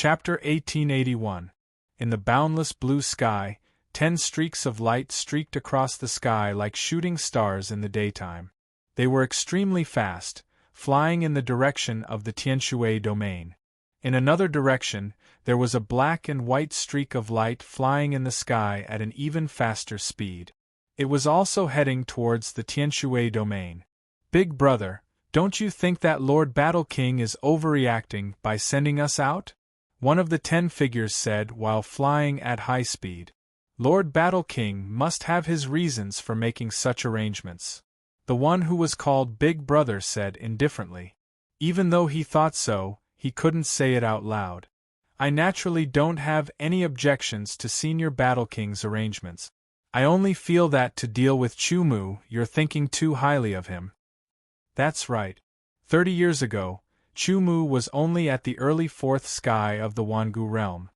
Chapter 1881. In the boundless blue sky, 10 streaks of light streaked across the sky like shooting stars in the daytime. They were extremely fast, flying in the direction of the Tianshui domain. In another direction, there was a black and white streak of light flying in the sky at an even faster speed. It was also heading towards the Tianshui domain. Big Brother, don't you think that Lord Battle King is overreacting by sending us out? One of the 10 figures said while flying at high speed. Lord Battle King must have his reasons for making such arrangements. The one who was called Big Brother said indifferently. Even though he thought so, he couldn't say it out loud. I naturally don't have any objections to Senior Battle King's arrangements. I only feel that to deal with Chumu, you're thinking too highly of him. That's right. 30 years ago, Chumu was only at the early 4th sky of the Wangu realm.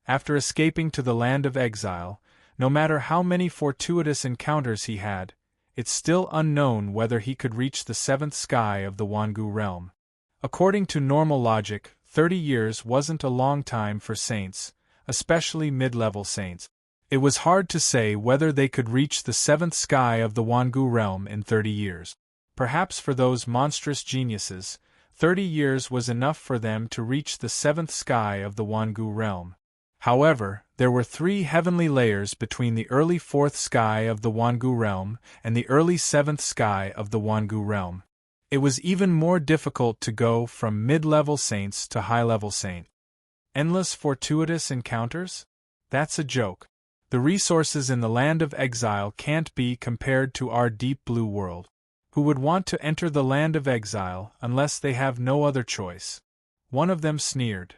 After escaping to the land of exile, no matter how many fortuitous encounters he had, it's still unknown whether he could reach the 7th sky of the Wangu realm. According to normal logic, 30 years wasn't a long time for saints, especially mid-level saints. It was hard to say whether they could reach the 7th sky of the Wangu realm in 30 years. Perhaps for those monstrous geniuses, 30 years was enough for them to reach the 7th sky of the Wangu realm. However, there were 3 heavenly layers between the early 4th sky of the Wangu realm and the early 7th sky of the Wangu realm. It was even more difficult to go from mid-level saints to high-level saints. Endless fortuitous encounters? That's a joke. The resources in the land of exile can't be compared to our deep blue world. Who would want to enter the land of exile unless they have no other choice? One of them sneered.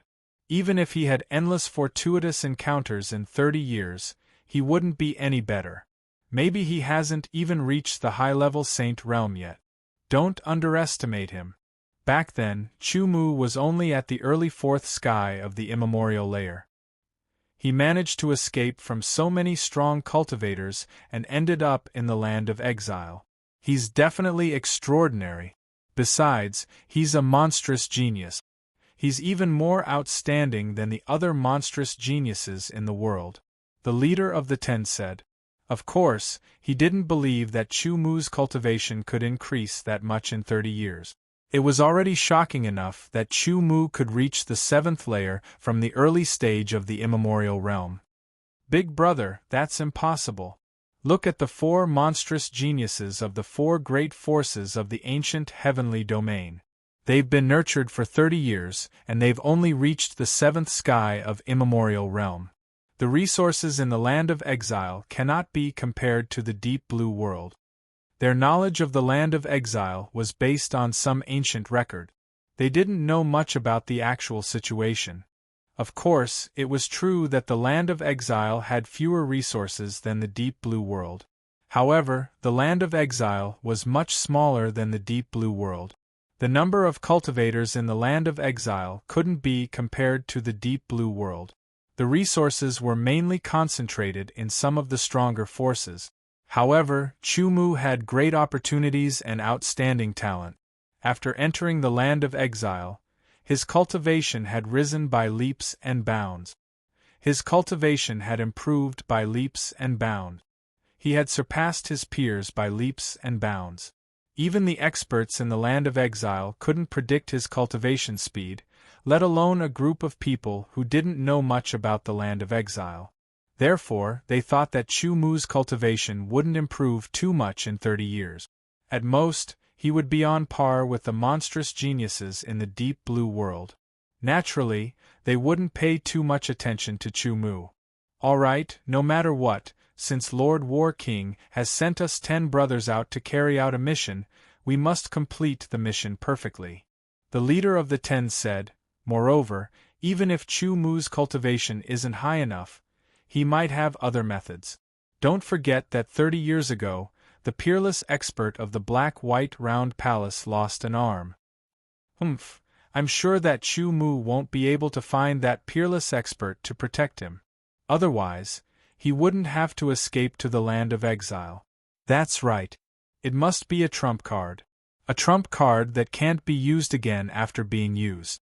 Even if he had endless fortuitous encounters in 30 years, he wouldn't be any better. Maybe he hasn't even reached the high-level saint realm yet. Don't underestimate him. Back then, Chumu was only at the early 4th sky of the immemorial layer. He managed to escape from so many strong cultivators and ended up in the land of exile. He's definitely extraordinary. Besides, he's a monstrous genius. He's even more outstanding than the other monstrous geniuses in the world. The leader of the 10 said. Of course, he didn't believe that Chumu's cultivation could increase that much in 30 years. It was already shocking enough that Chumu could reach the 7th layer from the early stage of the immemorial realm. Big Brother, that's impossible. Look at the 4 monstrous geniuses of the 4 great forces of the ancient heavenly domain. They've been nurtured for 30 years, and they've only reached the 7th sky of immemorial realm. The resources in the land of exile cannot be compared to the deep blue world. Their knowledge of the land of exile was based on some ancient record. They didn't know much about the actual situation. Of course, it was true that the land of exile had fewer resources than the deep blue world. However, the land of exile was much smaller than the deep blue world. The number of cultivators in the land of exile couldn't be compared to the deep blue world. The resources were mainly concentrated in some of the stronger forces. However, Chumu had great opportunities and outstanding talent. After entering the land of exile, his cultivation had risen by leaps and bounds. His cultivation had improved by leaps and bounds. He had surpassed his peers by leaps and bounds. Even the experts in the land of exile couldn't predict his cultivation speed, let alone a group of people who didn't know much about the land of exile. Therefore, they thought that Chumu's cultivation wouldn't improve too much in 30 years. At most, he would be on par with the monstrous geniuses in the deep blue world. Naturally, they wouldn't pay too much attention to Chumu. All right, no matter what, since Lord War King has sent us 10 brothers out to carry out a mission, we must complete the mission perfectly. The leader of the 10 said. Moreover, even if Chumu's cultivation isn't high enough, he might have other methods. Don't forget that 30 years ago, the peerless expert of the black-white round palace lost an arm. I'm sure that Chumu won't be able to find that peerless expert to protect him. Otherwise, he wouldn't have to escape to the land of exile. That's right. It must be a trump card. A trump card that can't be used again after being used.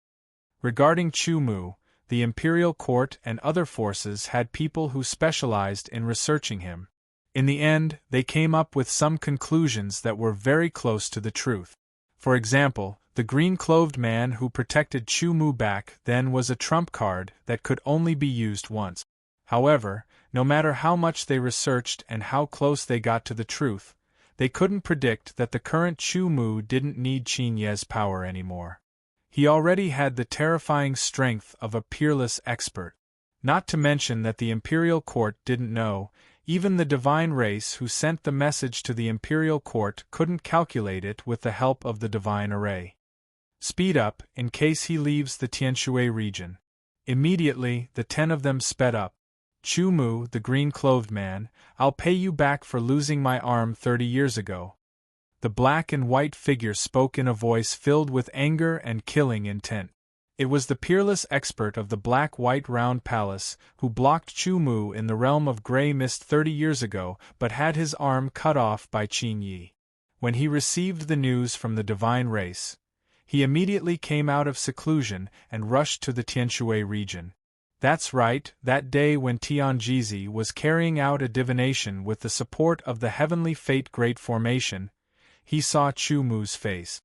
Regarding Chumu, the Imperial Court and other forces had people who specialized in researching him. In the end, they came up with some conclusions that were very close to the truth. For example, the green-clothed man who protected Chu Mu back then was a trump card that could only be used once. However, no matter how much they researched and how close they got to the truth, they couldn't predict that the current Chu Mu didn't need Qin Ye's power anymore. He already had the terrifying strength of a peerless expert. Not to mention that the Imperial Court didn't know, even the divine race who sent the message to the Imperial Court couldn't calculate it with the help of the divine array. Speed up, in case he leaves the Tianshui region. Immediately, the 10 of them sped up. Chu Mu, the green-clothed man, I'll pay you back for losing my arm 30 years ago. The black and white figure spoke in a voice filled with anger and killing intent. It was the peerless expert of the black-white round palace who blocked Chu Mu in the realm of gray mist 30 years ago but had his arm cut off by Qin Yi. When he received the news from the divine race, he immediately came out of seclusion and rushed to the Tianshui region. That's right, that day when Tianjizi was carrying out a divination with the support of the heavenly fate Great Formation, he saw Chu Mu's face.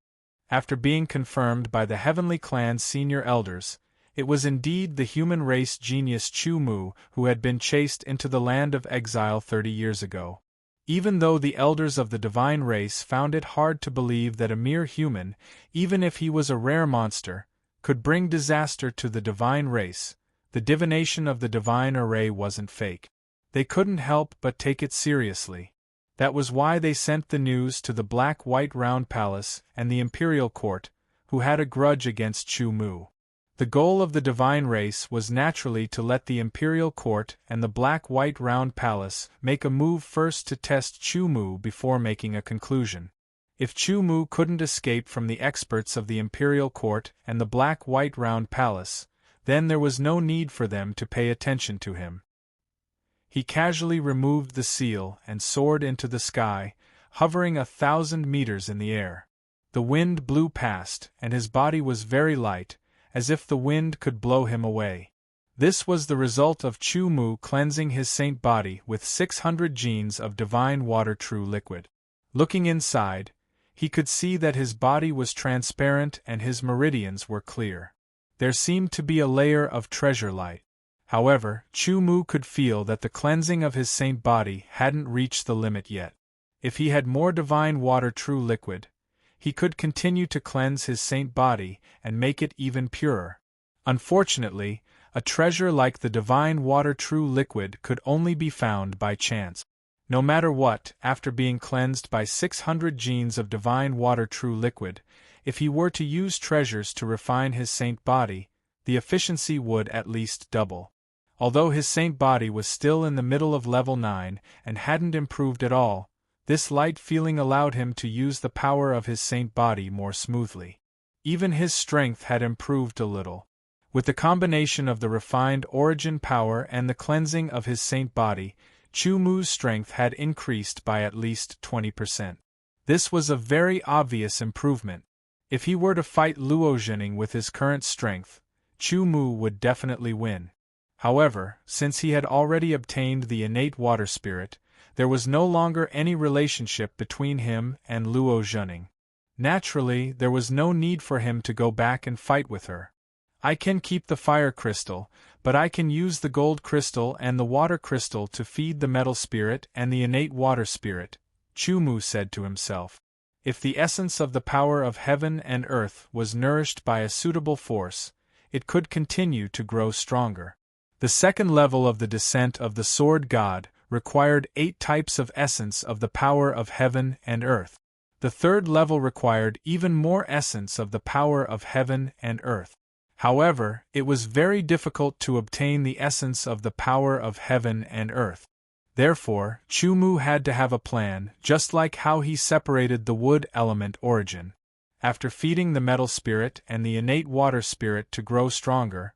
After being confirmed by the heavenly clan's senior elders, it was indeed the human race genius Chu Mu who had been chased into the land of exile 30 years ago. Even though the elders of the divine race found it hard to believe that a mere human, even if he was a rare monster, could bring disaster to the divine race, the divination of the divine array wasn't fake. They couldn't help but take it seriously. That was why they sent the news to the black-white round palace and the Imperial Court, who had a grudge against Chu Mu. The goal of the divine race was naturally to let the Imperial Court and the black-white round palace make a move first to test Chu Mu before making a conclusion. If Chu Mu couldn't escape from the experts of the Imperial Court and the black-white round palace, then there was no need for them to pay attention to him. He casually removed the seal and soared into the sky, hovering 1,000 meters in the air. The wind blew past, and his body was very light, as if the wind could blow him away. This was the result of Chu Mu cleansing his saint body with 600 genes of divine water true liquid. Looking inside, he could see that his body was transparent and his meridians were clear. There seemed to be a layer of treasure light. However, Chu Mu could feel that the cleansing of his saint body hadn't reached the limit yet. If he had more divine water true liquid, he could continue to cleanse his saint body and make it even purer. Unfortunately, a treasure like the divine water true liquid could only be found by chance. No matter what, after being cleansed by 600 genes of divine water true liquid, if he were to use treasures to refine his saint body, the efficiency would at least double. Although his saint body was still in the middle of level 9 and hadn't improved at all, this light feeling allowed him to use the power of his saint body more smoothly. Even his strength had improved a little. With the combination of the refined origin power and the cleansing of his saint body, Chu Mu's strength had increased by at least 20%. This was a very obvious improvement. If he were to fight Luo Zhening with his current strength, Chu Mu would definitely win. However, since he had already obtained the innate water spirit, there was no longer any relationship between him and Luo Zhening. Naturally, there was no need for him to go back and fight with her. I can keep the fire crystal, but I can use the gold crystal and the water crystal to feed the metal spirit and the innate water spirit, Chu Mu said to himself. If the essence of the power of heaven and earth was nourished by a suitable force, it could continue to grow stronger. The second level of the descent of the Sword God required 8 types of essence of the power of heaven and earth. The third level required even more essence of the power of heaven and earth. However, it was very difficult to obtain the essence of the power of heaven and earth. Therefore, Chu Mu had to have a plan, just like how he separated the wood element origin. After feeding the metal spirit and the innate water spirit to grow stronger,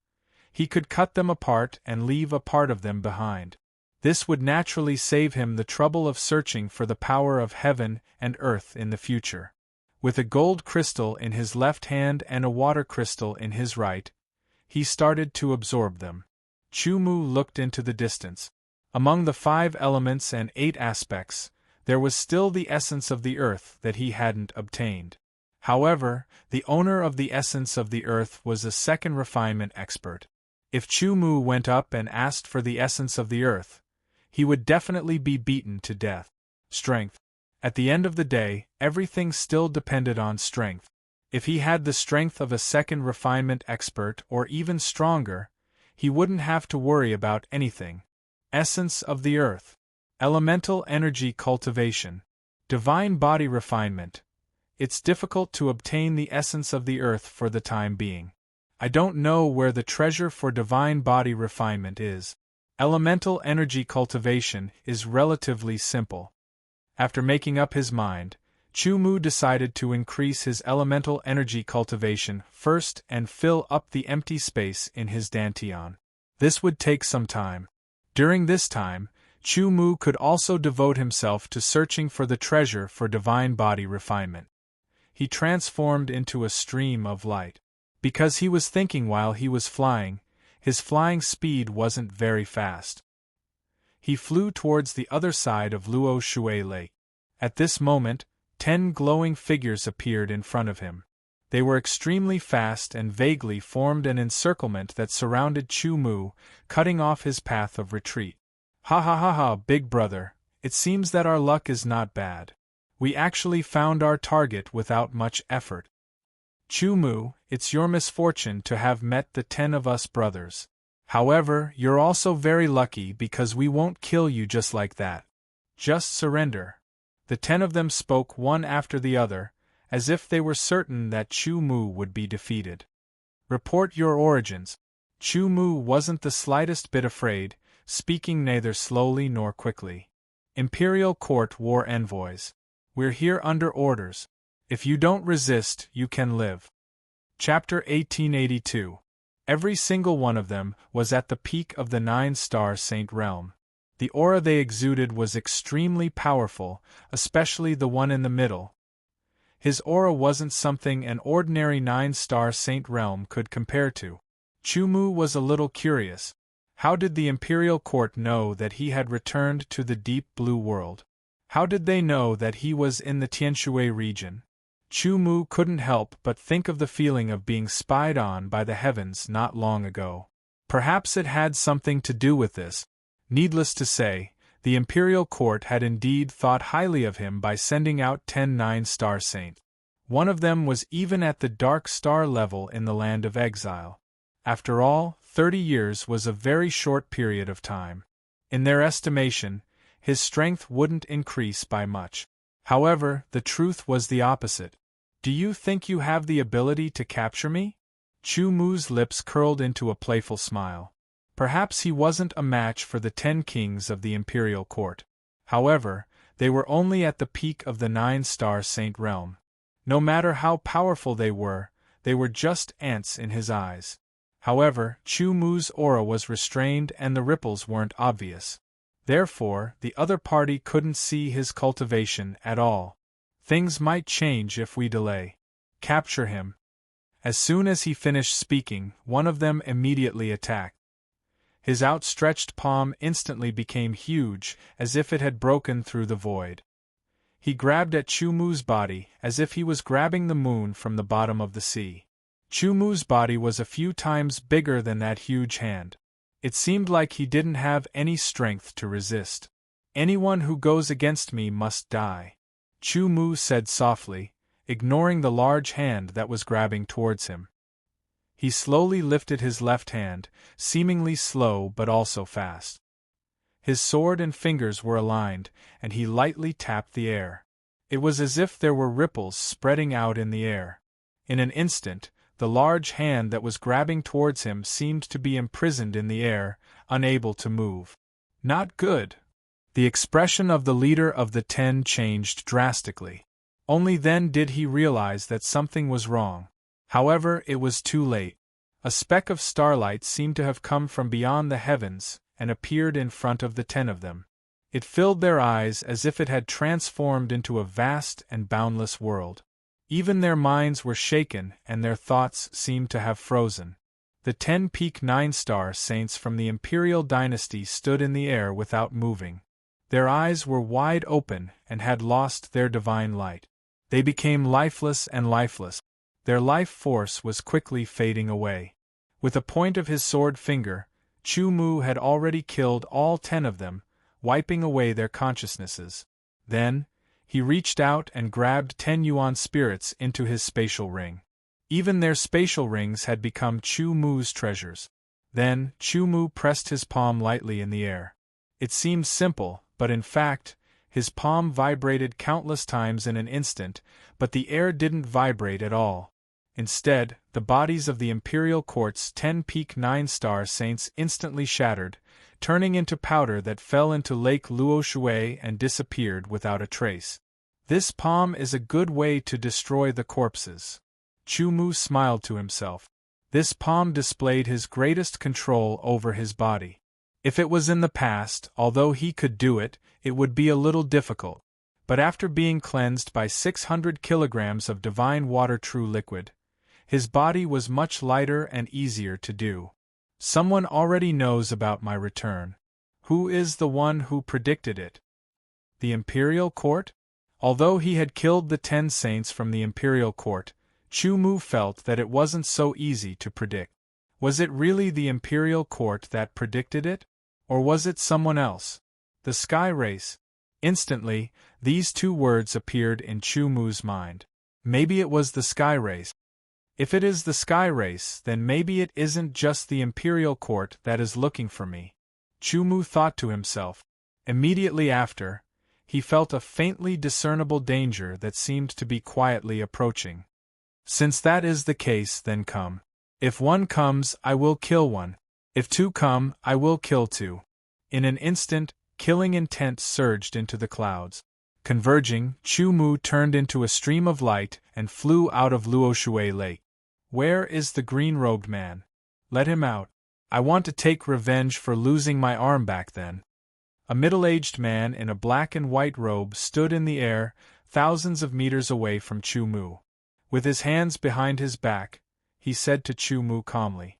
he could cut them apart and leave a part of them behind. This would naturally save him the trouble of searching for the power of heaven and earth in the future. With a gold crystal in his left hand and a water crystal in his right, he started to absorb them. Chu-Mu looked into the distance. Among the 5 elements and 8 aspects, there was still the essence of the earth that he hadn't obtained. However, the owner of the essence of the earth was a second refinement expert. If Chu-Mu went up and asked for the essence of the earth, he would definitely be beaten to death. Strength. At the end of the day, everything still depended on strength. If he had the strength of a second refinement expert or even stronger, he wouldn't have to worry about anything. Essence of the earth. Elemental energy cultivation. Divine body refinement. It's difficult to obtain the essence of the earth for the time being. I don't know where the treasure for divine body refinement is. Elemental energy cultivation is relatively simple. After making up his mind, Chu-Mu decided to increase his elemental energy cultivation first and fill up the empty space in his dantian. This would take some time. During this time, Chu-Mu could also devote himself to searching for the treasure for divine body refinement. He transformed into a stream of light. Because he was thinking while he was flying, his flying speed wasn't very fast. He flew towards the other side of Luo Shui Lake. At this moment, 10 glowing figures appeared in front of him. They were extremely fast and vaguely formed an encirclement that surrounded Chu-Mu, cutting off his path of retreat. Ha ha ha ha, big brother, it seems that our luck is not bad. We actually found our target without much effort. Chu-Mu, it's your misfortune to have met the 10 of us brothers. However, you're also very lucky because we won't kill you just like that. Just surrender. The 10 of them spoke one after the other, as if they were certain that Chu-Mu would be defeated. Report your origins. Chu-Mu wasn't the slightest bit afraid, speaking neither slowly nor quickly. Imperial Court War Envoys. We're here under orders. If you don't resist, you can live. Chapter 1882. Every single one of them was at the peak of the 9-star Saint realm. The aura they exuded was extremely powerful, especially the one in the middle. His aura wasn't something an ordinary 9-star Saint realm could compare to. Chu-Mu was a little curious. How did the Imperial Court know that he had returned to the deep blue world? How did they know that he was in the Tianshui region? Chu-Mu couldn't help but think of the feeling of being spied on by the heavens not long ago. Perhaps it had something to do with this. Needless to say, the Imperial Court had indeed thought highly of him by sending out 10 9-star saints. One of them was even at the dark star level in the land of exile. After all, 30 years was a very short period of time. In their estimation, his strength wouldn't increase by much. However, the truth was the opposite. Do you think you have the ability to capture me? Chu-Mu's lips curled into a playful smile. Perhaps he wasn't a match for the 10 kings of the Imperial Court. However, they were only at the peak of the 9-star Saint realm. No matter how powerful they were just ants in his eyes. However, Chu-Mu's aura was restrained and the ripples weren't obvious. Therefore, the other party couldn't see his cultivation at all. Things might change if we delay. Capture him. As soon as he finished speaking, one of them immediately attacked. His outstretched palm instantly became huge, as if it had broken through the void. He grabbed at Chu-Mu's body, as if he was grabbing the moon from the bottom of the sea. Chu-Mu's body was a few times bigger than that huge hand. It seemed like he didn't have any strength to resist. Anyone who goes against me must die. Chu-Mu said softly, ignoring the large hand that was grabbing towards him. He slowly lifted his left hand, seemingly slow but also fast. His sword and fingers were aligned, and he lightly tapped the air. It was as if there were ripples spreading out in the air. In an instant, the large hand that was grabbing towards him seemed to be imprisoned in the air, unable to move. Not good. The expression of the leader of the 10 changed drastically. Only then did he realize that something was wrong. However, it was too late. A speck of starlight seemed to have come from beyond the heavens and appeared in front of the 10 of them. It filled their eyes as if it had transformed into a vast and boundless world. Even their minds were shaken and their thoughts seemed to have frozen. The 10 peak 9-star saints from the imperial dynasty stood in the air without moving. Their eyes were wide open and had lost their divine light. They became lifeless and lifeless. Their life force was quickly fading away. With a point of his sword finger, Chu Mu had already killed all 10 of them, wiping away their consciousnesses. Then, he reached out and grabbed 10 yuan spirits into his spatial ring. Even their spatial rings had become Chu Mu's treasures. Then, Chu Mu pressed his palm lightly in the air. It seemed simple, but in fact, his palm vibrated countless times in an instant, but the air didn't vibrate at all. Instead, the bodies of the imperial court's 10 peak 9-star saints instantly shattered, turning into powder that fell into Lake Luoshui and disappeared without a trace. This palm is a good way to destroy the corpses. Chu Mu smiled to himself. This palm displayed his greatest control over his body. If it was in the past, although he could do it, it would be a little difficult. But after being cleansed by 600 kilograms of divine water true liquid, his body was much lighter and easier to do. Someone already knows about my return. Who is the one who predicted it? The imperial court? Although he had killed the 10 saints from the imperial court, Chu Mu felt that it wasn't so easy to predict. Was it really the imperial court that predicted it? Or was it someone else? The sky race. Instantly, these 2 words appeared in Chu Mu's mind. Maybe it was the sky race. If it is the sky race, then maybe it isn't just the imperial court that is looking for me. Chu Mu thought to himself. Immediately after, he felt a faintly discernible danger that seemed to be quietly approaching. Since that is the case, then come. If 1 comes, I will kill 1. If 2 come, I will kill 2. In an instant, killing intent surged into the clouds. Converging, Chu Mu turned into a stream of light and flew out of Luoshui Lake. Where is the green-robed man? Let him out. I want to take revenge for losing my arm back then. A middle-aged man in a black and white robe stood in the air, thousands of meters away from Chu Mu. With his hands behind his back, he said to Chu Mu calmly.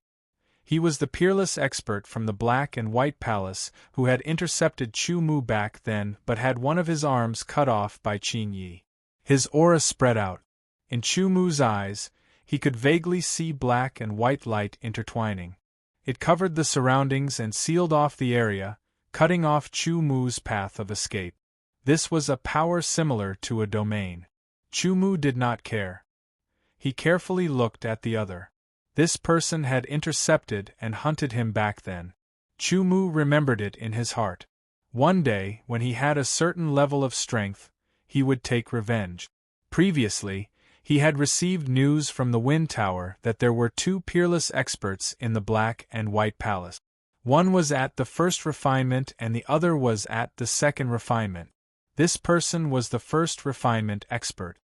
He was the peerless expert from the Black and White Palace who had intercepted Chu Mu back then but had one of his arms cut off by Qin Yi. His aura spread out. In Chu Mu's eyes, he could vaguely see black and white light intertwining. It covered the surroundings and sealed off the area, cutting off Chu Mu's path of escape. This was a power similar to a domain. Chu Mu did not care. He carefully looked at the other. This person had intercepted and hunted him back then. Chu Mu remembered it in his heart. One day, when he had a certain level of strength, he would take revenge. Previously, he had received news from the Wind Tower that there were 2 peerless experts in the Black and White Palace. One was at the first refinement and the other was at the second refinement. This person was the first refinement expert.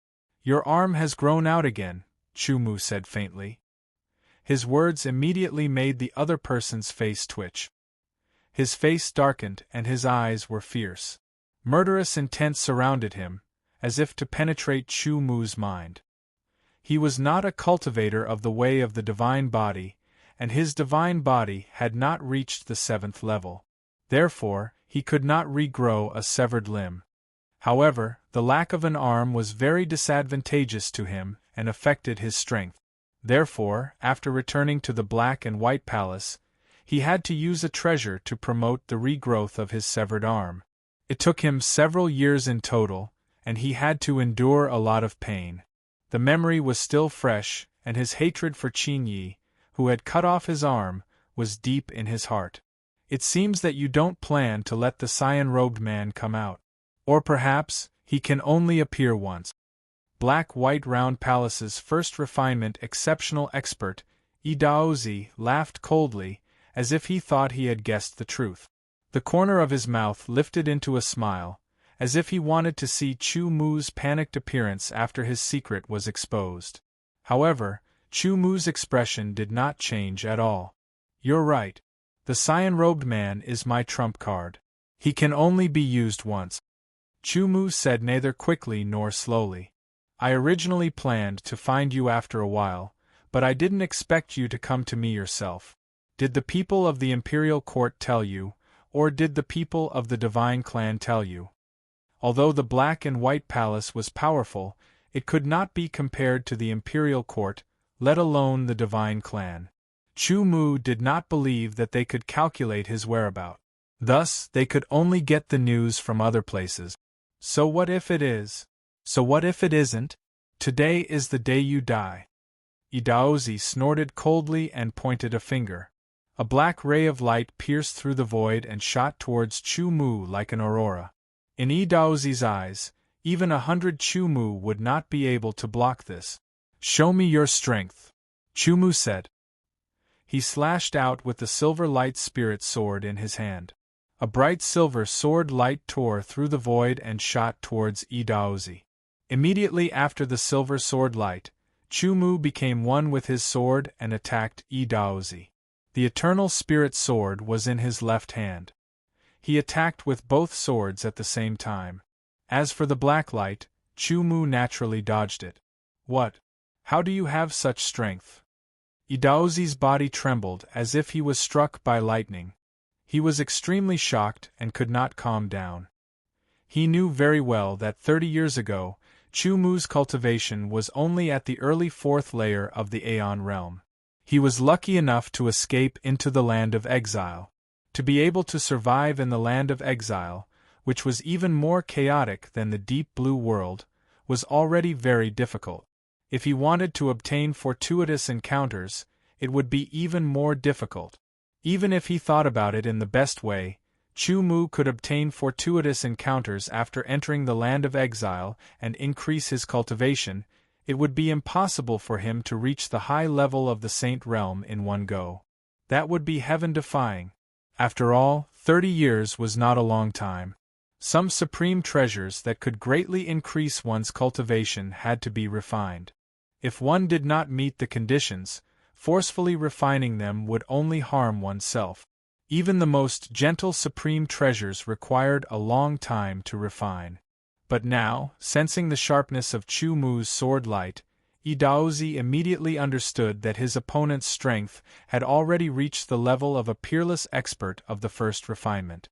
Your arm has grown out again, Chu Mu said faintly. His words immediately made the other person's face twitch. His face darkened and his eyes were fierce. Murderous intent surrounded him, as if to penetrate Chu Mu's mind. He was not a cultivator of the way of the divine body, and his divine body had not reached the 7th level. Therefore, he could not regrow a severed limb. However, the lack of an arm was very disadvantageous to him and affected his strength. Therefore, after returning to the Black and White Palace, he had to use a treasure to promote the regrowth of his severed arm. It took him several years in total, and he had to endure a lot of pain. The memory was still fresh, and his hatred for Qin Yi, who had cut off his arm, was deep in his heart. It seems that you don't plan to let the cyan-robed man come out. Or perhaps, he can only appear once. Black-White Round Palace's first refinement exceptional expert, Idaozi, laughed coldly, as if he thought he had guessed the truth. The corner of his mouth lifted into a smile, as if he wanted to see Chu Mu's panicked appearance after his secret was exposed. However, Chu Mu's expression did not change at all. You're right. The cyan-robed man is my trump card. He can only be used once. Chu Mu said neither quickly nor slowly. I originally planned to find you after a while, but I didn't expect you to come to me yourself. Did the people of the imperial court tell you, or did the people of the divine clan tell you? Although the black and white palace was powerful, it could not be compared to the imperial court, let alone the divine clan. Chu Mu did not believe that they could calculate his whereabouts. Thus, they could only get the news from other places. So what if it is? So what if it isn't? Today is the day you die. Idaozi snorted coldly and pointed a finger. A black ray of light pierced through the void and shot towards Chu Mu like an aurora. In Idaozi's eyes, even 100 Chu Mu would not be able to block this. Show me your strength, Chu Mu said. He slashed out with the silver light spirit sword in his hand. A bright silver sword light tore through the void and shot towards Idaozi. Immediately after the silver sword light, Chu Mu became one with his sword and attacked Idaozi. The eternal spirit sword was in his left hand. He attacked with both swords at the same time. As for the black light, Chu Mu naturally dodged it. What? How do you have such strength? Idaozi's body trembled as if he was struck by lightning. He was extremely shocked and could not calm down. He knew very well that 30 years ago, Chu Mu's cultivation was only at the early 4th layer of the Aeon realm. He was lucky enough to escape into the land of exile. To be able to survive in the land of exile, which was even more chaotic than the deep blue world, was already very difficult. If he wanted to obtain fortuitous encounters, it would be even more difficult. Even if he thought about it in the best way, Chu Mu could obtain fortuitous encounters after entering the land of exile and increase his cultivation. It would be impossible for him to reach the high level of the Saint Realm in one go. That would be heaven-defying. After all, 30 years was not a long time. Some supreme treasures that could greatly increase one's cultivation had to be refined. If one did not meet the conditions, forcefully refining them would only harm oneself. Even the most gentle supreme treasures required a long time to refine. But now, sensing the sharpness of Chu Mu's sword light, Idaozi immediately understood that his opponent's strength had already reached the level of a peerless expert of the first refinement.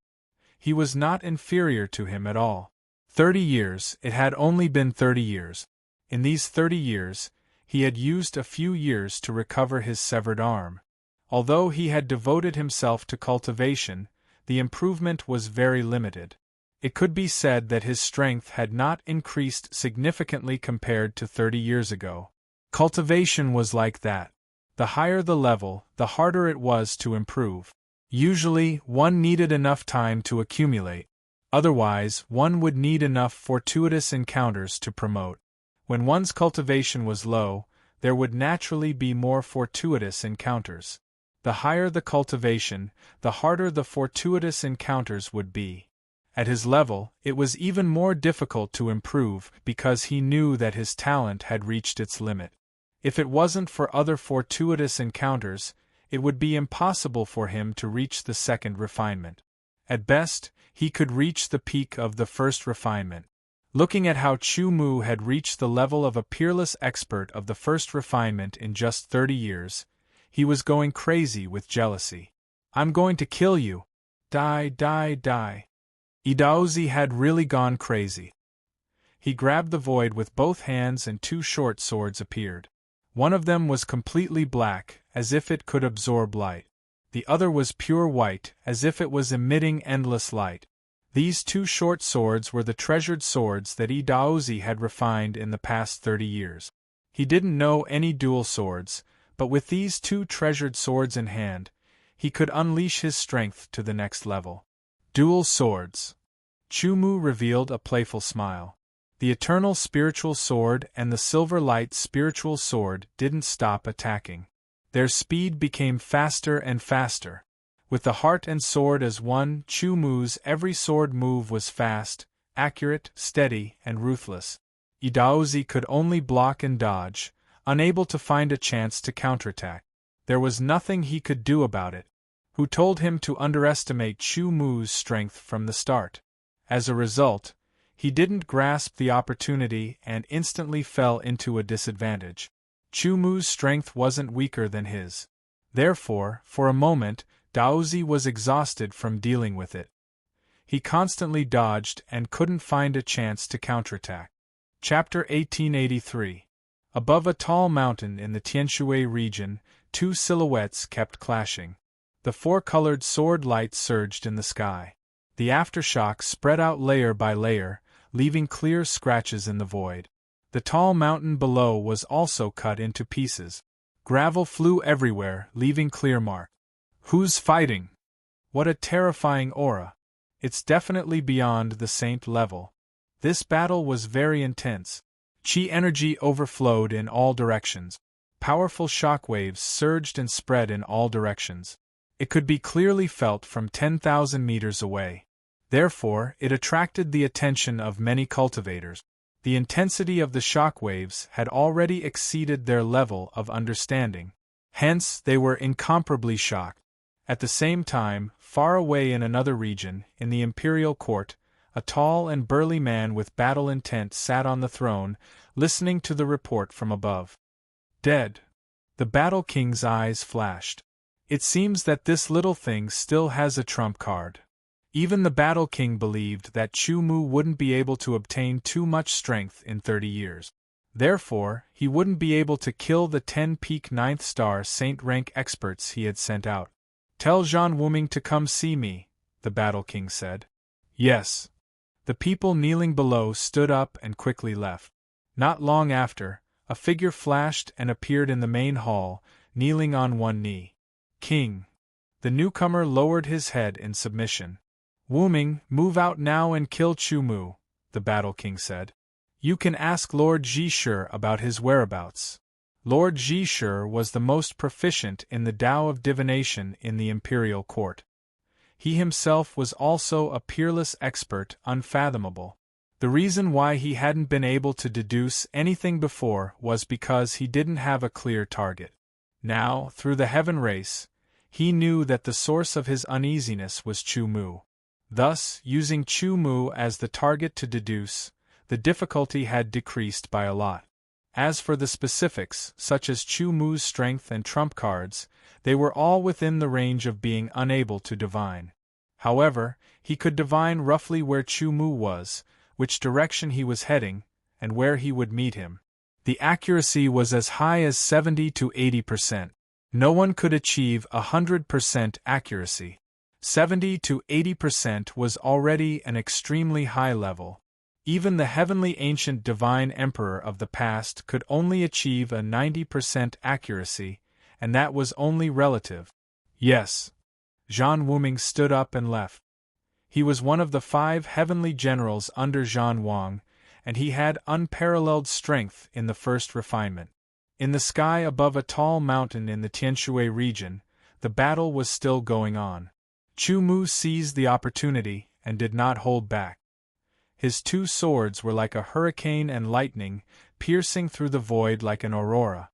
He was not inferior to him at all. 30 years, it had only been 30 years. In these 30 years, he had used a few years to recover his severed arm. Although he had devoted himself to cultivation, the improvement was very limited. It could be said that his strength had not increased significantly compared to 30 years ago. Cultivation was like that. The higher the level, the harder it was to improve. Usually, one needed enough time to accumulate. Otherwise, one would need enough fortuitous encounters to promote. When one's cultivation was low, there would naturally be more fortuitous encounters. The higher the cultivation, the harder the fortuitous encounters would be. At his level, it was even more difficult to improve because he knew that his talent had reached its limit. If it wasn't for other fortuitous encounters, it would be impossible for him to reach the second refinement. At best, he could reach the peak of the first refinement. Looking at how Chu Mu had reached the level of a peerless expert of the first refinement in just 30 years, he was going crazy with jealousy. I'm going to kill you. Die, die, die. Idaozi had really gone crazy. He grabbed the void with both hands and 2 short swords appeared. One of them was completely black, as if it could absorb light. The other was pure white, as if it was emitting endless light. These 2 short swords were the treasured swords that Idaozi had refined in the past 30 years. He didn't know any dual swords, but with these 2 treasured swords in hand, he could unleash his strength to the next level. Dual swords. Chu Mu revealed a playful smile. The eternal spiritual sword and the silver light spiritual sword didn't stop attacking. Their speed became faster and faster. With the heart and sword as one, Chu Mu's every sword move was fast, accurate, steady, and ruthless. Idaozi could only block and dodge, unable to find a chance to counterattack. There was nothing he could do about it. Who told him to underestimate Chu Mu's strength from the start? As a result, he didn't grasp the opportunity and instantly fell into a disadvantage. Chumu's strength wasn't weaker than his. Therefore, for a moment, Daozi was exhausted from dealing with it. He constantly dodged and couldn't find a chance to counterattack. Chapter 1883. Above a tall mountain in the Tianshui region, two silhouettes kept clashing. The four-colored sword light surged in the sky. The aftershock spread out layer by layer, leaving clear scratches in the void. The tall mountain below was also cut into pieces. Gravel flew everywhere, leaving clear marks. Who's fighting? What a terrifying aura! It's definitely beyond the saint level. This battle was very intense. Chi energy overflowed in all directions. Powerful shockwaves surged and spread in all directions. It could be clearly felt from 10,000 meters away. Therefore, it attracted the attention of many cultivators. The intensity of the shockwaves had already exceeded their level of understanding. Hence, they were incomparably shocked. At the same time, far away in another region, in the imperial court, a tall and burly man with battle intent sat on the throne, listening to the report from above. Dead. The Battle King's eyes flashed. It seems that this little thing still has a trump card. Even the Battle King believed that Chumu wouldn't be able to obtain too much strength in 30 years. Therefore, he wouldn't be able to kill the 10-peak 9th star Saint rank experts he had sent out. Tell Zhan Wuming to come see me, the Battle King said. Yes. The people kneeling below stood up and quickly left. Not long after, a figure flashed and appeared in the main hall, kneeling on one knee. King. The newcomer lowered his head in submission. Wuming, move out now and kill Chumu, the Battle King said. You can ask Lord Zhishur about his whereabouts. Lord Zhishur was the most proficient in the Tao of divination in the imperial court. He himself was also a peerless expert, unfathomable. The reason why he hadn't been able to deduce anything before was because he didn't have a clear target. Now, through the heaven race, he knew that the source of his uneasiness was Chumu. Thus, using Chumu as the target to deduce, the difficulty had decreased by a lot. As for the specifics, such as Chumu's strength and trump cards, they were all within the range of being unable to divine. However, he could divine roughly where Chumu was, which direction he was heading, and where he would meet him. The accuracy was as high as 70 to 80%. No one could achieve 100% accuracy. 70 to 80% was already an extremely high level. Even the heavenly ancient divine emperor of the past could only achieve a 90% accuracy, and that was only relative. Yes. Zhan Wuming stood up and left. He was one of the 5 heavenly generals under Zhan Wang, and he had unparalleled strength in the first refinement. In the sky above a tall mountain in the Tianshui region, the battle was still going on. Chumu seized the opportunity and did not hold back. His 2 swords were like a hurricane and lightning, piercing through the void like an aurora.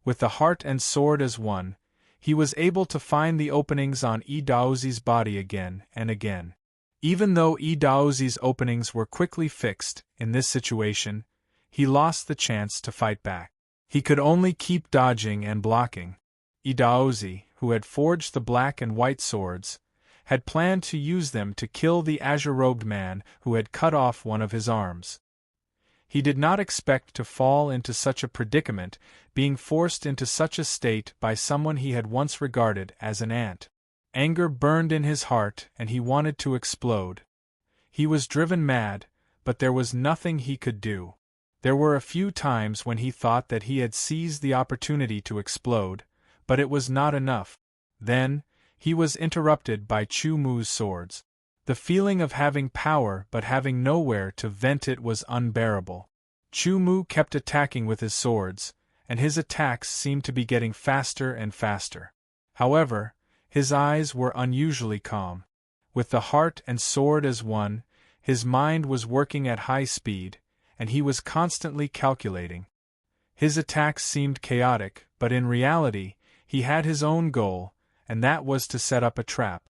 With the heart and sword as one, he was able to find the openings on Yi Daozi's body again and again. Even though Yi Daozi's openings were quickly fixed, in this situation, he lost the chance to fight back. He could only keep dodging and blocking. Yi Daozi, who had forged the black and white swords, had planned to use them to kill the azure-robed man who had cut off one of his arms. He did not expect to fall into such a predicament, being forced into such a state by someone he had once regarded as an ant. Anger burned in his heart and he wanted to explode. He was driven mad, but there was nothing he could do. There were a few times when he thought that he had seized the opportunity to explode, but it was not enough. Then, he was interrupted by Chumu's swords. The feeling of having power but having nowhere to vent it was unbearable. Chumu kept attacking with his swords, and his attacks seemed to be getting faster and faster. However, his eyes were unusually calm. With the heart and sword as one, his mind was working at high speed, and he was constantly calculating. His attacks seemed chaotic, but in reality, he had his own goal, and that was to set up a trap.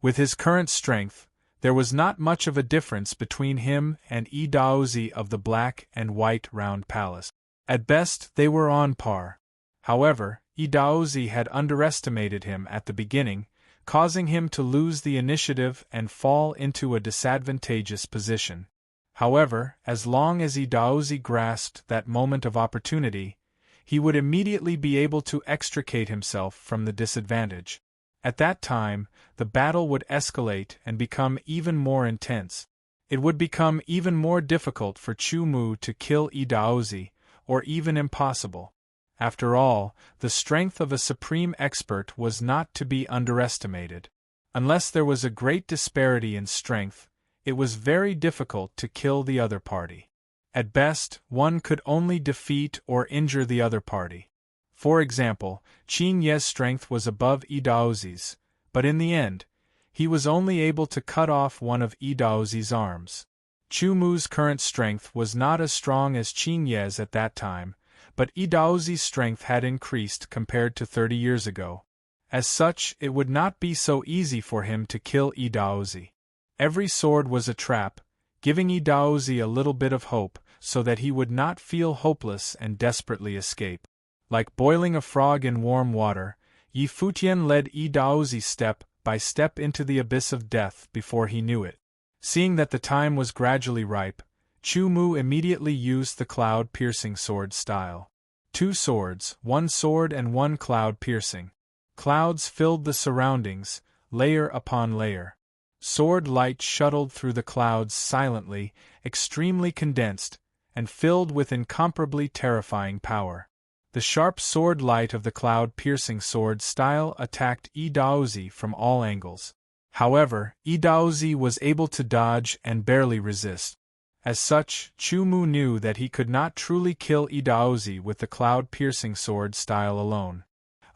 With his current strength, there was not much of a difference between him and Yi Daozi of the black and white round palace. At best, they were on par. However, Idaozi had underestimated him at the beginning, causing him to lose the initiative and fall into a disadvantageous position. However, as long as Idaozi grasped that moment of opportunity, he would immediately be able to extricate himself from the disadvantage. At that time, the battle would escalate and become even more intense. It would become even more difficult for Chu-Mu to kill Idaozi, or even impossible. After all, the strength of a supreme expert was not to be underestimated. Unless there was a great disparity in strength, it was very difficult to kill the other party. At best, one could only defeat or injure the other party. For example, Qin Ye's strength was above Idaozi's, but in the end, he was only able to cut off one of Idaozi's arms. Chu-Mu's current strength was not as strong as Qin Ye's at that time, but Idaozi's strength had increased compared to 30 years ago. As such, it would not be so easy for him to kill Idaozi. Every sword was a trap, giving Idaozi a little bit of hope so that he would not feel hopeless and desperately escape. Like boiling a frog in warm water, Yi Futian led Idaozi step by step into the abyss of death before he knew it. Seeing that the time was gradually ripe, Chu-Mu immediately used the cloud-piercing sword style. 2 swords, 1 sword and 1 cloud-piercing. Clouds filled the surroundings, layer upon layer. Sword light shuttled through the clouds silently, extremely condensed, and filled with incomparably terrifying power. The sharp sword light of the cloud-piercing sword style attacked Idaozi from all angles. However, Idaozi was able to dodge and barely resist. As such, Chu-Mu knew that he could not truly kill Idaozi with the cloud-piercing sword style alone.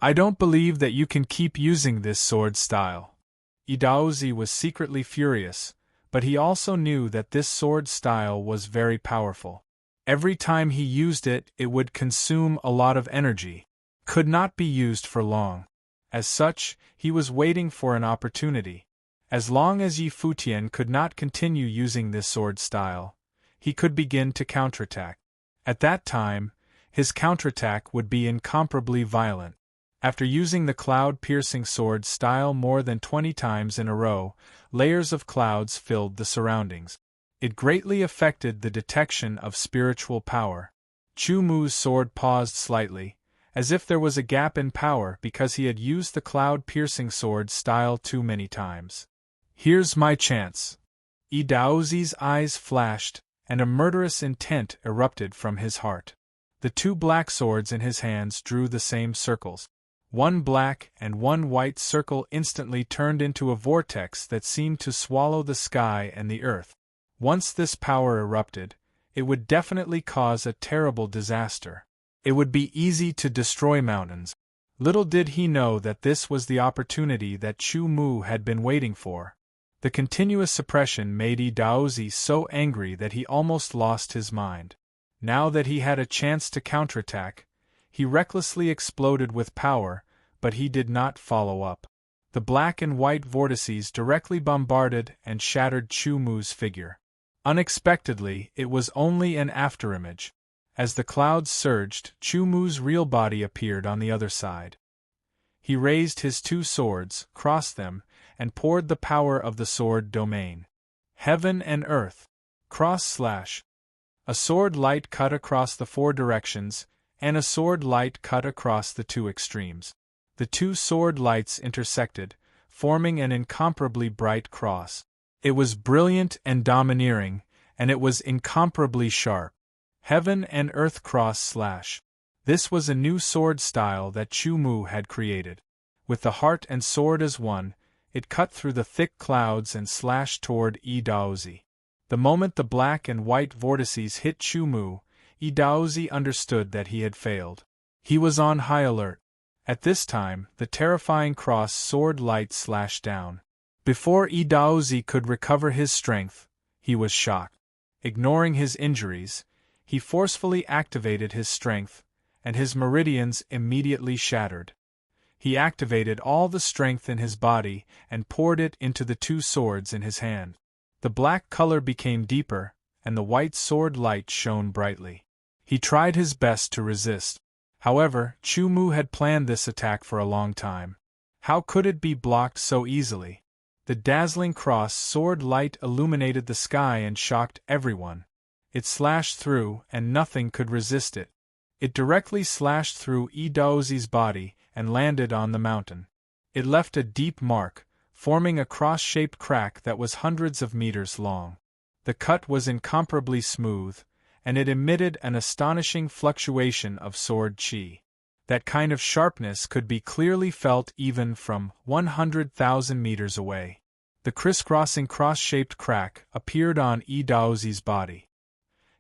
"I don't believe that you can keep using this sword style." Idaozi was secretly furious, but he also knew that this sword style was very powerful. Every time he used it, it would consume a lot of energy. Could not be used for long. As such, he was waiting for an opportunity. As long as Yi Futian could not continue using this sword style, he could begin to counterattack. At that time, his counterattack would be incomparably violent. After using the cloud-piercing sword style more than 20 times in a row, layers of clouds filled the surroundings. It greatly affected the detection of spiritual power. Chu-Mu's sword paused slightly, as if there was a gap in power because he had used the cloud-piercing sword style too many times. "Here's my chance." Idaozi's eyes flashed, and a murderous intent erupted from his heart. The 2 black swords in his hands drew the same circles. 1 black and 1 white circle instantly turned into a vortex that seemed to swallow the sky and the earth. Once this power erupted, it would definitely cause a terrible disaster. It would be easy to destroy mountains. Little did he know that this was the opportunity that Chu-Mu had been waiting for. The continuous suppression made Idaozi so angry that he almost lost his mind. Now that he had a chance to counterattack, he recklessly exploded with power, but he did not follow up. The black and white vortices directly bombarded and shattered Chu-Mu's figure. Unexpectedly, it was only an afterimage. As the clouds surged, Chu-Mu's real body appeared on the other side. He raised his 2 swords, crossed them, and poured the power of the sword domain. Heaven and earth. Cross/. A sword light cut across the 4 directions, and a sword light cut across the 2 extremes. The 2 sword lights intersected, forming an incomparably bright cross. It was brilliant and domineering, and it was incomparably sharp. Heaven and earth cross/. This was a new sword style that Chu-Mu had created. With the heart and sword as one, it cut through the thick clouds and slashed toward Idaozi. The moment the black and white vortices hit Chu-Mu, Idaozi understood that he had failed. He was on high alert. At this time, the terrifying cross sword light slashed down. Before Idaozi could recover his strength, he was shocked. Ignoring his injuries, he forcefully activated his strength, and his meridians immediately shattered. He activated all the strength in his body and poured it into the 2 swords in his hand. The black color became deeper, and the white sword light shone brightly. He tried his best to resist. However, Chu Mu had planned this attack for a long time. How could it be blocked so easily? The dazzling cross-sword light illuminated the sky and shocked everyone. It slashed through, and nothing could resist it. It directly slashed through Yi Daozi's body and landed on the mountain. It left a deep mark, forming a cross-shaped crack that was hundreds of meters long. The cut was incomparably smooth, and it emitted an astonishing fluctuation of sword qi. That kind of sharpness could be clearly felt even from 100,000 meters away. The crisscrossing cross-shaped crack appeared on Yi Daozi's body.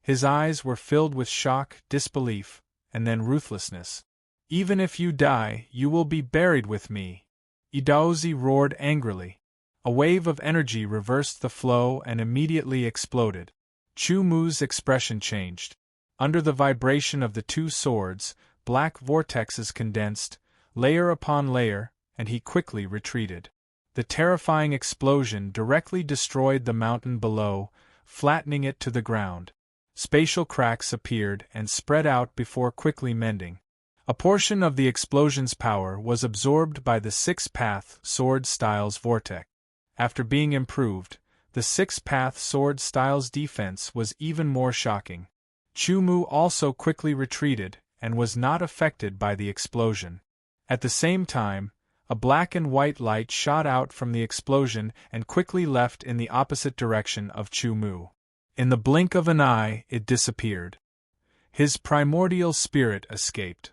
His eyes were filled with shock, disbelief, and then ruthlessness. "Even if you die, you will be buried with me," Yi Daozi roared angrily. A wave of energy reversed the flow and immediately exploded. Chu Mu's expression changed. Under the vibration of the two swords, black vortexes condensed, layer upon layer, and he quickly retreated. The terrifying explosion directly destroyed the mountain below, flattening it to the ground. Spatial cracks appeared and spread out before quickly mending. A portion of the explosion's power was absorbed by the six-path sword style's vortex. After being improved, the six-path sword style's defense was even more shocking. Chu Mu also quickly retreated and was not affected by the explosion. At the same time, a black and white light shot out from the explosion and quickly left in the opposite direction of Chu Mu. In the blink of an eye, it disappeared. His primordial spirit escaped.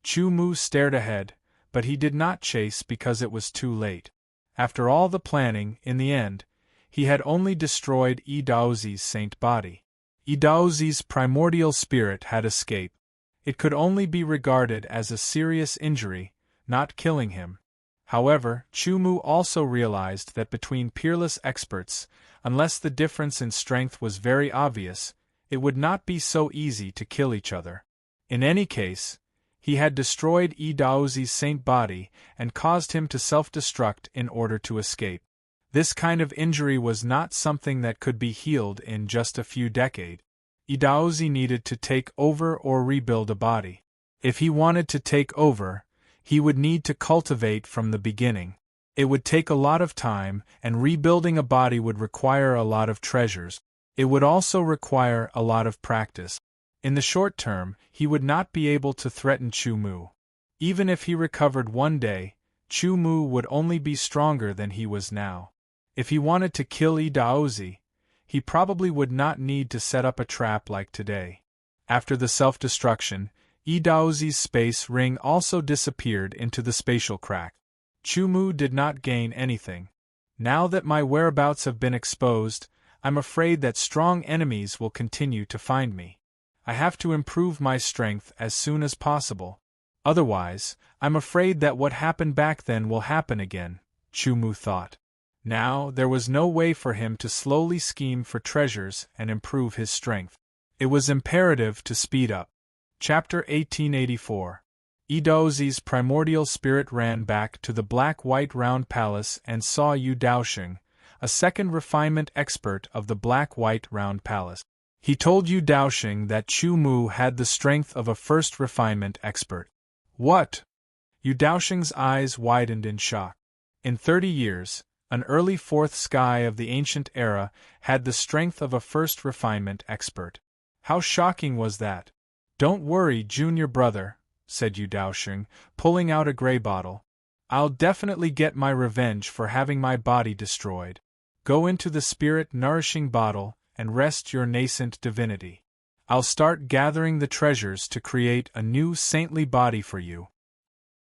Chu Mu stared ahead, but he did not chase because it was too late. After all the planning, in the end, he had only destroyed Yi Daozi's saint body. Yi Daozi's primordial spirit had escaped. It could only be regarded as a serious injury, not killing him. However, Chu Mu also realized that between peerless experts, unless the difference in strength was very obvious, it would not be so easy to kill each other. In any case, he had destroyed Yi Daozi's saint body and caused him to self-destruct in order to escape. This kind of injury was not something that could be healed in just a few decades. Yi Daozi needed to take over or rebuild a body. If he wanted to take over, he would need to cultivate from the beginning. It would take a lot of time, and rebuilding a body would require a lot of treasures. It would also require a lot of practice. In the short term, he would not be able to threaten Chu Mu. Even if he recovered one day, Chu Mu would only be stronger than he was now. If he wanted to kill Yi Daozi, he probably would not need to set up a trap like today. After the self-destruction, Yi Daozi's space ring also disappeared into the spatial crack. Chu Mu did not gain anything. Now that my whereabouts have been exposed, I'm afraid that strong enemies will continue to find me. I have to improve my strength as soon as possible. Otherwise, I'm afraid that what happened back then will happen again, Chu Mu thought. Now, there was no way for him to slowly scheme for treasures and improve his strength. It was imperative to speed up. Chapter 1884. Yi Daozi's primordial spirit ran back to the black-white round palace and saw Yu Daosheng, a second refinement expert of the black-white round palace. He told Yu Daosheng that Chu Mu had the strength of a first refinement expert. What? Yu Daosheng's eyes widened in shock. In 30 years, an early fourth sky of the ancient era had the strength of a first refinement expert. How shocking was that? Don't worry, junior brother, said Yu Daosheng, pulling out a gray bottle. I'll definitely get my revenge for having my body destroyed. Go into the spirit-nourishing bottle and rest your nascent divinity. I'll start gathering the treasures to create a new saintly body for you.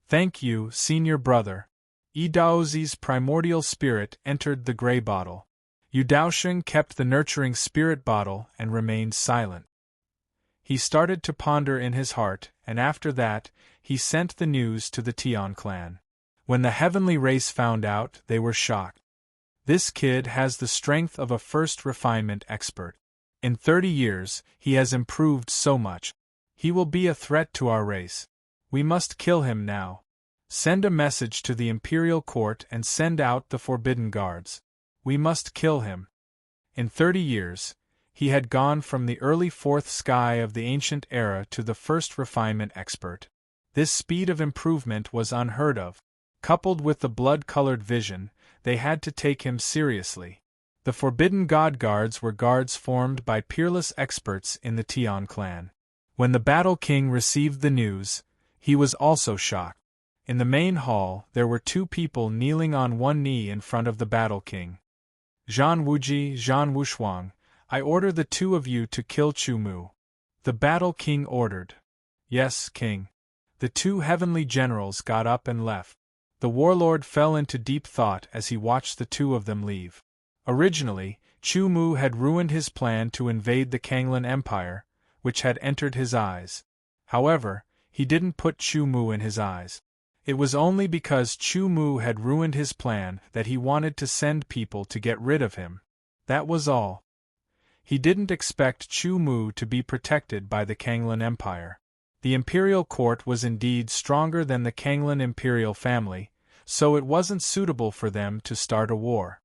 Thank you, senior brother. Yi Daozi's primordial spirit entered the gray bottle. Yu Daosheng kept the nurturing spirit bottle and remained silent. He started to ponder in his heart, and after that, he sent the news to the Tian clan. When the heavenly race found out, they were shocked. This kid has the strength of a first refinement expert. In 30 years, he has improved so much. He will be a threat to our race. We must kill him now. Send a message to the imperial court and send out the forbidden guards. We must kill him. In 30 years, he had gone from the early fourth sky of the ancient era to the first refinement expert. This speed of improvement was unheard of. Coupled with the blood-colored vision, they had to take him seriously. The Forbidden God Guards were guards formed by peerless experts in the Tian clan. When the Battle King received the news, he was also shocked. In the main hall, there were two people kneeling on one knee in front of the Battle King. Zhan Wuji, Zhan Wushuang, I order the two of you to kill Chu Mu. The Battle King ordered. Yes, King. The two heavenly generals got up and left. The warlord fell into deep thought as he watched the two of them leave. Originally, Chu Mu had ruined his plan to invade the Kanglan Empire, which had entered his eyes. However, he didn't put Chu Mu in his eyes. It was only because Chu Mu had ruined his plan that he wanted to send people to get rid of him. That was all. He didn't expect Chu Mu to be protected by the Kanglan Empire. The imperial court was indeed stronger than the Kanglan imperial family, so it wasn't suitable for them to start a war.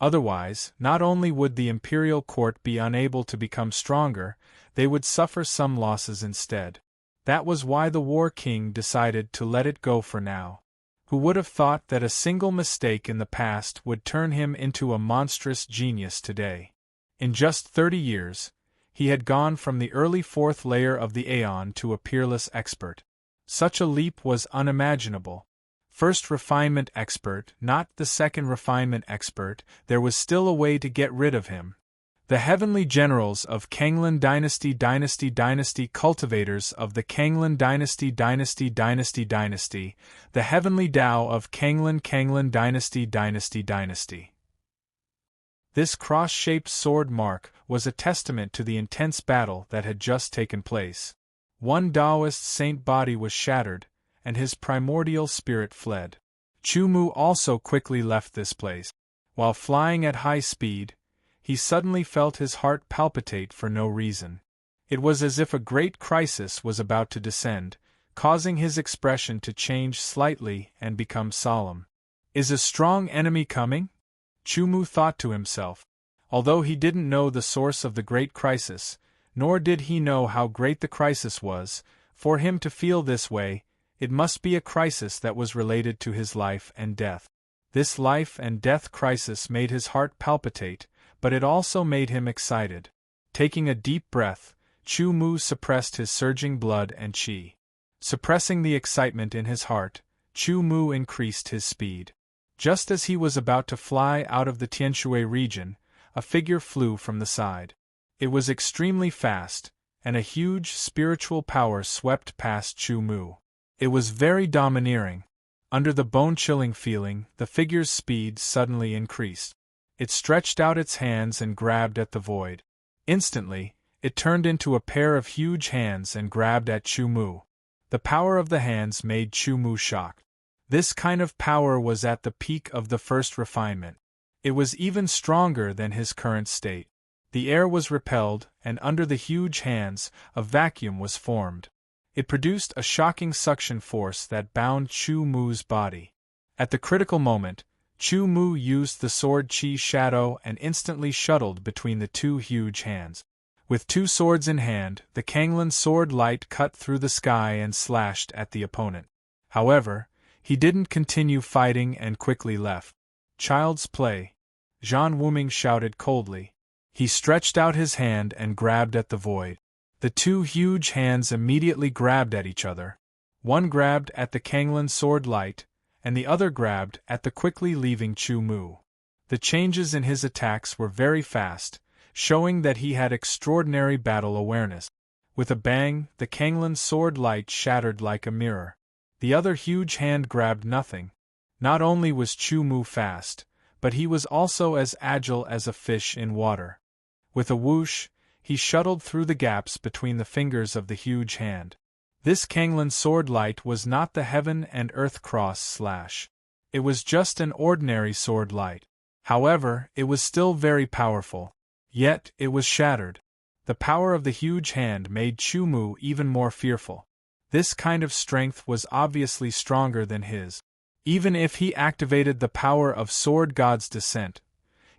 Otherwise, not only would the imperial court be unable to become stronger, they would suffer some losses instead. That was why the War King decided to let it go for now. Who would have thought that a single mistake in the past would turn him into a monstrous genius today? In just 30 years, he had gone from the early fourth layer of the Aeon to a peerless expert. Such a leap was unimaginable. First refinement expert, not the second refinement expert, there was still a way to get rid of him. The heavenly generals of Kanglan Dynasty cultivators of the Kanglan Dynasty the heavenly Tao of Kanglan Dynasty. This cross-shaped sword mark was a testament to the intense battle that had just taken place. One Taoist saint body was shattered, and his primordial spirit fled. Chu Mu also quickly left this place. While flying at high speed, he suddenly felt his heart palpitate for no reason. It was as if a great crisis was about to descend, causing his expression to change slightly and become solemn. Is a strong enemy coming? Chu Mu thought to himself. Although he didn't know the source of the great crisis, nor did he know how great the crisis was, for him to feel this way, it must be a crisis that was related to his life and death. This life and death crisis made his heart palpitate, but it also made him excited. Taking a deep breath, Chu Mu suppressed his surging blood and qi. Suppressing the excitement in his heart, Chu Mu increased his speed. Just as he was about to fly out of the Tianshui region, a figure flew from the side. It was extremely fast, and a huge spiritual power swept past Chu Mu. It was very domineering. Under the bone-chilling feeling, the figure's speed suddenly increased. It stretched out its hands and grabbed at the void. Instantly, it turned into a pair of huge hands and grabbed at Chu Mu. The power of the hands made Chu Mu shocked. This kind of power was at the peak of the first refinement. It was even stronger than his current state. The air was repelled, and under the huge hands, a vacuum was formed. It produced a shocking suction force that bound Chu Mu's body. At the critical moment, Chu Mu used the sword Qi Shadow and instantly shuttled between the two huge hands. With two swords in hand, the Kanglan sword light cut through the sky and slashed at the opponent. However, he didn't continue fighting and quickly left. Child's play, Zhan Wuming shouted coldly. He stretched out his hand and grabbed at the void. The two huge hands immediately grabbed at each other. One grabbed at the Kanglan sword light, and the other grabbed at the quickly leaving Chu Mu. The changes in his attacks were very fast, showing that he had extraordinary battle awareness. With a bang, the Kanglan sword light shattered like a mirror. The other huge hand grabbed nothing. Not only was Chu Mu fast, but he was also as agile as a fish in water. With a whoosh, he shuttled through the gaps between the fingers of the huge hand. This Kanglan sword light was not the heaven and earth cross slash. It was just an ordinary sword light. However, it was still very powerful. Yet, it was shattered. The power of the huge hand made Chu Mu even more fearful. This kind of strength was obviously stronger than his. Even if he activated the power of Sword God's Descent,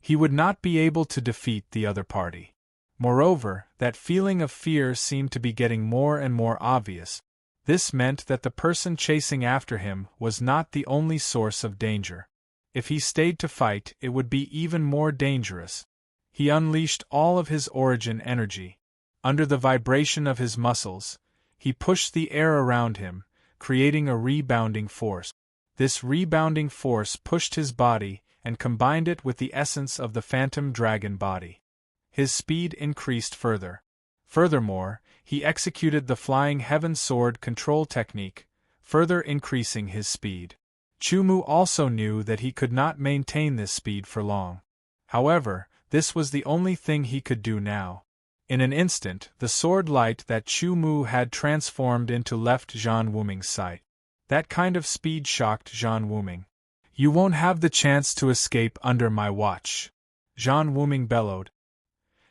he would not be able to defeat the other party. Moreover, that feeling of fear seemed to be getting more and more obvious. This meant that the person chasing after him was not the only source of danger. If he stayed to fight, it would be even more dangerous. He unleashed all of his origin energy. Under the vibration of his muscles, he pushed the air around him, creating a rebounding force. This rebounding force pushed his body and combined it with the essence of the phantom dragon body. His speed increased further. Furthermore, he executed the flying heaven sword control technique, further increasing his speed. Chumu also knew that he could not maintain this speed for long. However, this was the only thing he could do now. In an instant, the sword light that Chumu had transformed into left Zhan Wuming's sight. That kind of speed shocked Zhan Wuming. "You won't have the chance to escape under my watch," Zhan Wuming bellowed.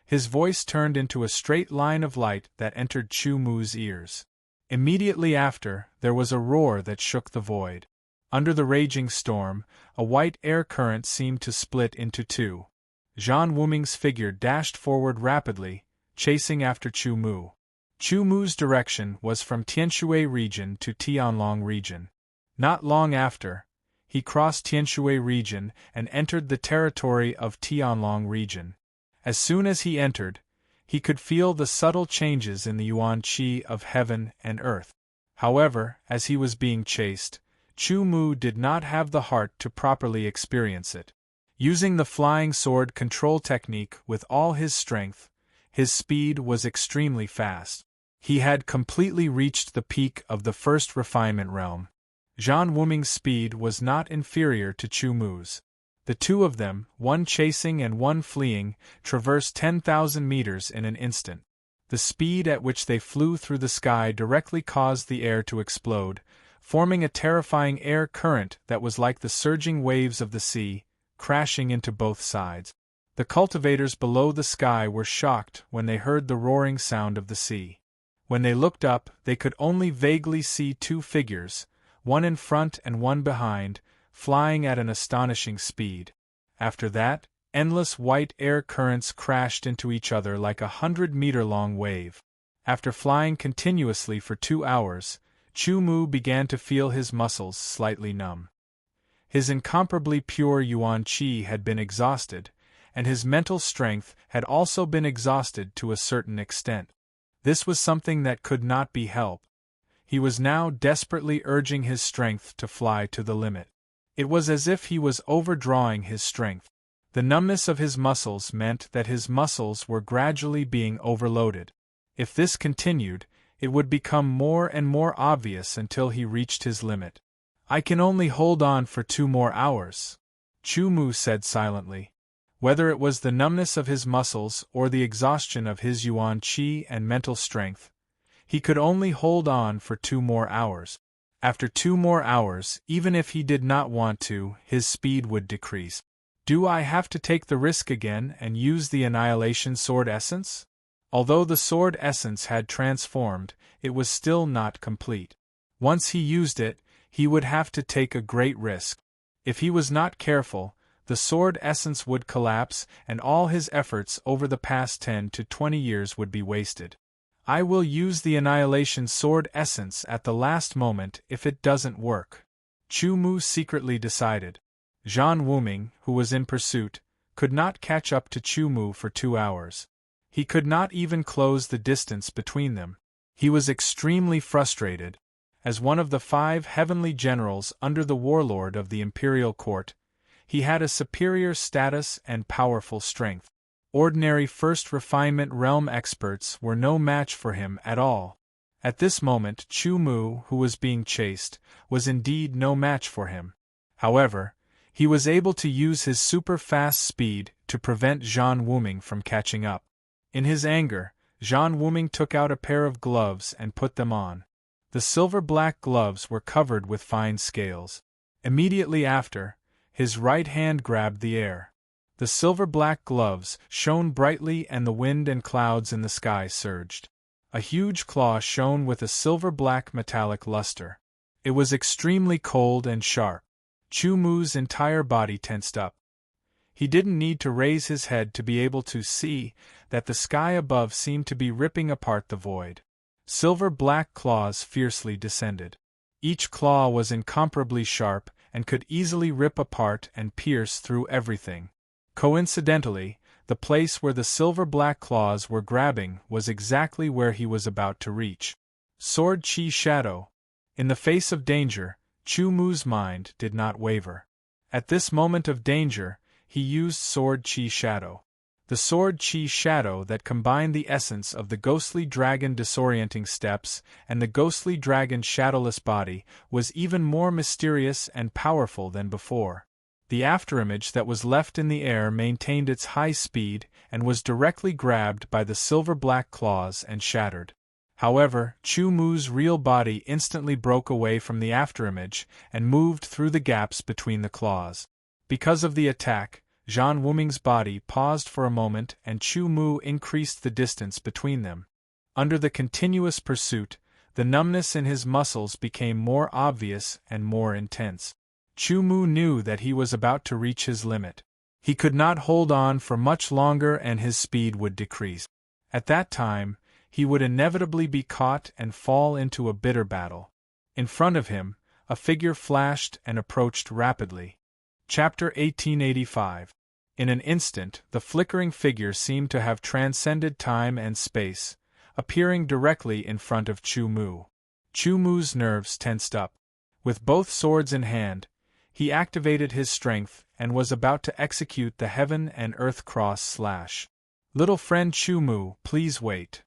His voice turned into a straight line of light that entered Chumu's ears. Immediately after, there was a roar that shook the void. Under the raging storm, a white air current seemed to split into two. Zhan Wuming's figure dashed forward rapidly, chasing after Chumu. Chumu's direction was from Tianshui region to Tianlong region. Not long after, he crossed Tianshui region and entered the territory of Tianlong region. As soon as he entered, he could feel the subtle changes in the yuan qi of heaven and earth. However, as he was being chased, Chumu did not have the heart to properly experience it. Using the flying sword control technique with all his strength, his speed was extremely fast. He had completely reached the peak of the first refinement realm. Zhan Wuming's speed was not inferior to Chumu's. The two of them, one chasing and one fleeing, traversed 10,000 meters in an instant. The speed at which they flew through the sky directly caused the air to explode, forming a terrifying air current that was like the surging waves of the sea, crashing into both sides. The cultivators below the sky were shocked when they heard the roaring sound of the sea. When they looked up, they could only vaguely see two figures, one in front and one behind, flying at an astonishing speed. After that, endless white air currents crashed into each other like a 100-meter-long wave. After flying continuously for 2 hours, Chumu began to feel his muscles slightly numb. His incomparably pure yuan qi had been exhausted, and his mental strength had also been exhausted to a certain extent. This was something that could not be helped. He was now desperately urging his strength to fly to the limit. It was as if he was overdrawing his strength. The numbness of his muscles meant that his muscles were gradually being overloaded. If this continued, it would become more and more obvious until he reached his limit. "I can only hold on for 2 more hours," Chumu said silently. Whether it was the numbness of his muscles or the exhaustion of his yuan qi and mental strength, he could only hold on for 2 more hours. After 2 more hours, even if he did not want to, his speed would decrease. "Do I have to take the risk again and use the annihilation sword essence?" Although the sword essence had transformed, it was still not complete. Once he used it, he would have to take a great risk. If he was not careful, the sword essence would collapse and all his efforts over the past 10 to 20 years would be wasted. "I will use the annihilation sword essence at the last moment if it doesn't work," Chumu secretly decided. Zhan Wuming, who was in pursuit, could not catch up to Chumu for 2 hours. He could not even close the distance between them. He was extremely frustrated. As one of the 5 heavenly generals under the warlord of the imperial court, he had a superior status and powerful strength. Ordinary first refinement realm experts were no match for him at all. At this moment, Chumu, who was being chased, was indeed no match for him. However, he was able to use his super-fast speed to prevent Zhan Wuming from catching up. In his anger, Zhan Wuming took out a pair of gloves and put them on. The silver-black gloves were covered with fine scales. Immediately after, his right hand grabbed the air. The silver-black gloves shone brightly and the wind and clouds in the sky surged. A huge claw shone with a silver-black metallic luster. It was extremely cold and sharp. Chumu's entire body tensed up. He didn't need to raise his head to be able to see that the sky above seemed to be ripping apart the void. Silver-black claws fiercely descended. Each claw was incomparably sharp and could easily rip apart and pierce through everything. Coincidentally, the place where the silver-black claws were grabbing was exactly where he was about to reach. Sword Chi Shadow. In the face of danger, Chu Mu's mind did not waver. At this moment of danger, he used Sword Chi Shadow. The Sword Chi Shadow that combined the essence of the ghostly dragon disorienting steps and the ghostly dragon's shadowless body was even more mysterious and powerful than before. The afterimage that was left in the air maintained its high speed and was directly grabbed by the silver-black claws and shattered. However, Chu Mu's real body instantly broke away from the afterimage and moved through the gaps between the claws. Because of the attack, Zhan Wuming's body paused for a moment and Chu Mu increased the distance between them. Under the continuous pursuit, the numbness in his muscles became more obvious and more intense. Chu Mu knew that he was about to reach his limit. He could not hold on for much longer and his speed would decrease. At that time, he would inevitably be caught and fall into a bitter battle. In front of him, a figure flashed and approached rapidly. Chapter 1885. In an instant, the flickering figure seemed to have transcended time and space, appearing directly in front of Chu Mu. Chu Mu's nerves tensed up. With both swords in hand, he activated his strength and was about to execute the heaven and earth cross slash. "Little friend Chu Mu, please wait."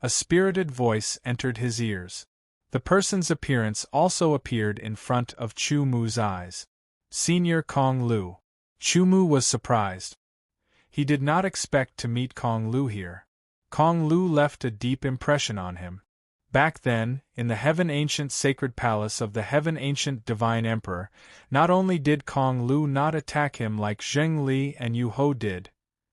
A spirited voice entered his ears. The person's appearance also appeared in front of Chu Mu's eyes. Senior Kong Lu. Chu Mu was surprised. He did not expect to meet Kong Lu here. Kong Lu left a deep impression on him. Back then, in the Heaven Ancient Sacred Palace of the Heaven Ancient Divine Emperor, not only did Kong Lu not attack him like Zheng Li and Yu Ho did,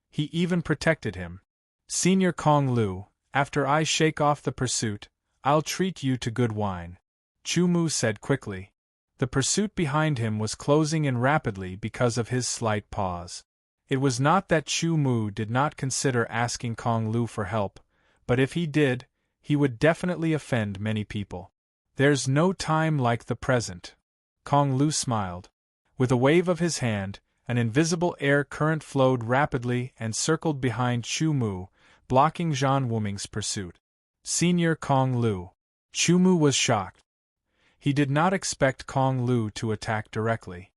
he even protected him. "Senior Kong Lu, after I shake off the pursuit, I'll treat you to good wine," Chu Mu said quickly. The pursuit behind him was closing in rapidly because of his slight pause. It was not that Chu Mu did not consider asking Kong Lu for help, but if he did, he would definitely offend many people. "There's no time like the present." Kong Lu smiled. With a wave of his hand, an invisible air current flowed rapidly and circled behind Chu Mu, blocking Zhan Wuming's pursuit. "Senior Kong Lu." Chu Mu was shocked. He did not expect Kong Lu to attack directly.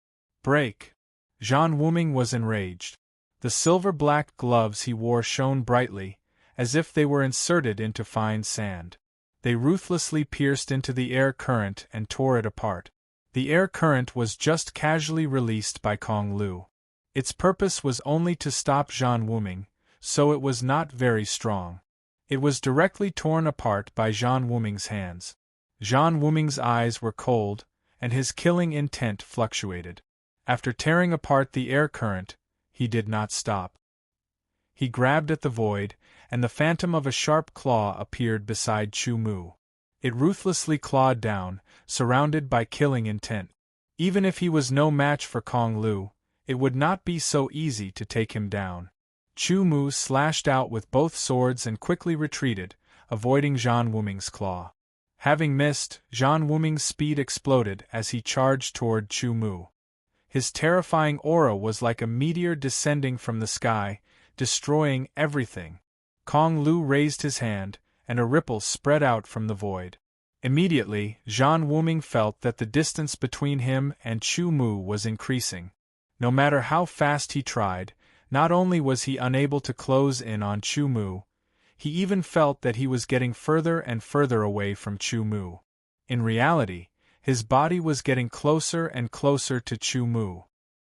"Break!" Zhan Wuming was enraged. The silver-black gloves he wore shone brightly, as if they were inserted into fine sand. They ruthlessly pierced into the air current and tore it apart. The air current was just casually released by Kong Lu. Its purpose was only to stop Zhan Wuming, so it was not very strong. It was directly torn apart by Zhan Wuming's hands. Zhan Wuming's eyes were cold, and his killing intent fluctuated. After tearing apart the air current, he did not stop. He grabbed at the void, and the phantom of a sharp claw appeared beside Chu Mu. It ruthlessly clawed down, surrounded by killing intent. Even if he was no match for Kong Lu, it would not be so easy to take him down. Chu Mu slashed out with both swords and quickly retreated, avoiding Zhan Wuming's claw. Having missed, Zhan Wuming's speed exploded as he charged toward Chu Mu. His terrifying aura was like a meteor descending from the sky, destroying everything. Kong Lu raised his hand, and a ripple spread out from the void. Immediately, Zhan Wuming felt that the distance between him and Chu Mu was increasing. No matter how fast he tried, not only was he unable to close in on Chu Mu, he even felt that he was getting further and further away from Chu Mu. In reality, his body was getting closer and closer to Chu Mu.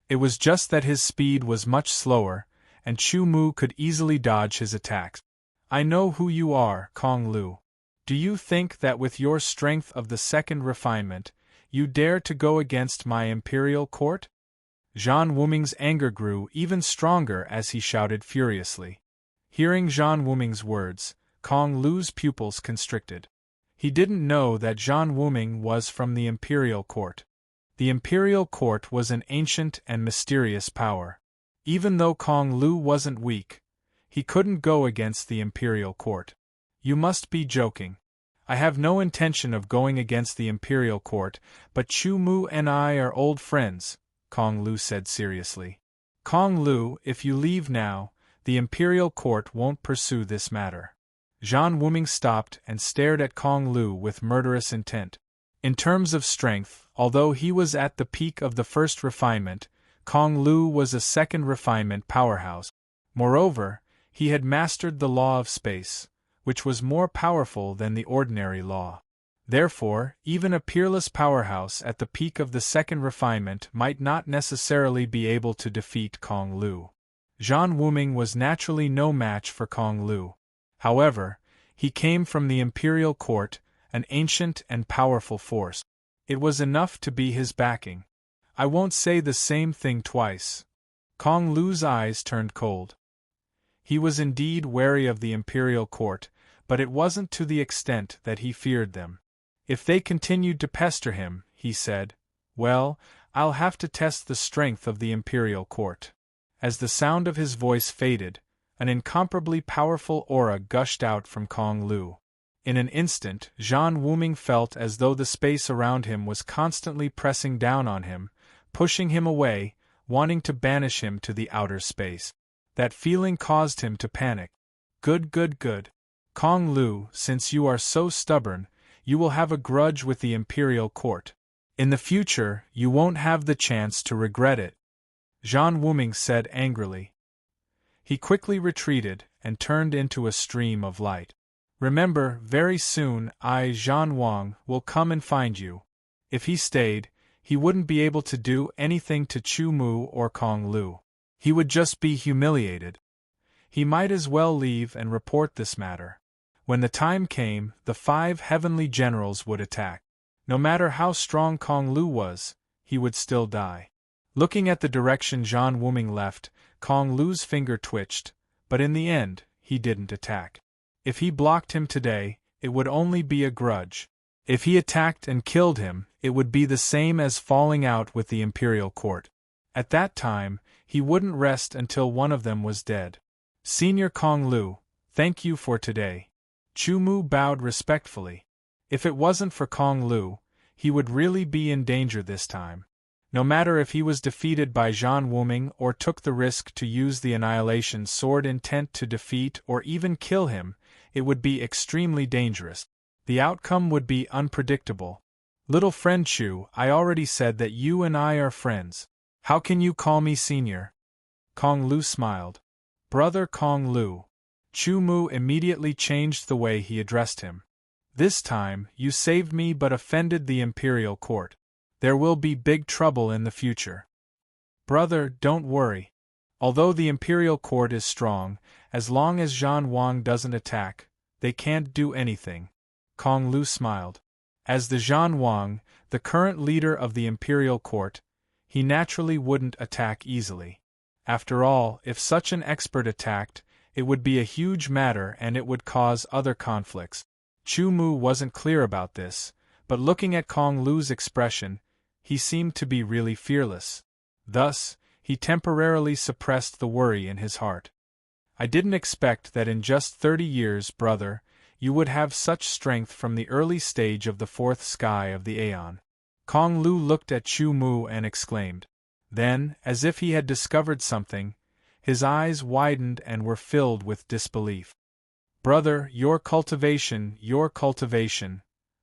It was just that his speed was much slower, and Chu Mu could easily dodge his attacks. "I know who you are, Kong Lu. Do you think that with your strength of the second refinement, you dare to go against my imperial court?" Zhan Wuming's anger grew even stronger as he shouted furiously. Hearing Zhan Wuming's words, Kong Lu's pupils constricted. He didn't know that Zhan Wuming was from the imperial court. The imperial court was an ancient and mysterious power. Even though Kong Lu wasn't weak, he couldn't go against the imperial court. "You must be joking. I have no intention of going against the Imperial Court, but Chu Mu and I are old friends, Kong Lu said seriously. Kong Lu, if you leave now, the Imperial Court won't pursue this matter. Zhan Wuming stopped and stared at Kong Lu with murderous intent. In terms of strength, although he was at the peak of the first refinement, Kong Lu was a second refinement powerhouse. Moreover, he had mastered the law of space, which was more powerful than the ordinary law. Therefore, even a peerless powerhouse at the peak of the second refinement might not necessarily be able to defeat Kong Lu. Zhan Wuming was naturally no match for Kong Lu. However, he came from the Imperial Court, an ancient and powerful force. It was enough to be his backing. I won't say the same thing twice. Kong Lu's eyes turned cold. He was indeed wary of the Imperial Court, but it wasn't to the extent that he feared them. If they continued to pester him, he said, well, I'll have to test the strength of the Imperial Court. As the sound of his voice faded, an incomparably powerful aura gushed out from Kong Lu. In an instant, Zhan Wuming felt as though the space around him was constantly pressing down on him, pushing him away, wanting to banish him to the outer space. That feeling caused him to panic. Good. Kong Lu, since you are so stubborn, you will have a grudge with the Imperial Court. In the future, you won't have the chance to regret it, Zhan Wuming said angrily. He quickly retreated and turned into a stream of light. Remember, very soon I, Zhan Wang, will come and find you. If he stayed, he wouldn't be able to do anything to Chu Mu or Kong Lu. He would just be humiliated. He might as well leave and report this matter. When the time came, the 5 heavenly generals would attack. No matter how strong Kong Lu was, he would still die. Looking at the direction Zhan Wuming left, Kong Lu's finger twitched, but in the end, he didn't attack. If he blocked him today, it would only be a grudge. If he attacked and killed him, it would be the same as falling out with the Imperial Court. At that time, he wouldn't rest until one of them was dead. Senior Kong Lu, thank you for today. Chu Mu bowed respectfully. If it wasn't for Kong Lu, he would really be in danger this time. No matter if he was defeated by Zhan Wuming or took the risk to use the Annihilation Sword intent to defeat or even kill him, it would be extremely dangerous. The outcome would be unpredictable. Little friend Chu, I already said that you and I are friends. How can you call me senior? Kong Lu smiled. Brother Kong Lu. Chu Mu immediately changed the way he addressed him. This time, you saved me but offended the Imperial Court. There will be big trouble in the future. Brother, don't worry. Although the Imperial Court is strong, as long as Zhan Wang doesn't attack, they can't do anything. Kong Lu smiled. As the Zhan Wang, the current leader of the Imperial Court, he naturally wouldn't attack easily. After all, if such an expert attacked, it would be a huge matter and it would cause other conflicts. Chu Mu wasn't clear about this, but looking at Kong Lu's expression, he seemed to be really fearless. Thus, he temporarily suppressed the worry in his heart. I didn't expect that in just 30 years, brother, you would have such strength from the early stage of the 4th sky of the Aeon. Kong Lu looked at Chu Mu and exclaimed. Then, as if he had discovered something, his eyes widened and were filled with disbelief. Brother, your cultivation.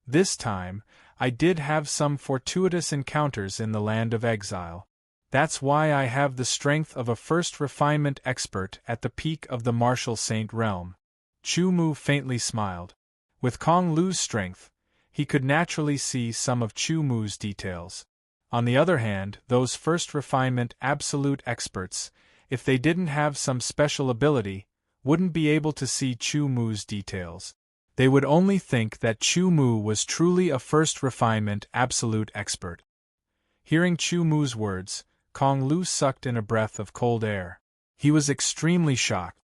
This time, I did have some fortuitous encounters in the land of exile. That's why I have the strength of a first refinement expert at the peak of the Martial Saint realm. Chu Mu faintly smiled. With Kong Lu's strength, he could naturally see some of Chu Mu's details. On the other hand, those first refinement absolute experts, if they didn't have some special ability, wouldn't be able to see Chu Mu's details. They would only think that Chu Mu was truly a first refinement absolute expert. Hearing Chu Mu's words, Kong Lu sucked in a breath of cold air. He was extremely shocked.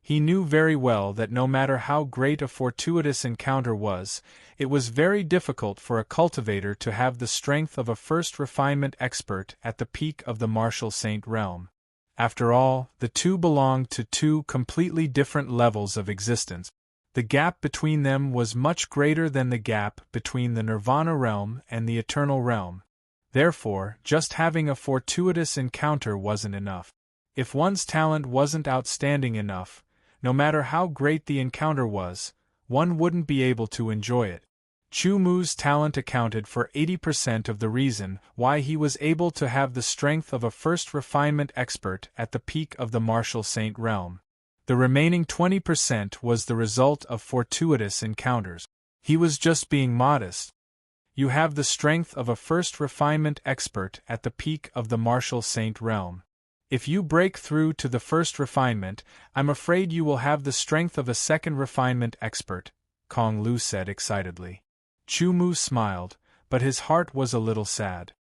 He knew very well that no matter how great a fortuitous encounter was, it was very difficult for a cultivator to have the strength of a first refinement expert at the peak of the Martial Saint realm. After all, the two belonged to two completely different levels of existence. The gap between them was much greater than the gap between the Nirvana realm and the Eternal realm. Therefore, just having a fortuitous encounter wasn't enough. If one's talent wasn't outstanding enough, no matter how great the encounter was, one wouldn't be able to enjoy it. Chu Mu's talent accounted for 80% of the reason why he was able to have the strength of a first refinement expert at the peak of the martial saint realm. The remaining 20% was the result of fortuitous encounters. He was just being modest. You have the strength of a first refinement expert at the peak of the martial saint realm. If you break through to the first refinement, I'm afraid you will have the strength of a second refinement expert, Kong Lu said excitedly. Chu Mu smiled, but his heart was a little sad.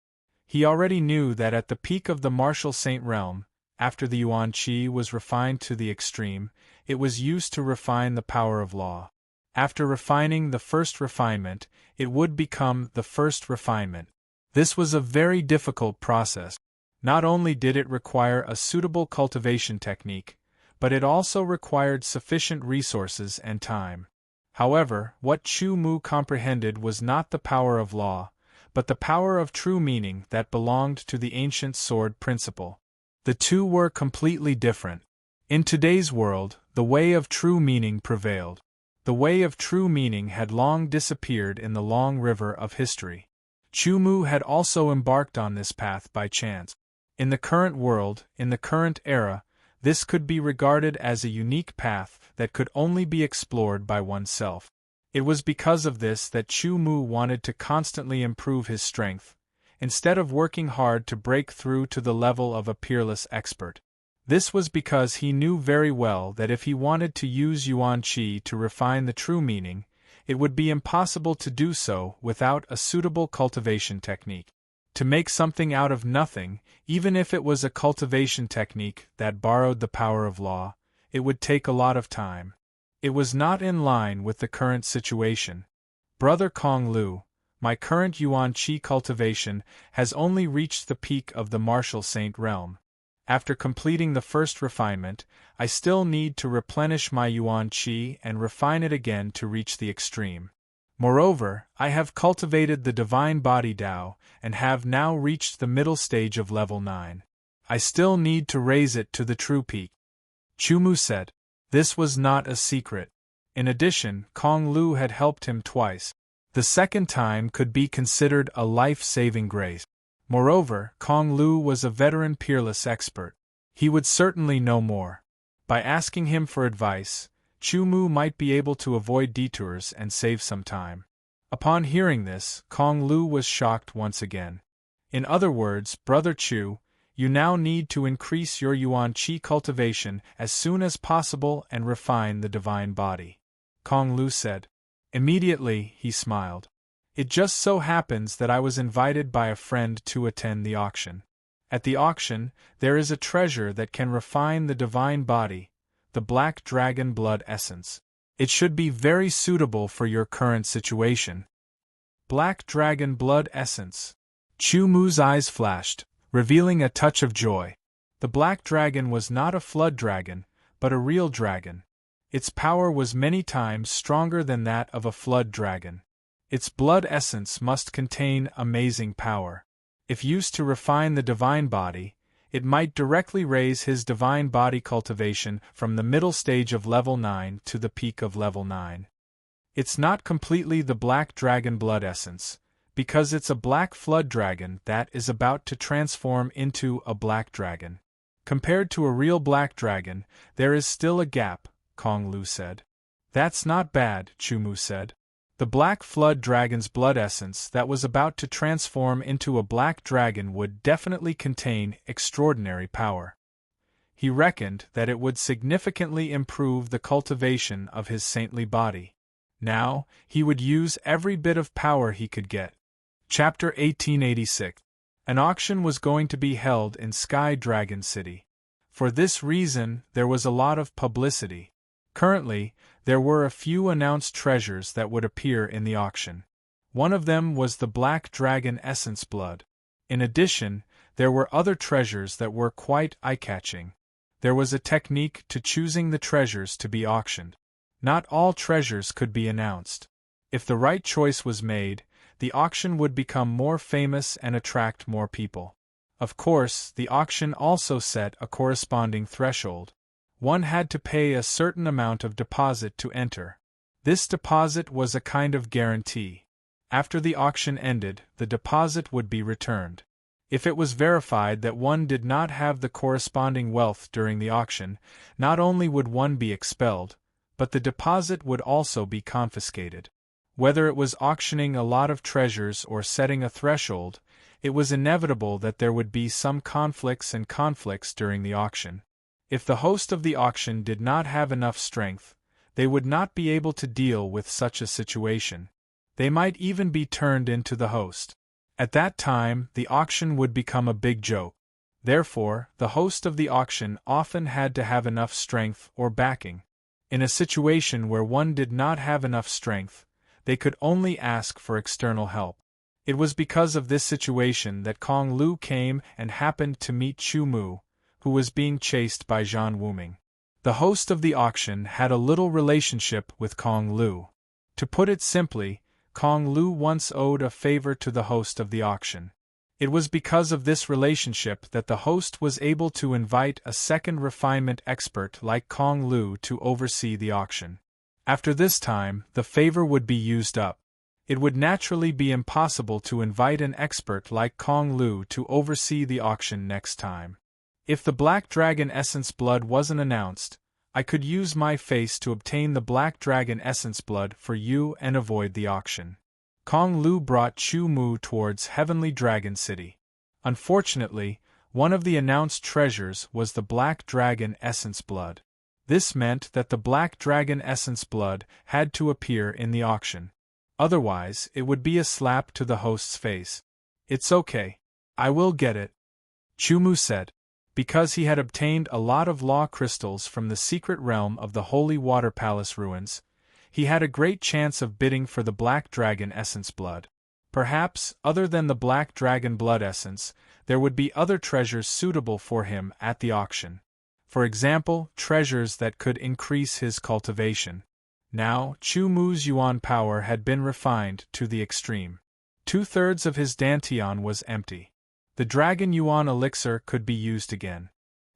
He already knew that at the peak of the martial saint realm, after the Yuan Qi was refined to the extreme, it was used to refine the power of law. After refining the first refinement, it would become the first refinement. This was a very difficult process. Not only did it require a suitable cultivation technique, but it also required sufficient resources and time. However, what Chu Mu comprehended was not the power of law, but the power of true meaning that belonged to the ancient sword principle. The two were completely different. In today's world, the way of true meaning prevailed. The way of true meaning had long disappeared in the long river of history. Chu Mu had also embarked on this path by chance. In the current world, in the current era, this could be regarded as a unique path that could only be explored by oneself. It was because of this that Chu Mu wanted to constantly improve his strength, instead of working hard to break through to the level of a peerless expert. This was because he knew very well that if he wanted to use Yuan Qi to refine the true meaning, it would be impossible to do so without a suitable cultivation technique. To make something out of nothing, even if it was a cultivation technique that borrowed the power of law, it would take a lot of time. It was not in line with the current situation. Brother Kong Lu, my current Yuan Qi cultivation has only reached the peak of the martial saint realm. After completing the first refinement, I still need to replenish my Yuan Qi and refine it again to reach the extreme. Moreover, I have cultivated the divine body Tao and have now reached the middle stage of level 9. I still need to raise it to the true peak. Chu Mu said. This was not a secret. In addition, Kong Lu had helped him twice. The second time could be considered a life-saving grace. Moreover, Kong Lu was a veteran peerless expert. He would certainly know more. By asking him for advice, Chu Mu might be able to avoid detours and save some time. Upon hearing this, Kong Lu was shocked once again. In other words, Brother Chu, you now need to increase your Yuan Qi cultivation as soon as possible and refine the divine body. Kong Lu said. Immediately, he smiled. It just so happens that I was invited by a friend to attend the auction. At the auction, there is a treasure that can refine the divine body, the Black Dragon Blood Essence. It should be very suitable for your current situation. Black Dragon Blood Essence. Chu Mu's eyes flashed, revealing a touch of joy. The Black Dragon was not a flood dragon, but a real dragon. Its power was many times stronger than that of a flood dragon. Its blood essence must contain amazing power. If used to refine the divine body, it might directly raise his divine body cultivation from the middle stage of level 9 to the peak of level 9. It's not completely the Black Dragon Blood Essence, because it's a black flood dragon that is about to transform into a black dragon. Compared to a real black dragon, there is still a gap, Kong Lu said. That's not bad, Chu Mu said. The black flood dragon's blood essence that was about to transform into a black dragon would definitely contain extraordinary power. He reckoned that it would significantly improve the cultivation of his saintly body. Now, he would use every bit of power he could get. Chapter 1886. An auction was going to be held in Sky Dragon City. For this reason, there was a lot of publicity. Currently, there were a few announced treasures that would appear in the auction. One of them was the Black Dragon Essence Blood. In addition, there were other treasures that were quite eye-catching. There was a technique to choosing the treasures to be auctioned. Not all treasures could be announced. If the right choice was made, the auction would become more famous and attract more people. Of course, the auction also set a corresponding threshold. One had to pay a certain amount of deposit to enter. This deposit was a kind of guarantee. After the auction ended, the deposit would be returned. If it was verified that one did not have the corresponding wealth during the auction, not only would one be expelled, but the deposit would also be confiscated. Whether it was auctioning a lot of treasures or setting a threshold, it was inevitable that there would be some conflicts during the auction. If the host of the auction did not have enough strength, they would not be able to deal with such a situation. They might even be turned into the host. At that time, the auction would become a big joke. Therefore, the host of the auction often had to have enough strength or backing. In a situation where one did not have enough strength, they could only ask for external help. It was because of this situation that Kong Lu came and happened to meet Chu Mu, who was being chased by Zhan Wuming. The host of the auction had a little relationship with Kong Lu. To put it simply, Kong Lu once owed a favor to the host of the auction. It was because of this relationship that the host was able to invite a second refinement expert like Kong Lu to oversee the auction. After this time, the favor would be used up. It would naturally be impossible to invite an expert like Kong Lu to oversee the auction next time. If the Black Dragon Essence Blood wasn't announced, I could use my face to obtain the Black Dragon Essence Blood for you and avoid the auction. Kong Lu brought Chu Mu towards Heavenly Dragon City. Unfortunately, one of the announced treasures was the Black Dragon Essence Blood. This meant that the Black Dragon Essence Blood had to appear in the auction. Otherwise, it would be a slap to the host's face. "It's okay. I will get it," Chu Mu said. Because he had obtained a lot of law crystals from the secret realm of the Holy Water Palace ruins, he had a great chance of bidding for the Black Dragon Essence Blood. Perhaps, other than the Black Dragon Blood Essence, there would be other treasures suitable for him at the auction. For example, treasures that could increase his cultivation. Now, Chu Mu's yuan power had been refined to the extreme. 2/3 of his dantian was empty. The Dragon Yuan elixir could be used again.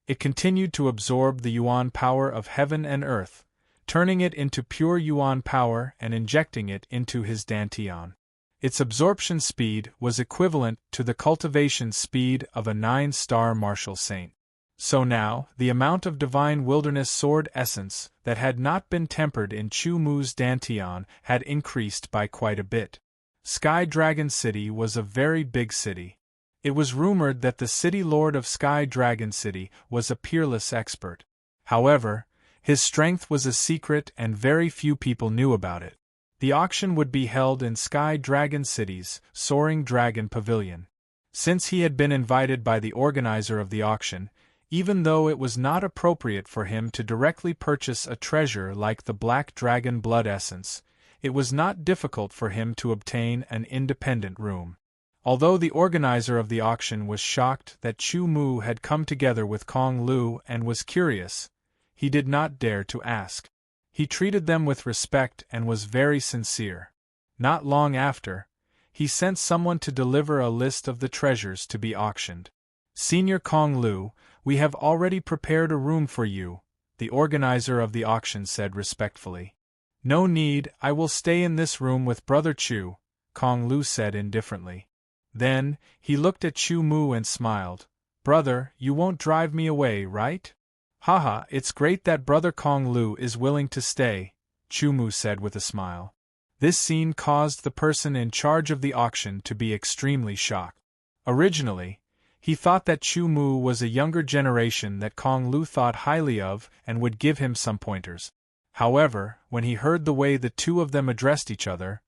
It continued to absorb the yuan power of heaven and earth, turning it into pure yuan power and injecting it into his dantian. Its absorption speed was equivalent to the cultivation speed of a 9-star martial saint. So now, the amount of divine wilderness sword essence that had not been tempered in Chu Mu's dantian had increased by quite a bit. Sky Dragon City was a very big city. It was rumored that the city lord of Sky Dragon City was a peerless expert. However, his strength was a secret and very few people knew about it. The auction would be held in Sky Dragon City's Soaring Dragon Pavilion. Since he had been invited by the organizer of the auction, even though it was not appropriate for him to directly purchase a treasure like the Black Dragon Blood Essence, it was not difficult for him to obtain an independent room. Although the organizer of the auction was shocked that Chu Mu had come together with Kong Lu and was curious, he did not dare to ask. He treated them with respect and was very sincere. Not long after, he sent someone to deliver a list of the treasures to be auctioned. "Senior Kong Lu, we have already prepared a room for you," the organizer of the auction said respectfully. "No need, I will stay in this room with Brother Chu," Kong Lu said indifferently. Then, he looked at Chu Mu and smiled. "Brother, you won't drive me away, right?" "Haha, it's great that Brother Kong Lu is willing to stay," Chu Mu said with a smile. This scene caused the person in charge of the auction to be extremely shocked. Originally, he thought that Chu Mu was a younger generation that Kong Lu thought highly of and would give him some pointers. However, when he heard the way the two of them addressed each other,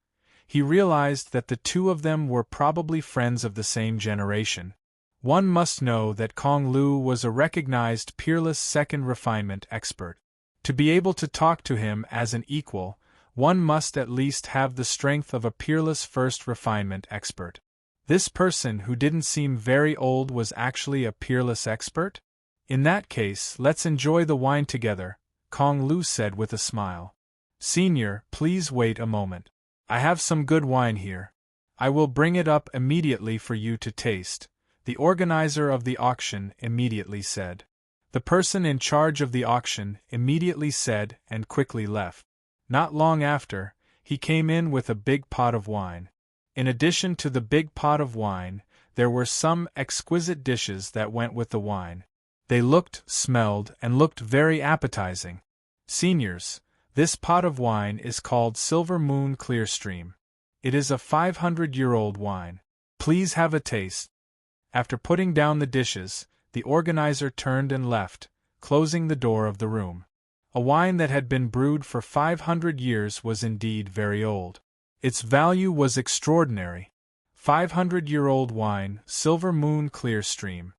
he realized that the two of them were probably friends of the same generation. One must know that Kong Lu was a recognized peerless second refinement expert. To be able to talk to him as an equal, one must at least have the strength of a peerless first refinement expert. This person who didn't seem very old was actually a peerless expert? In that case, let's enjoy the wine together, Kong Lu said with a smile. "Senior, please wait a moment. I have some good wine here. I will bring it up immediately for you to taste," the organizer of the auction immediately said. The person in charge of the auction immediately said and quickly left. Not long after, he came in with a big pot of wine. In addition to the big pot of wine, there were some exquisite dishes that went with the wine. They looked, smelled, and looked very appetizing. "Seniors, this pot of wine is called Silver Moon Clearstream. It is a 500-year-old wine. Please have a taste." After putting down the dishes, the organizer turned and left, closing the door of the room. A wine that had been brewed for 500 years was indeed very old. Its value was extraordinary. 500-year-old wine, Silver Moon Clearstream.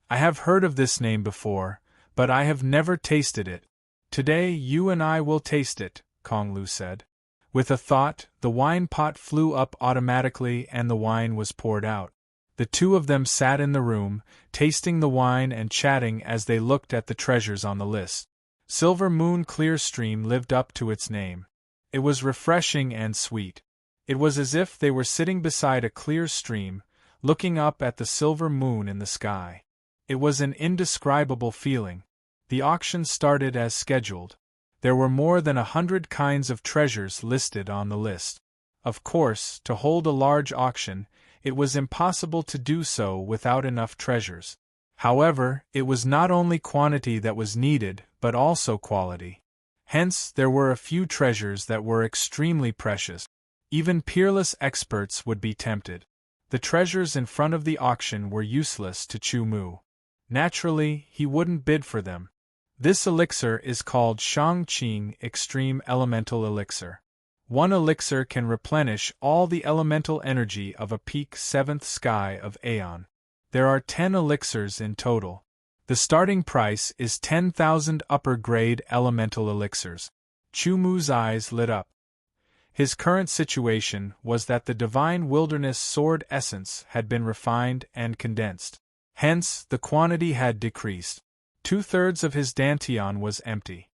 I have heard of this name before, but I have never tasted it. "Today you and I will taste it," Kong Lu said. With a thought, the wine pot flew up automatically and the wine was poured out. The two of them sat in the room, tasting the wine and chatting as they looked at the treasures on the list. Silver Moon Clearstream lived up to its name. It was refreshing and sweet. It was as if they were sitting beside a clear stream, looking up at the silver moon in the sky. It was an indescribable feeling. The auction started as scheduled. There were more than 100 kinds of treasures listed on the list. Of course, to hold a large auction, it was impossible to do so without enough treasures. However, it was not only quantity that was needed, but also quality. Hence, there were a few treasures that were extremely precious. Even peerless experts would be tempted. The treasures in front of the auction were useless to Chu Mu. Naturally, he wouldn't bid for them. This elixir is called Shangqing Extreme Elemental Elixir. One elixir can replenish all the elemental energy of a peak 7th sky of Aeon. There are 10 elixirs in total. The starting price is 10,000 upper-grade elemental elixirs. Chu Mu's eyes lit up. His current situation was that the divine wilderness sword essence had been refined and condensed. Hence, the quantity had decreased. 2/3 of his dantian was empty.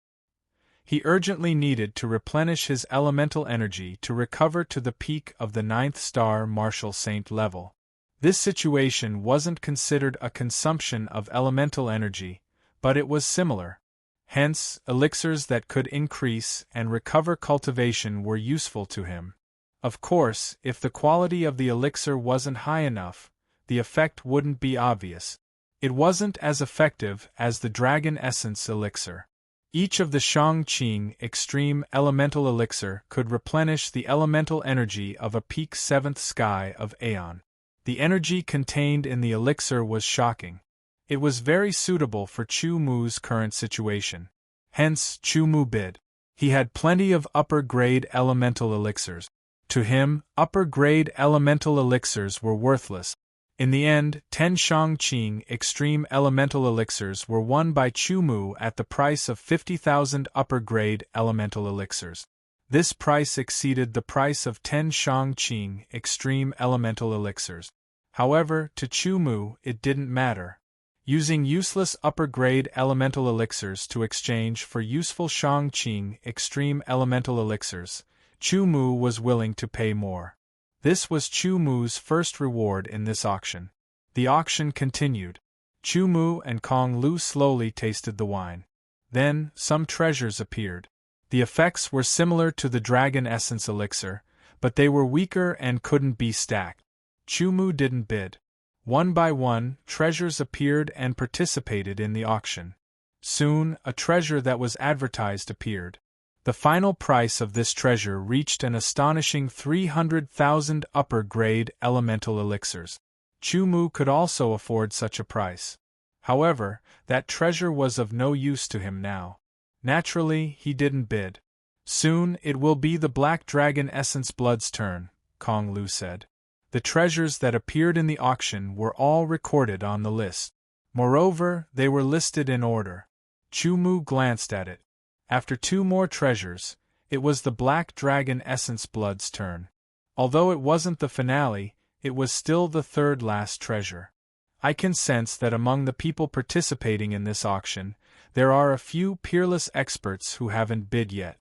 He urgently needed to replenish his elemental energy to recover to the peak of the 9th star Martial Saint level. This situation wasn't considered a consumption of elemental energy, but it was similar. Hence, elixirs that could increase and recover cultivation were useful to him. Of course, if the quality of the elixir wasn't high enough, the effect wouldn't be obvious. It wasn't as effective as the Dragon Essence elixir. Each of the Shangqing Extreme Elemental Elixir could replenish the elemental energy of a peak 7th sky of Aeon. The energy contained in the elixir was shocking. It was very suitable for Chu Mu's current situation. Hence, Chu Mu bid. He had plenty of upper-grade elemental elixirs. To him, upper-grade elemental elixirs were worthless. In the end, 10 Shangqing Extreme Elemental Elixirs were won by Chu Mu at the price of 50,000 upper-grade elemental elixirs. This price exceeded the price of 10 Shangqing Extreme Elemental Elixirs. However, to Chu Mu, it didn't matter. Using useless upper-grade elemental elixirs to exchange for useful Shangqing Extreme Elemental Elixirs, Chu Mu was willing to pay more. This was Chu Mu's first reward in this auction. The auction continued. Chu Mu and Kong Lu slowly tasted the wine. Then, some treasures appeared. The effects were similar to the Dragon Essence elixir, but they were weaker and couldn't be stacked. Chu Mu didn't bid. One by one, treasures appeared and participated in the auction. Soon, a treasure that was advertised appeared. The final price of this treasure reached an astonishing 300,000 upper-grade elemental elixirs. Chu Mu could also afford such a price. However, that treasure was of no use to him now. Naturally, he didn't bid. "Soon it will be the Black Dragon Essence Blood's turn," Kong Lu said. The treasures that appeared in the auction were all recorded on the list. Moreover, they were listed in order. Chu Mu glanced at it. After 2 more treasures, it was the Black Dragon Essence Blood's turn. Although it wasn't the finale, it was still the 3rd last treasure. I can sense that among the people participating in this auction, there are a few peerless experts who haven't bid yet.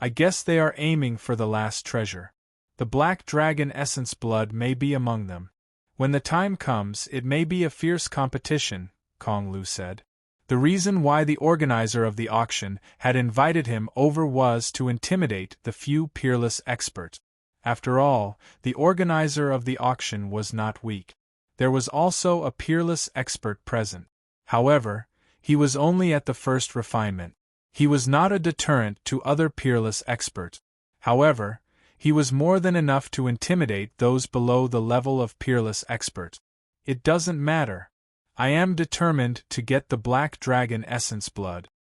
I guess they are aiming for the last treasure. The black dragon essence blood may be among them. When the time comes, it may be a fierce competition, Kong Lu said. The reason why the organizer of the auction had invited him over was to intimidate the few peerless experts. After all, the organizer of the auction was not weak. There was also a peerless expert present. However, he was only at the first refinement. He was not a deterrent to other peerless experts. However, he was more than enough to intimidate those below the level of peerless experts. It doesn't matter. I am determined to get the black dragon essence blood,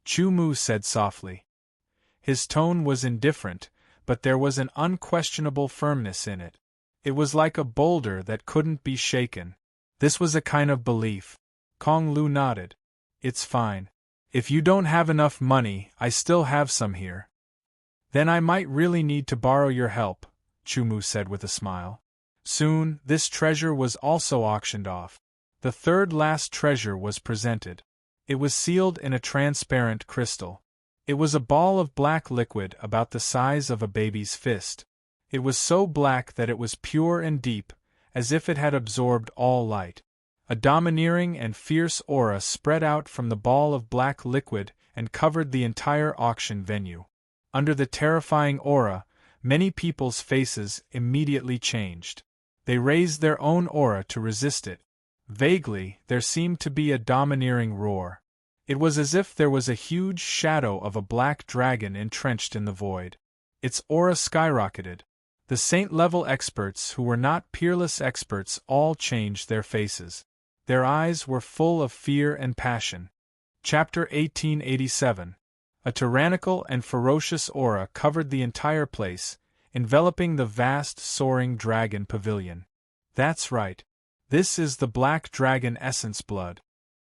Chu Mu said softly. His tone was indifferent, but there was an unquestionable firmness in it. It was like a boulder that couldn't be shaken. This was a kind of belief. Kong Lu nodded. It's fine. If you don't have enough money, I still have some here. Then I might really need to borrow your help, Chu Mu said with a smile. Soon, this treasure was also auctioned off. The third last treasure was presented. It was sealed in a transparent crystal. It was a ball of black liquid about the size of a baby's fist. It was so black that it was pure and deep, as if it had absorbed all light. A domineering and fierce aura spread out from the ball of black liquid and covered the entire auction venue. Under the terrifying aura, many people's faces immediately changed. They raised their own aura to resist it. Vaguely, there seemed to be a domineering roar. It was as if there was a huge shadow of a black dragon entrenched in the void. Its aura skyrocketed. The saint-level experts who were not peerless experts all changed their faces. Their eyes were full of fear and passion. Chapter 1887. A tyrannical and ferocious aura covered the entire place, enveloping the vast soaring dragon pavilion. That's right. This is the black dragon essence blood.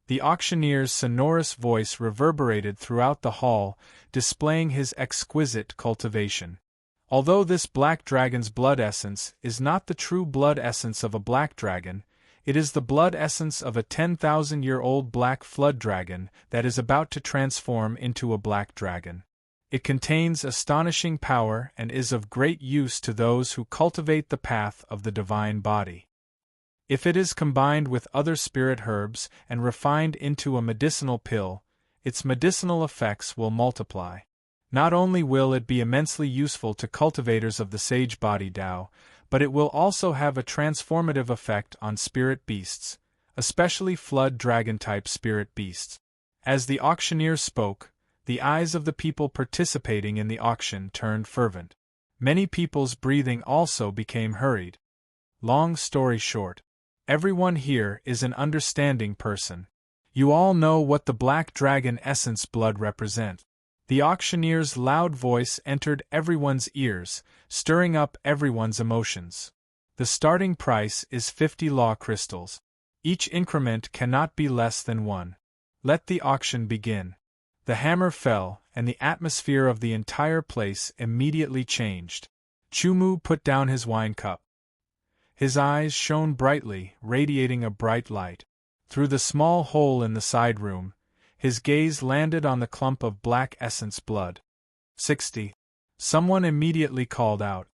The auctioneer's sonorous voice reverberated throughout the hall, displaying his exquisite cultivation. Although this black dragon's blood essence is not the true blood essence of a black dragon, it is the blood essence of a 10,000-year-old black flood dragon that is about to transform into a black dragon. It contains astonishing power and is of great use to those who cultivate the path of the divine body. If it is combined with other spirit herbs and refined into a medicinal pill, its medicinal effects will multiply. Not only will it be immensely useful to cultivators of the sage body Tao, but it will also have a transformative effect on spirit beasts, especially flood dragon-type spirit beasts. As the auctioneer spoke, the eyes of the people participating in the auction turned fervent. Many people's breathing also became hurried. Long story short, everyone here is an understanding person. You all know what the black dragon essence blood represents. The auctioneer's loud voice entered everyone's ears, stirring up everyone's emotions. The starting price is 50 law crystals. Each increment cannot be less than 1. Let the auction begin. The hammer fell, and the atmosphere of the entire place immediately changed. Chu Mu put down his wine cup. His eyes shone brightly, radiating a bright light. Through the small hole in the side room, his gaze landed on the clump of black essence blood. 60. Someone immediately called out.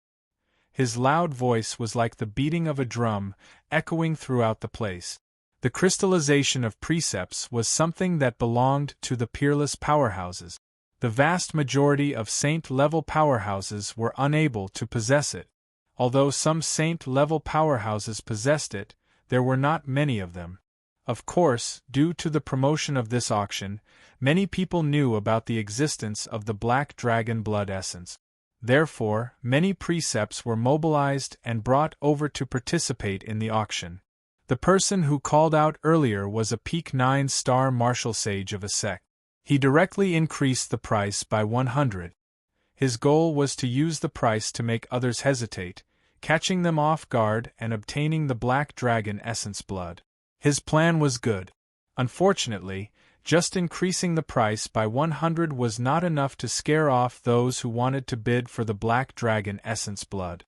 His loud voice was like the beating of a drum, echoing throughout the place. The crystallization of precepts was something that belonged to the peerless powerhouses. The vast majority of saint-level powerhouses were unable to possess it. Although some saint-level powerhouses possessed it, there were not many of them. Of course, due to the promotion of this auction, many people knew about the existence of the black dragon blood essence. Therefore, many precepts were mobilized and brought over to participate in the auction. The person who called out earlier was a peak 9-star martial sage of a sect. He directly increased the price by 100. His goal was to use the price to make others hesitate, catching them off guard and obtaining the black dragon essence blood. His plan was good. Unfortunately, just increasing the price by 100 was not enough to scare off those who wanted to bid for the black dragon essence blood.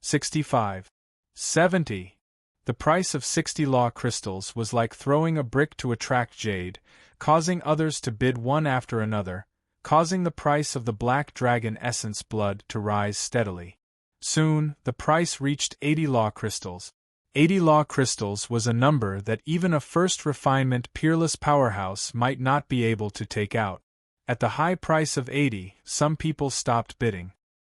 65. 70. The price of 60 law crystals was like throwing a brick to attract jade, causing others to bid one after another, causing the price of the black dragon essence blood to rise steadily. Soon, the price reached 80 law crystals. 80 law crystals was a number that even a first refinement peerless powerhouse might not be able to take out. At the high price of 80, some people stopped bidding.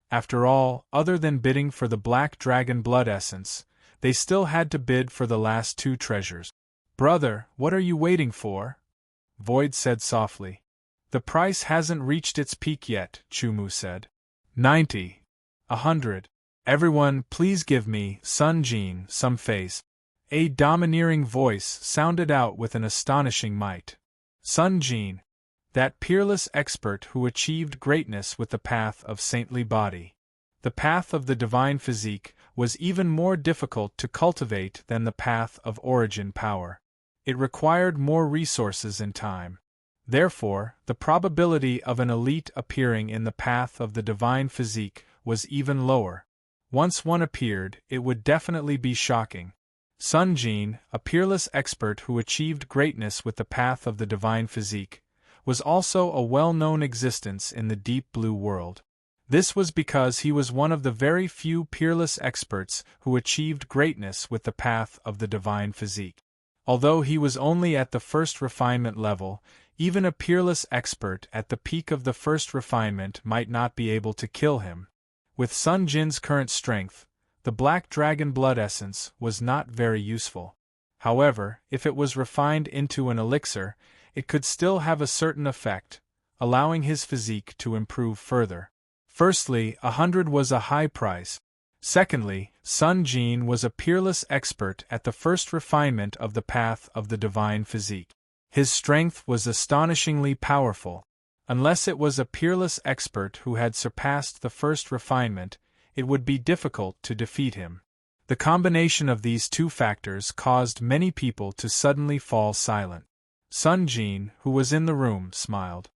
After all, other than bidding for the black dragon blood essence, they still had to bid for the last 2 treasures. "Brother, what are you waiting for?" Void said softly. "The price hasn't reached its peak yet," Chumu said. 90. 100. "Everyone, please give me, Sun Jin, some face." A domineering voice sounded out with an astonishing might. Sun Jin, that peerless expert who achieved greatness with the path of saintly body. The path of the divine physique was even more difficult to cultivate than the path of origin power. It required more resources and time. Therefore, the probability of an elite appearing in the path of the divine physique was even lower. Once one appeared, it would definitely be shocking. Sun Jin, a peerless expert who achieved greatness with the path of the divine physique, was also a well-known existence in the deep blue world. This was because he was one of the very few peerless experts who achieved greatness with the path of the divine physique. Although he was only at the first refinement level, even a peerless expert at the peak of the first refinement might not be able to kill him. With Sun Jin's current strength, the black dragon blood essence was not very useful. However, if it was refined into an elixir, it could still have a certain effect, allowing his physique to improve further. Firstly, 100 was a high price. Secondly, Sun Jin was a peerless expert at the first refinement of the path of the divine physique. His strength was astonishingly powerful. Unless it was a peerless expert who had surpassed the first refinement, it would be difficult to defeat him. The combination of these 2 factors caused many people to suddenly fall silent. Sun Jin, who was in the room, smiled.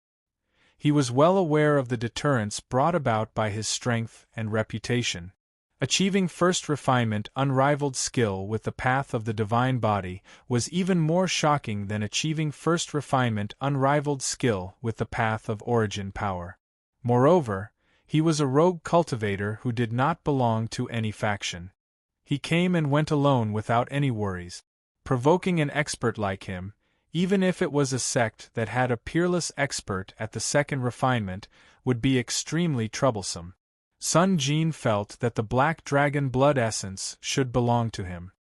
He was well aware of the deterrence brought about by his strength and reputation. Achieving first refinement unrivaled skill with the path of the divine body was even more shocking than achieving first refinement unrivaled skill with the path of origin power. Moreover, he was a rogue cultivator who did not belong to any faction. He came and went alone without any worries. Provoking an expert like him, even if it was a sect that had a peerless expert at the second refinement, would be extremely troublesome. Sun Jin felt that the black dragon blood essence should belong to him.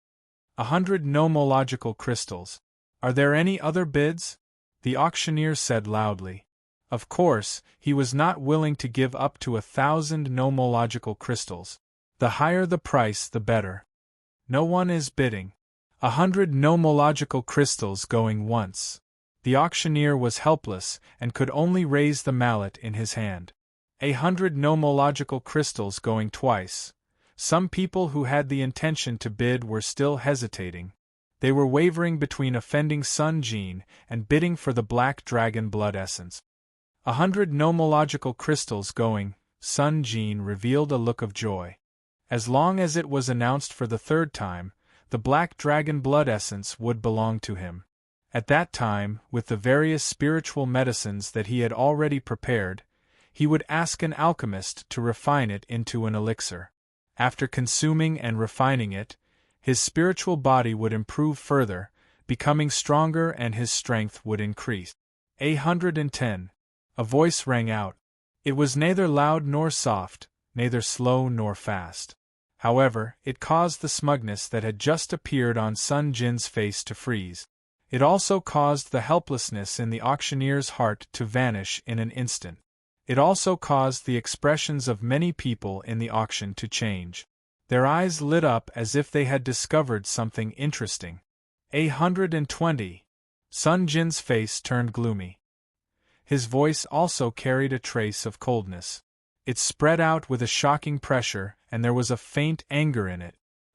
100 nomological crystals. "Are there any other bids?" the auctioneer said loudly. Of course, he was not willing to give up to 1,000 nomological crystals. The higher the price, the better. No one is bidding. 100 nomological crystals going once. The auctioneer was helpless and could only raise the mallet in his hand. 100 nomological crystals going twice. Some people who had the intention to bid were still hesitating. They were wavering between offending Sun Jin and bidding for the black dragon blood essence. 100 nomological crystals going. Sun Jin revealed a look of joy. As long as it was announced for the 3rd time, the black dragon blood essence would belong to him. At that time, with the various spiritual medicines that he had already prepared, he would ask an alchemist to refine it into an elixir. After consuming and refining it, his spiritual body would improve further, becoming stronger, and his strength would increase. 110. A voice rang out. It was neither loud nor soft, neither slow nor fast. However, it caused the smugness that had just appeared on Sun Jin's face to freeze. It also caused the helplessness in the auctioneer's heart to vanish in an instant. It also caused the expressions of many people in the auction to change. Their eyes lit up as if they had discovered something interesting. 120. Sun Jin's face turned gloomy. His voice also carried a trace of coldness. It spread out with a shocking pressure, and there was a faint anger in it.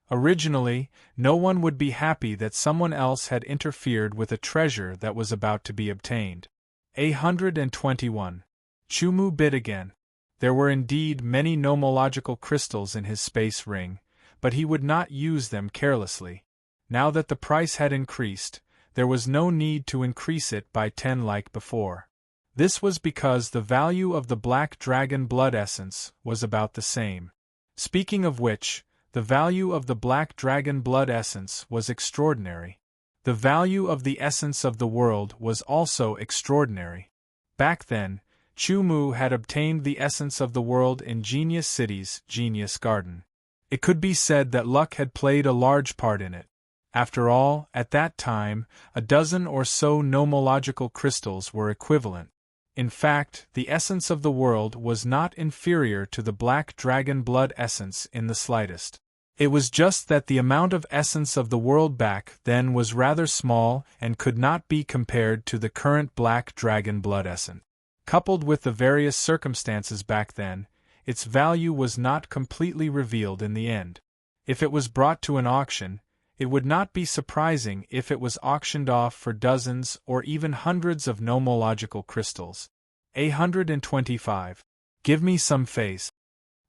Originally, no one would be happy that someone else had interfered with a treasure that was about to be obtained. 121. Chumu bid again. There were indeed many nomological crystals in his space ring, but he would not use them carelessly. Now that the price had increased, there was no need to increase it by 10 like before. This was because the value of the black dragon blood essence was about the same. Speaking of which, the value of the black dragon blood essence was extraordinary. The value of the essence of the world was also extraordinary. Back then, Chu Mu had obtained the essence of the world in Genius City's Genius Garden. It could be said that luck had played a large part in it. After all, at that time, a dozen or so nomological crystals were equivalent. In fact, the essence of the world was not inferior to the black dragon blood essence in the slightest. It was just that the amount of essence of the world back then was rather small and could not be compared to the current black dragon blood essence. Coupled with the various circumstances back then, its value was not completely revealed in the end. If it was brought to an auction, it would not be surprising if it was auctioned off for dozens or even hundreds of nomological crystals. 125. Give me some face.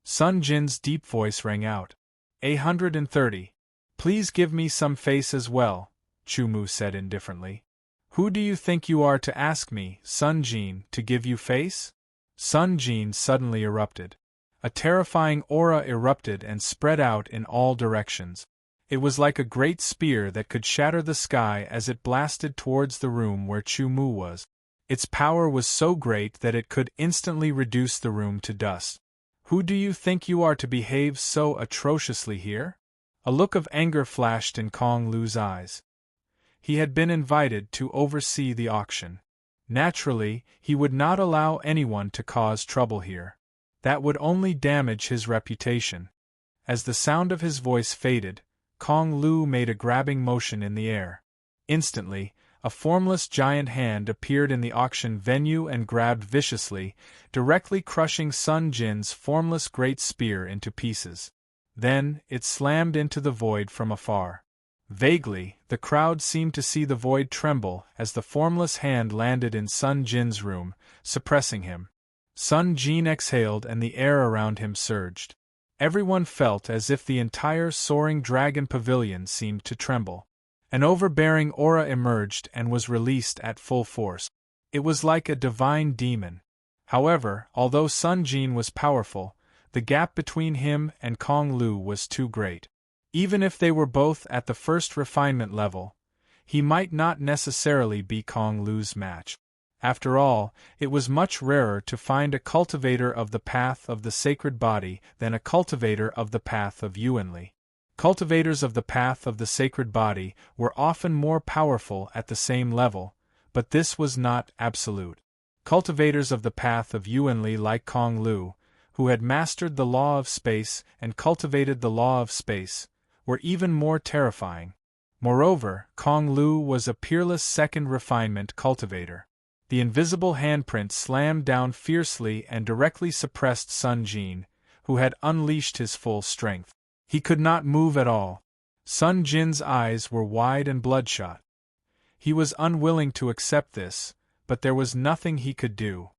Sun Jin's deep voice rang out. 130. Please give me some face as well, Chu Mu said indifferently. Who do you think you are to ask me, Sun Jin, to give you face? Sun Jin suddenly erupted. A terrifying aura erupted and spread out in all directions. It was like a great spear that could shatter the sky as it blasted towards the room where Chu Mu was. Its power was so great that it could instantly reduce the room to dust. Who do you think you are to behave so atrociously here? A look of anger flashed in Kong Lu's eyes. He had been invited to oversee the auction. Naturally, he would not allow anyone to cause trouble here. That would only damage his reputation. As the sound of his voice faded, Kong Lu made a grabbing motion in the air. Instantly, a formless giant hand appeared in the auction venue and grabbed viciously, directly crushing Sun Jin's formless great spear into pieces. Then, it slammed into the void from afar. Vaguely, the crowd seemed to see the void tremble as the formless hand landed in Sun Jin's room, suppressing him. Sun Jin exhaled and the air around him surged. Everyone felt as if the entire soaring dragon pavilion seemed to tremble. An overbearing aura emerged and was released at full force. It was like a divine demon. However, although Sun Jin was powerful, the gap between him and Kong Lu was too great. Even if they were both at the first refinement level, he might not necessarily be Kong Lu's match. After all, it was much rarer to find a cultivator of the path of the sacred body than a cultivator of the path of Yuanli. Cultivators of the path of the sacred body were often more powerful at the same level, but this was not absolute. Cultivators of the path of Yuanli like Kong Lu, who had mastered the law of space and cultivated the law of space, were even more terrifying. Moreover, Kong Lu was a peerless second refinement cultivator. The invisible handprint slammed down fiercely and directly suppressed Sun Jin, who had unleashed his full strength. He could not move at all. Sun Jin's eyes were wide and bloodshot. He was unwilling to accept this, but there was nothing he could do.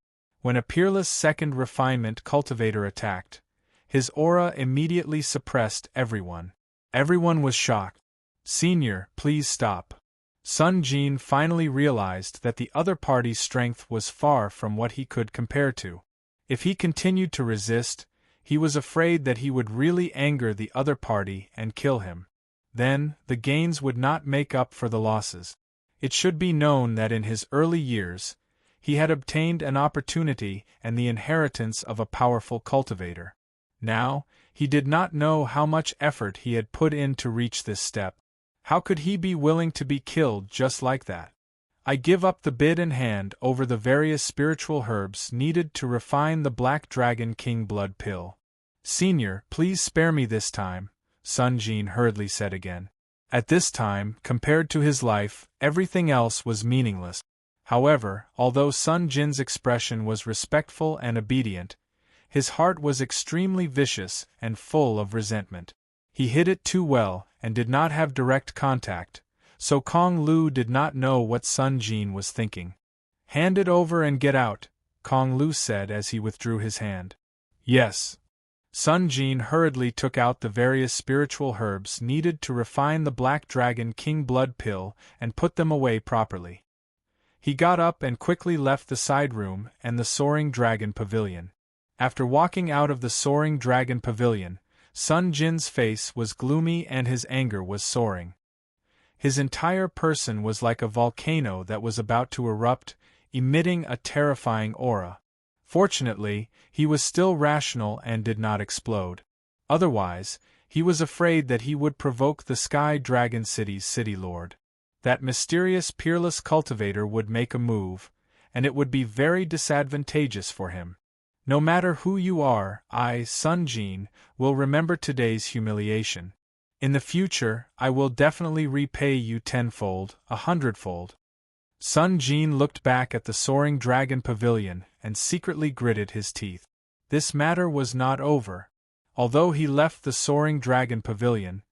When a peerless second refinement cultivator attacked, his aura immediately suppressed everyone. Everyone was shocked. "Senior, please stop." Sun Jin finally realized that the other party's strength was far from what he could compare to. If he continued to resist, he was afraid that he would really anger the other party and kill him. Then, the gains would not make up for the losses. It should be known that in his early years, he had obtained an opportunity and the inheritance of a powerful cultivator. Now, he did not know how much effort he had put in to reach this step. How could he be willing to be killed just like that? I give up the bid and hand over the various spiritual herbs needed to refine the Black Dragon King Blood Pill. "Senior, please spare me this time," Sun Jin hurriedly said again. At this time, compared to his life, everything else was meaningless. However, although Sun Jin's expression was respectful and obedient, his heart was extremely vicious and full of resentment. He hid it too well and did not have direct contact, so Kong Lu did not know what Sun Jin was thinking. "Hand it over and get out," Kong Lu said as he withdrew his hand. "Yes." Sun Jin hurriedly took out the various spiritual herbs needed to refine the Black Dragon King Blood Pill and put them away properly. He got up and quickly left the side room and the Soaring Dragon Pavilion. After walking out of the Soaring Dragon Pavilion, Sun Jin's face was gloomy and his anger was soaring. His entire person was like a volcano that was about to erupt, emitting a terrifying aura. Fortunately, he was still rational and did not explode. Otherwise, he was afraid that he would provoke the Sky Dragon City's city lord. That mysterious peerless cultivator would make a move, and it would be very disadvantageous for him. No matter who you are, I, Sun Jin, will remember today's humiliation. In the future, I will definitely repay you tenfold, 100-fold. Sun Jin looked back at the Soaring Dragon Pavilion and secretly gritted his teeth. This matter was not over. Although he left the Soaring Dragon Pavilion,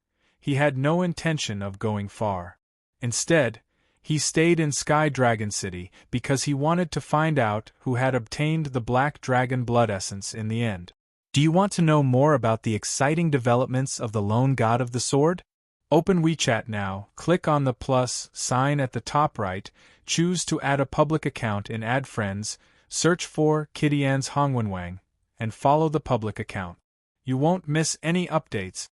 he had no intention of going far. Instead, he stayed in Sky Dragon City because he wanted to find out who had obtained the Black Dragon Blood Essence in the end. Do you want to know more about the exciting developments of the Lone God of the Sword? Open WeChat now, click on the plus sign at the top right, choose to add a public account in Add Friends, search for Kitty-Ann's Hongwenwang, and follow the public account. You won't miss any updates.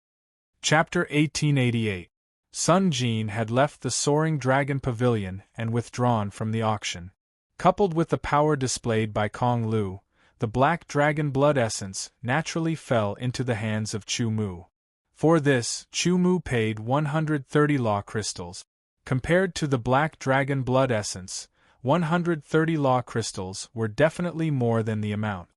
Chapter 1888. Sun Jin had left the Soaring Dragon Pavilion and withdrawn from the auction. Coupled with the power displayed by Kong Lu, the Black Dragon Blood Essence naturally fell into the hands of Chu Mu. For this, Chu Mu paid 130 law crystals. Compared to the Black Dragon Blood Essence, 130 law crystals were definitely more than the amount.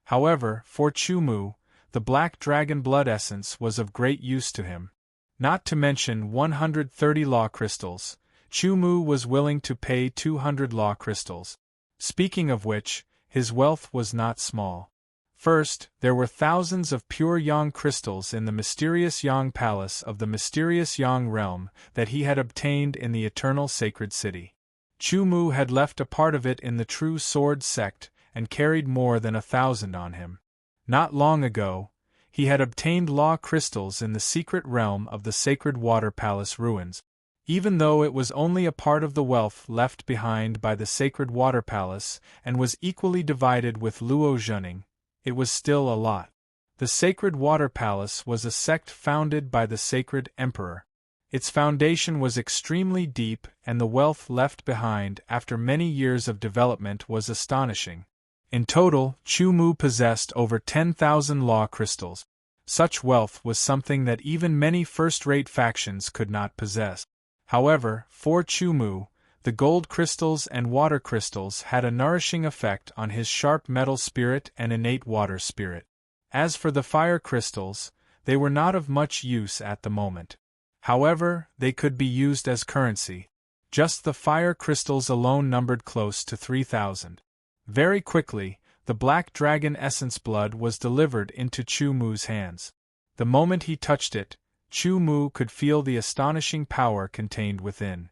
However, for Chu Mu, the Black Dragon Blood Essence was of great use to him. Not to mention 130 law crystals, Chu Mu was willing to pay 200 law crystals. Speaking of which, his wealth was not small. First, there were thousands of pure Yang crystals in the mysterious Yang Palace of the mysterious Yang realm that he had obtained in the Eternal Sacred City. Chu Mu had left a part of it in the True Sword sect and carried more than 1,000 on him. Not long ago, he had obtained law crystals in the secret realm of the Sacred Water Palace ruins. Even though it was only a part of the wealth left behind by the Sacred Water Palace and was equally divided with Luo Zhuning, it was still a lot. The Sacred Water Palace was a sect founded by the Sacred Emperor. Its foundation was extremely deep and the wealth left behind after many years of development was astonishing. In total, Chu Mu possessed over 10,000 law crystals. Such wealth was something that even many first-rate factions could not possess. However, for Chu Mu, the gold crystals and water crystals had a nourishing effect on his sharp metal spirit and innate water spirit. As for the fire crystals, they were not of much use at the moment. However, they could be used as currency. Just the fire crystals alone numbered close to 3,000. Very quickly, the Black Dragon Essence blood was delivered into Chu Mu's hands. The moment he touched it, Chu Mu could feel the astonishing power contained within.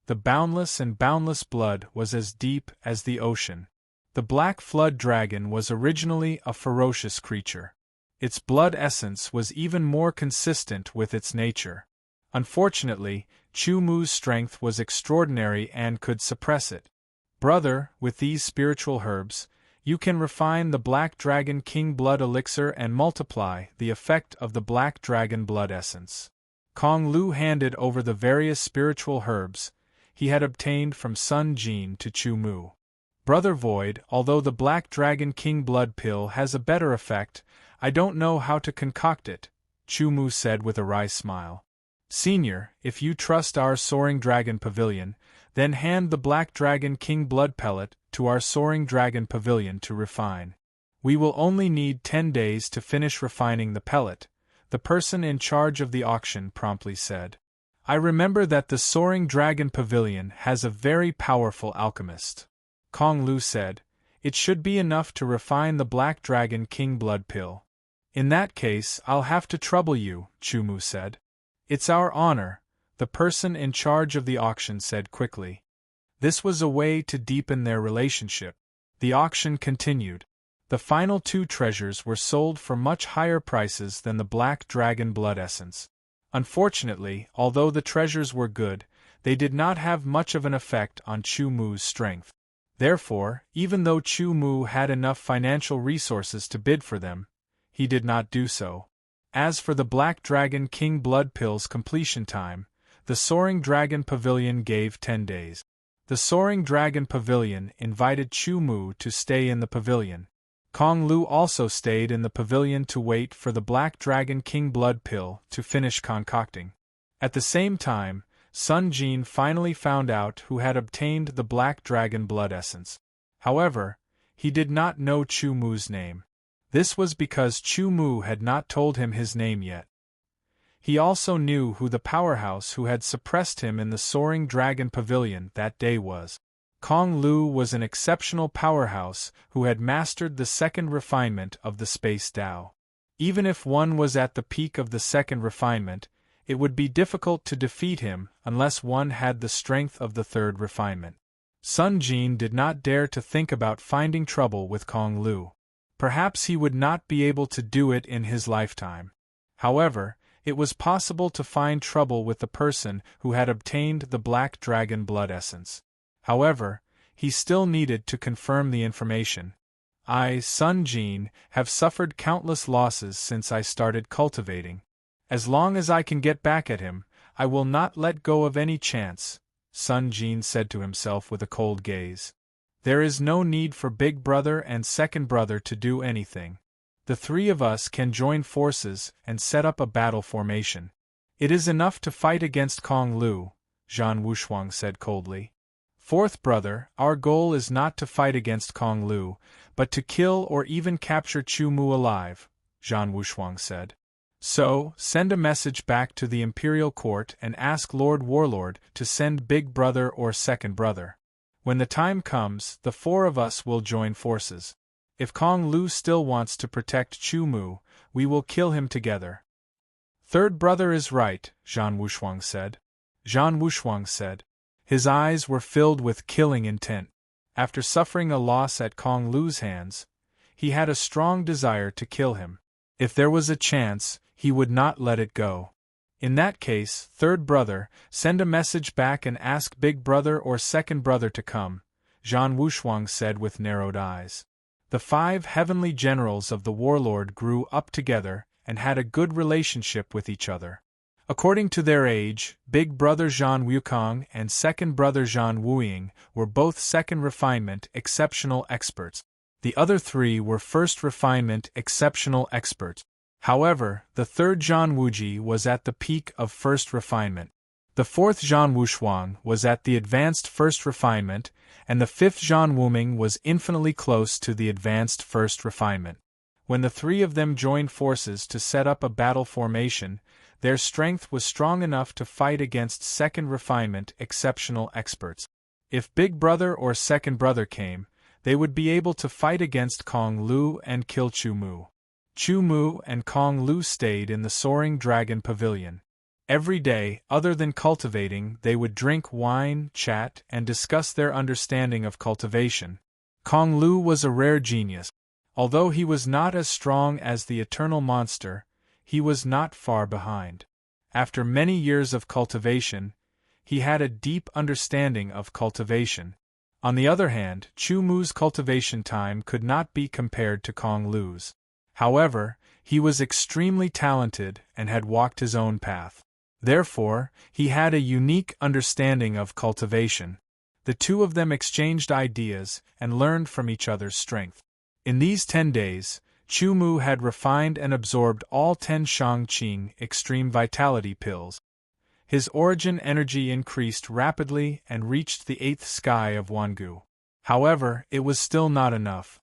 The boundless and boundless blood was as deep as the ocean. The Black Flood Dragon was originally a ferocious creature. Its blood essence was even more consistent with its nature. Unfortunately, Chu Mu's strength was extraordinary and could suppress it. Brother, with these spiritual herbs, you can refine the Black Dragon King Blood Elixir and multiply the effect of the Black Dragon Blood Essence. Kong Lu handed over the various spiritual herbs he had obtained from Sun Jin to Chu Mu. Brother Void, although the Black Dragon King Blood Pill has a better effect, I don't know how to concoct it, Chu Mu said with a wry smile. Senior, if you trust our Soaring Dragon Pavilion, then hand the Black Dragon King Blood Pellet to our Soaring Dragon Pavilion to refine. We will only need 10 days to finish refining the pellet, the person in charge of the auction promptly said. I remember that the Soaring Dragon Pavilion has a very powerful alchemist. Kong Lu said, it should be enough to refine the Black Dragon King Blood Pill. In that case, I'll have to trouble you, Chu Mu said. It's our honor, the person in charge of the auction said quickly. This was a way to deepen their relationship. The auction continued. The final 2 treasures were sold for much higher prices than the Black Dragon Blood Essence. Unfortunately, although the treasures were good, they did not have much of an effect on Chu Mu's strength. Therefore, even though Chu Mu had enough financial resources to bid for them, he did not do so. As for the Black Dragon King Blood Pill's completion time, the Soaring Dragon Pavilion gave 10 days. The Soaring Dragon Pavilion invited Chu Mu to stay in the pavilion. Kong Lu also stayed in the pavilion to wait for the Black Dragon King Blood Pill to finish concocting. At the same time, Sun Jin finally found out who had obtained the Black Dragon Blood Essence. However, he did not know Chu Mu's name. This was because Chu Mu had not told him his name yet. He also knew who the powerhouse who had suppressed him in the Soaring Dragon Pavilion that day was. Kong Lu was an exceptional powerhouse who had mastered the second refinement of the Space Tao. Even if one was at the peak of the second refinement, it would be difficult to defeat him unless one had the strength of the third refinement. Sun Jin did not dare to think about finding trouble with Kong Lu. Perhaps he would not be able to do it in his lifetime. However, it was possible to find trouble with the person who had obtained the Black Dragon Blood Essence. However, he still needed to confirm the information. I, Sun Jin, have suffered countless losses since I started cultivating. As long as I can get back at him, I will not let go of any chance, Sun Jin said to himself with a cold gaze. There is no need for Big Brother and Second Brother to do anything. The three of us can join forces and set up a battle formation. It is enough to fight against Kong Lu, Zhan Wushuang said coldly. Fourth brother, our goal is not to fight against Kong Lu, but to kill or even capture Chu Mu alive, Zhan Wushuang said. So, send a message back to the Imperial Court and ask Lord Warlord to send Big Brother or Second Brother. When the time comes, the four of us will join forces. If Kong Lu still wants to protect Chu Mu, we will kill him together. Third brother is right, Zhan Wushuang said. Zhan Wushuang said. His eyes were filled with killing intent. After suffering a loss at Kong Lu's hands, he had a strong desire to kill him. If there was a chance, he would not let it go. In that case, third brother, send a message back and ask Big Brother or Second Brother to come, Zhan Wushuang said with narrowed eyes. The 5 heavenly generals of the warlord grew up together and had a good relationship with each other. According to their age, Big Brother Zhan Wukong and Second Brother Zhan Wuying were both second refinement exceptional experts. The other 3 were first refinement exceptional experts. However, the third Zhan Wuji was at the peak of first refinement. The fourth Zhan Wushuang was at the advanced first refinement, and the fifth Zhan Wuming was infinitely close to the advanced first refinement. When the 3 of them joined forces to set up a battle formation, their strength was strong enough to fight against second refinement exceptional experts. If Big Brother or Second Brother came, they would be able to fight against Kong Lu and kill Chu Mu. Chu Mu and Kong Lu stayed in the Soaring Dragon Pavilion. Every day, other than cultivating, they would drink wine, chat, and discuss their understanding of cultivation. Kong Lu was a rare genius. Although he was not as strong as the Eternal Monster, he was not far behind. After many years of cultivation, he had a deep understanding of cultivation. On the other hand, Chu Mu's cultivation time could not be compared to Kong Lu's. However, he was extremely talented and had walked his own path. Therefore, he had a unique understanding of cultivation. The 2 of them exchanged ideas and learned from each other's strength. In these 10 days, Chu Mu had refined and absorbed all 10 Shang-Qing Extreme Vitality pills. His origin energy increased rapidly and reached the 8th sky of Wangu. However, it was still not enough.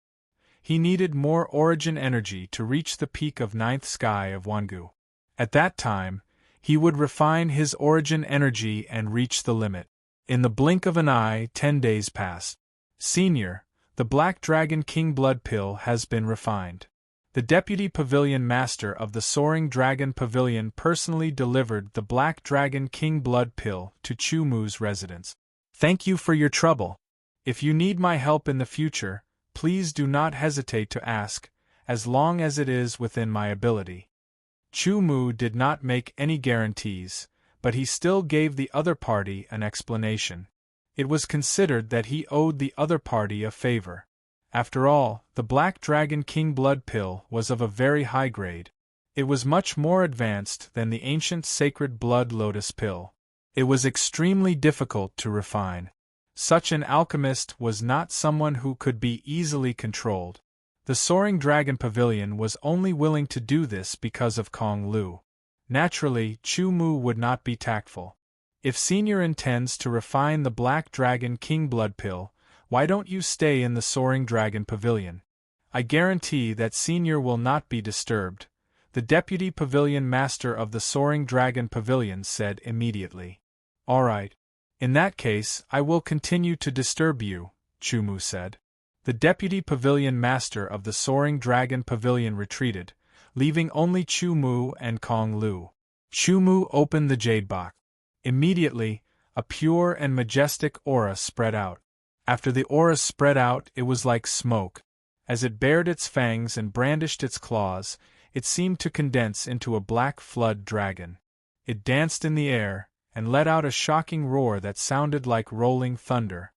He needed more origin energy to reach the peak of 9th sky of Wangu. At that time, he would refine his origin energy and reach the limit. In the blink of an eye, 10 days passed. Senior, the Black Dragon King Blood Pill has been refined. The Deputy Pavilion Master of the Soaring Dragon Pavilion personally delivered the Black Dragon King Blood Pill to Chu Mu's residence. Thank you for your trouble. If you need my help in the future, please do not hesitate to ask, as long as it is within my ability. Chu Mu did not make any guarantees, but he still gave the other party an explanation. It was considered that he owed the other party a favor. After all, the Black Dragon King blood pill was of a very high grade. It was much more advanced than the ancient sacred blood lotus pill. It was extremely difficult to refine. Such an alchemist was not someone who could be easily controlled. The Soaring Dragon Pavilion was only willing to do this because of Kong Lu. Naturally, Chu Mu would not be tactful. If Senior intends to refine the Black Dragon King blood pill, why don't you stay in the Soaring Dragon Pavilion? I guarantee that Senior will not be disturbed, the Deputy Pavilion Master of the Soaring Dragon Pavilion said immediately. All right. In that case, I will continue to disturb you, Chu Mu said. The Deputy Pavilion Master of the Soaring Dragon Pavilion retreated, leaving only Chu Mu and Kong Lu. Chu Mu opened the jade box. Immediately, a pure and majestic aura spread out. After the aura spread out, it was like smoke. As it bared its fangs and brandished its claws, it seemed to condense into a black flood dragon. It danced in the air, and let out a shocking roar that sounded like rolling thunder.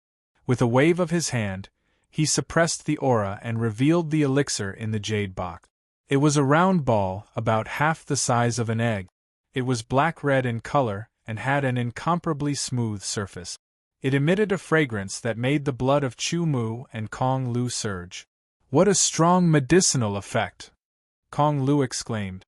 With a wave of his hand, he suppressed the aura and revealed the elixir in the jade box. It was a round ball, about half the size of an egg. It was black-red in color and had an incomparably smooth surface. It emitted a fragrance that made the blood of Chu Mu and Kong Lu surge. What a strong medicinal effect! Kong Lu exclaimed.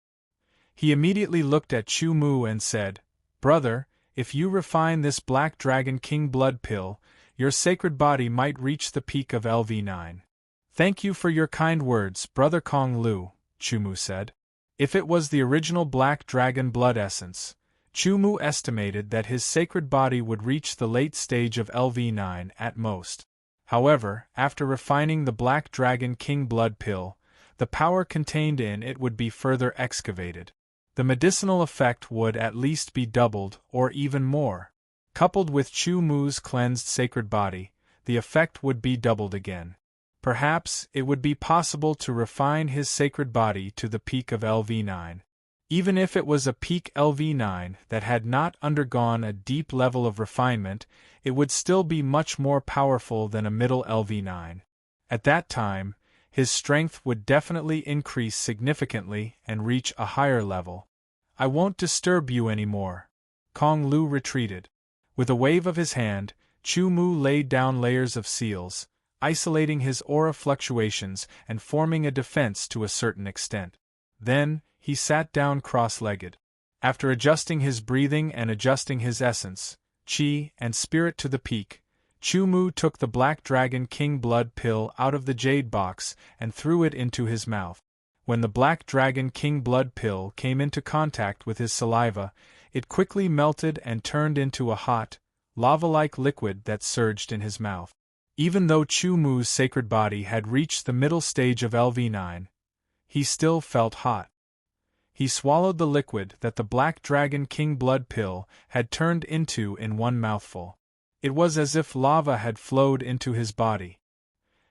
He immediately looked at Chu Mu and said, Brother, if you refine this Black Dragon King blood pill, your sacred body might reach the peak of LV9. Thank you for your kind words, Brother Kong Lu, Chu Mu said. If it was the original Black Dragon blood essence, Chu Mu estimated that his sacred body would reach the late stage of LV9 at most. However, after refining the Black Dragon King blood pill, the power contained in it would be further excavated. The medicinal effect would at least be doubled, or even more. Coupled with Chu Mu's cleansed sacred body, the effect would be doubled again. Perhaps it would be possible to refine his sacred body to the peak of LV9. Even if it was a peak LV9 that had not undergone a deep level of refinement, it would still be much more powerful than a middle LV9. At that time, his strength would definitely increase significantly and reach a higher level. I won't disturb you anymore. Kong Lu retreated. With a wave of his hand, Chu Mu laid down layers of seals, isolating his aura fluctuations and forming a defense to a certain extent. Then, he sat down cross-legged. After adjusting his breathing and adjusting his essence, chi, and spirit to the peak, Chu Mu took the Black Dragon King blood pill out of the jade box and threw it into his mouth. When the Black Dragon King blood pill came into contact with his saliva, it quickly melted and turned into a hot, lava-like liquid that surged in his mouth. Even though Chu Mu's sacred body had reached the middle stage of LV9, he still felt hot. He swallowed the liquid that the Black Dragon King blood pill had turned into in one mouthful. It was as if lava had flowed into his body.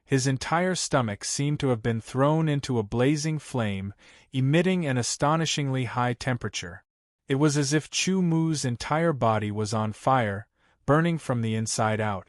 His entire stomach seemed to have been thrown into a blazing flame, emitting an astonishingly high temperature. It was as if Chu Mu's entire body was on fire, burning from the inside out.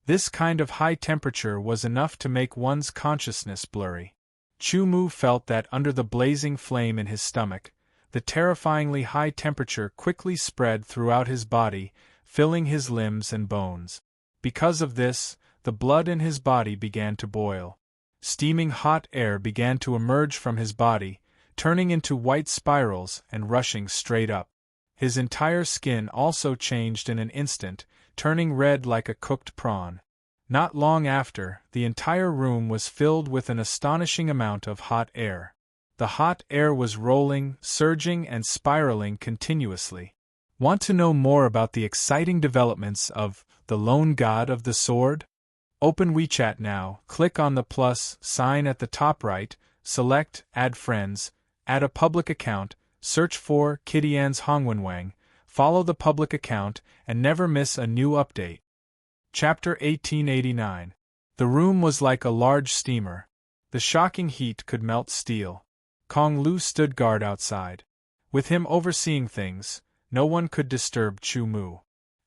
This kind of high temperature was enough to make one's consciousness blurry. Chu Mu felt that under the blazing flame in his stomach, the terrifyingly high temperature quickly spread throughout his body, filling his limbs and bones. Because of this, the blood in his body began to boil. Steaming hot air began to emerge from his body, turning into white spirals and rushing straight up. His entire skin also changed in an instant, turning red like a cooked prawn. Not long after, the entire room was filled with an astonishing amount of hot air. The hot air was rolling, surging, and spiraling continuously. Want to know more about the exciting developments of the Lone God of the Sword? Open WeChat now, click on the plus sign at the top right, select Add Friends, add a public account, search for Kitty-Ann's Hongwenwang, follow the public account, and never miss a new update. Chapter 1889. The room was like a large steamer. The shocking heat could melt steel. Kong Lu stood guard outside. With him overseeing things, no one could disturb Chu Mu.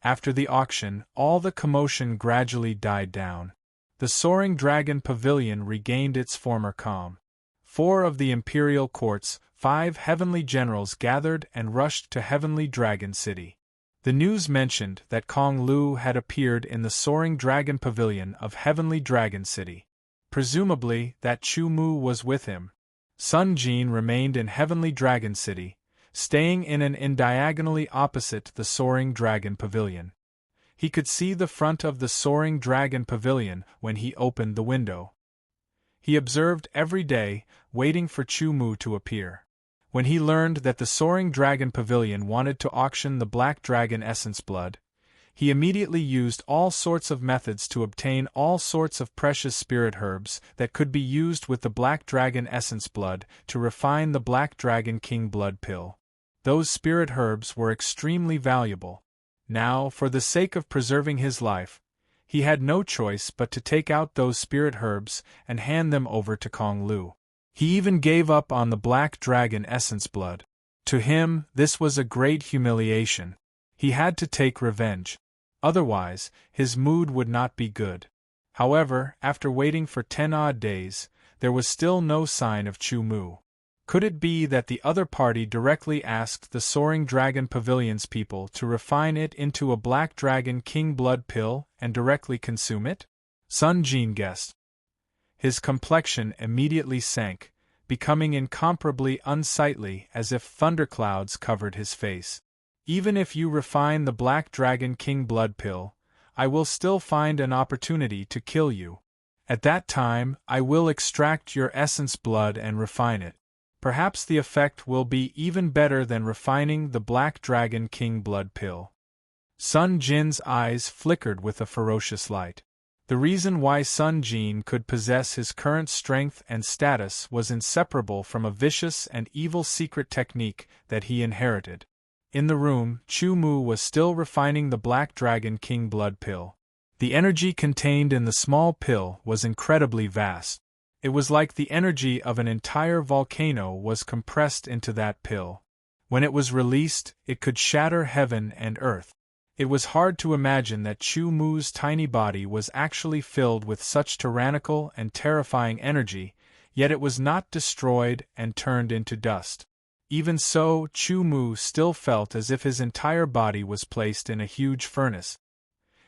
After the auction, all the commotion gradually died down. The soaring dragon pavilion regained its former calm. 4 of the imperial courts, 5 heavenly generals gathered and rushed to Heavenly Dragon City. The news mentioned that Kong Lu had appeared in the soaring dragon pavilion of Heavenly Dragon City. Presumably, that Chu Mu was with him. Sun Jin remained in Heavenly Dragon City, staying in an inn diagonally opposite the soaring dragon pavilion. He could see the front of the soaring dragon pavilion when he opened the window. He observed every day, waiting for Chu Mu to appear. When he learned that the soaring dragon pavilion wanted to auction the black dragon essence blood, he immediately used all sorts of methods to obtain all sorts of precious spirit herbs that could be used with the black dragon essence blood to refine the black dragon king blood pill. Those spirit herbs were extremely valuable. Now, for the sake of preserving his life, he had no choice but to take out those spirit herbs and hand them over to Kong Lu. He even gave up on the black dragon essence blood. To him, this was a great humiliation. He had to take revenge. Otherwise, his mood would not be good. However, after waiting for 10 odd days, there was still no sign of Chu Mu. Could it be that the other party directly asked the soaring dragon pavilion's people to refine it into a black dragon king blood pill and directly consume it? Sun Jin guessed. His complexion immediately sank, becoming incomparably unsightly as if thunderclouds covered his face. Even if you refine the black dragon king blood pill, I will still find an opportunity to kill you. At that time, I will extract your essence blood and refine it. Perhaps the effect will be even better than refining the black dragon king blood pill. Sun Jin's eyes flickered with a ferocious light. The reason why Sun Jin could possess his current strength and status was inseparable from a vicious and evil secret technique that he inherited. In the room, Chu Mu was still refining the black dragon king blood pill. The energy contained in the small pill was incredibly vast. It was like the energy of an entire volcano was compressed into that pill. When it was released, it could shatter heaven and earth. It was hard to imagine that Chu Mu's tiny body was actually filled with such tyrannical and terrifying energy, yet it was not destroyed and turned into dust. Even so, Chu Mu still felt as if his entire body was placed in a huge furnace.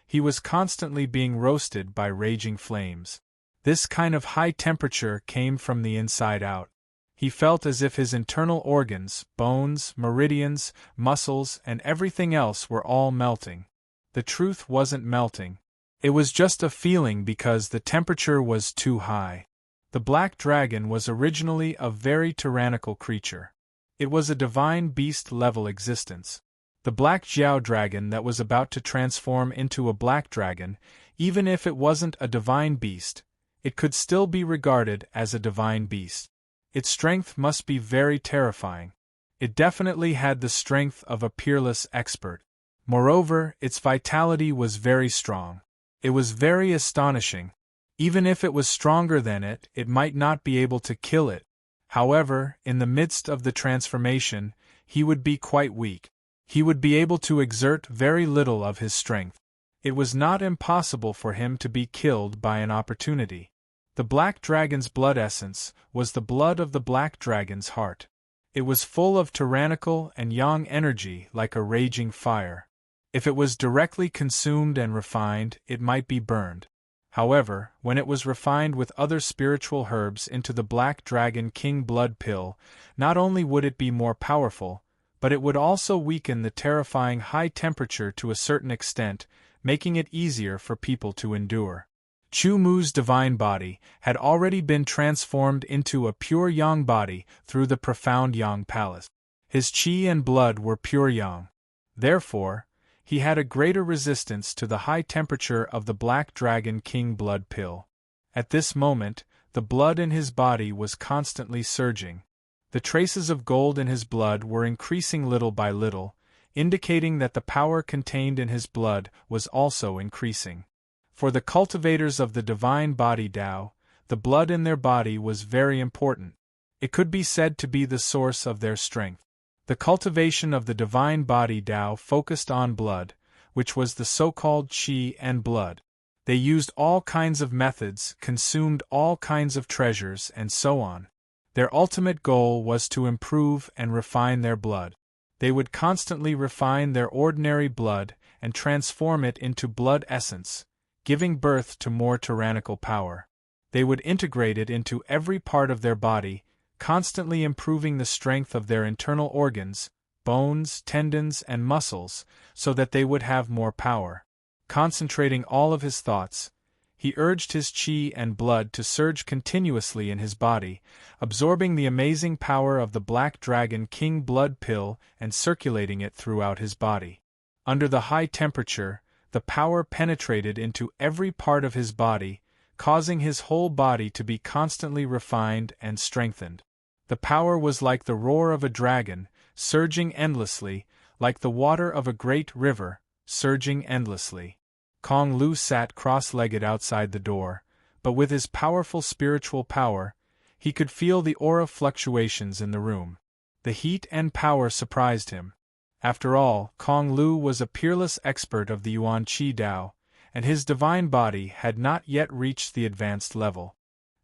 He was constantly being roasted by raging flames. This kind of high temperature came from the inside out. He felt as if his internal organs, bones, meridians, muscles, and everything else were all melting. The truth wasn't melting. It was just a feeling because the temperature was too high. The black dragon was originally a very tyrannical creature. It was a divine beast-level existence. The black Jiao dragon that was about to transform into a black dragon, even if it wasn't a divine beast, it could still be regarded as a divine beast. Its strength must be very terrifying. It definitely had the strength of a peerless expert. Moreover, its vitality was very strong. It was very astonishing. Even if it was stronger than it, it might not be able to kill it. However, in the midst of the transformation, he would be quite weak. He would be able to exert very little of his strength. It was not impossible for him to be killed by an opportunity. The black dragon's blood essence was the blood of the black dragon's heart. It was full of tyrannical and yang energy like a raging fire. If it was directly consumed and refined, it might be burned. However, when it was refined with other spiritual herbs into the black dragon king blood pill, not only would it be more powerful, but it would also weaken the terrifying high temperature to a certain extent, making it easier for people to endure. Chu Mu's divine body had already been transformed into a pure yang body through the profound yang palace. His qi and blood were pure yang. Therefore, he had a greater resistance to the high temperature of the black dragon king blood pill. At this moment, the blood in his body was constantly surging. The traces of gold in his blood were increasing little by little, indicating that the power contained in his blood was also increasing. For the cultivators of the divine body Tao, the blood in their body was very important. It could be said to be the source of their strength. The cultivation of the divine body Tao focused on blood, which was the so-called qi and blood. They used all kinds of methods, consumed all kinds of treasures, and so on. Their ultimate goal was to improve and refine their blood. They would constantly refine their ordinary blood and transform it into blood essence, giving birth to more tyrannical power. They would integrate it into every part of their body, constantly improving the strength of their internal organs, bones, tendons, and muscles, so that they would have more power. Concentrating all of his thoughts, he urged his qi and blood to surge continuously in his body, absorbing the amazing power of the Black Dragon King blood pill and circulating it throughout his body. Under the high temperature, the power penetrated into every part of his body, causing his whole body to be constantly refined and strengthened. The power was like the roar of a dragon, surging endlessly, like the water of a great river, surging endlessly. Kong Lu sat cross-legged outside the door, but with his powerful spiritual power, he could feel the aura fluctuations in the room. The heat and power surprised him. After all, Kong Lu was a peerless expert of the Yuan Qi Dao, and his divine body had not yet reached the advanced level.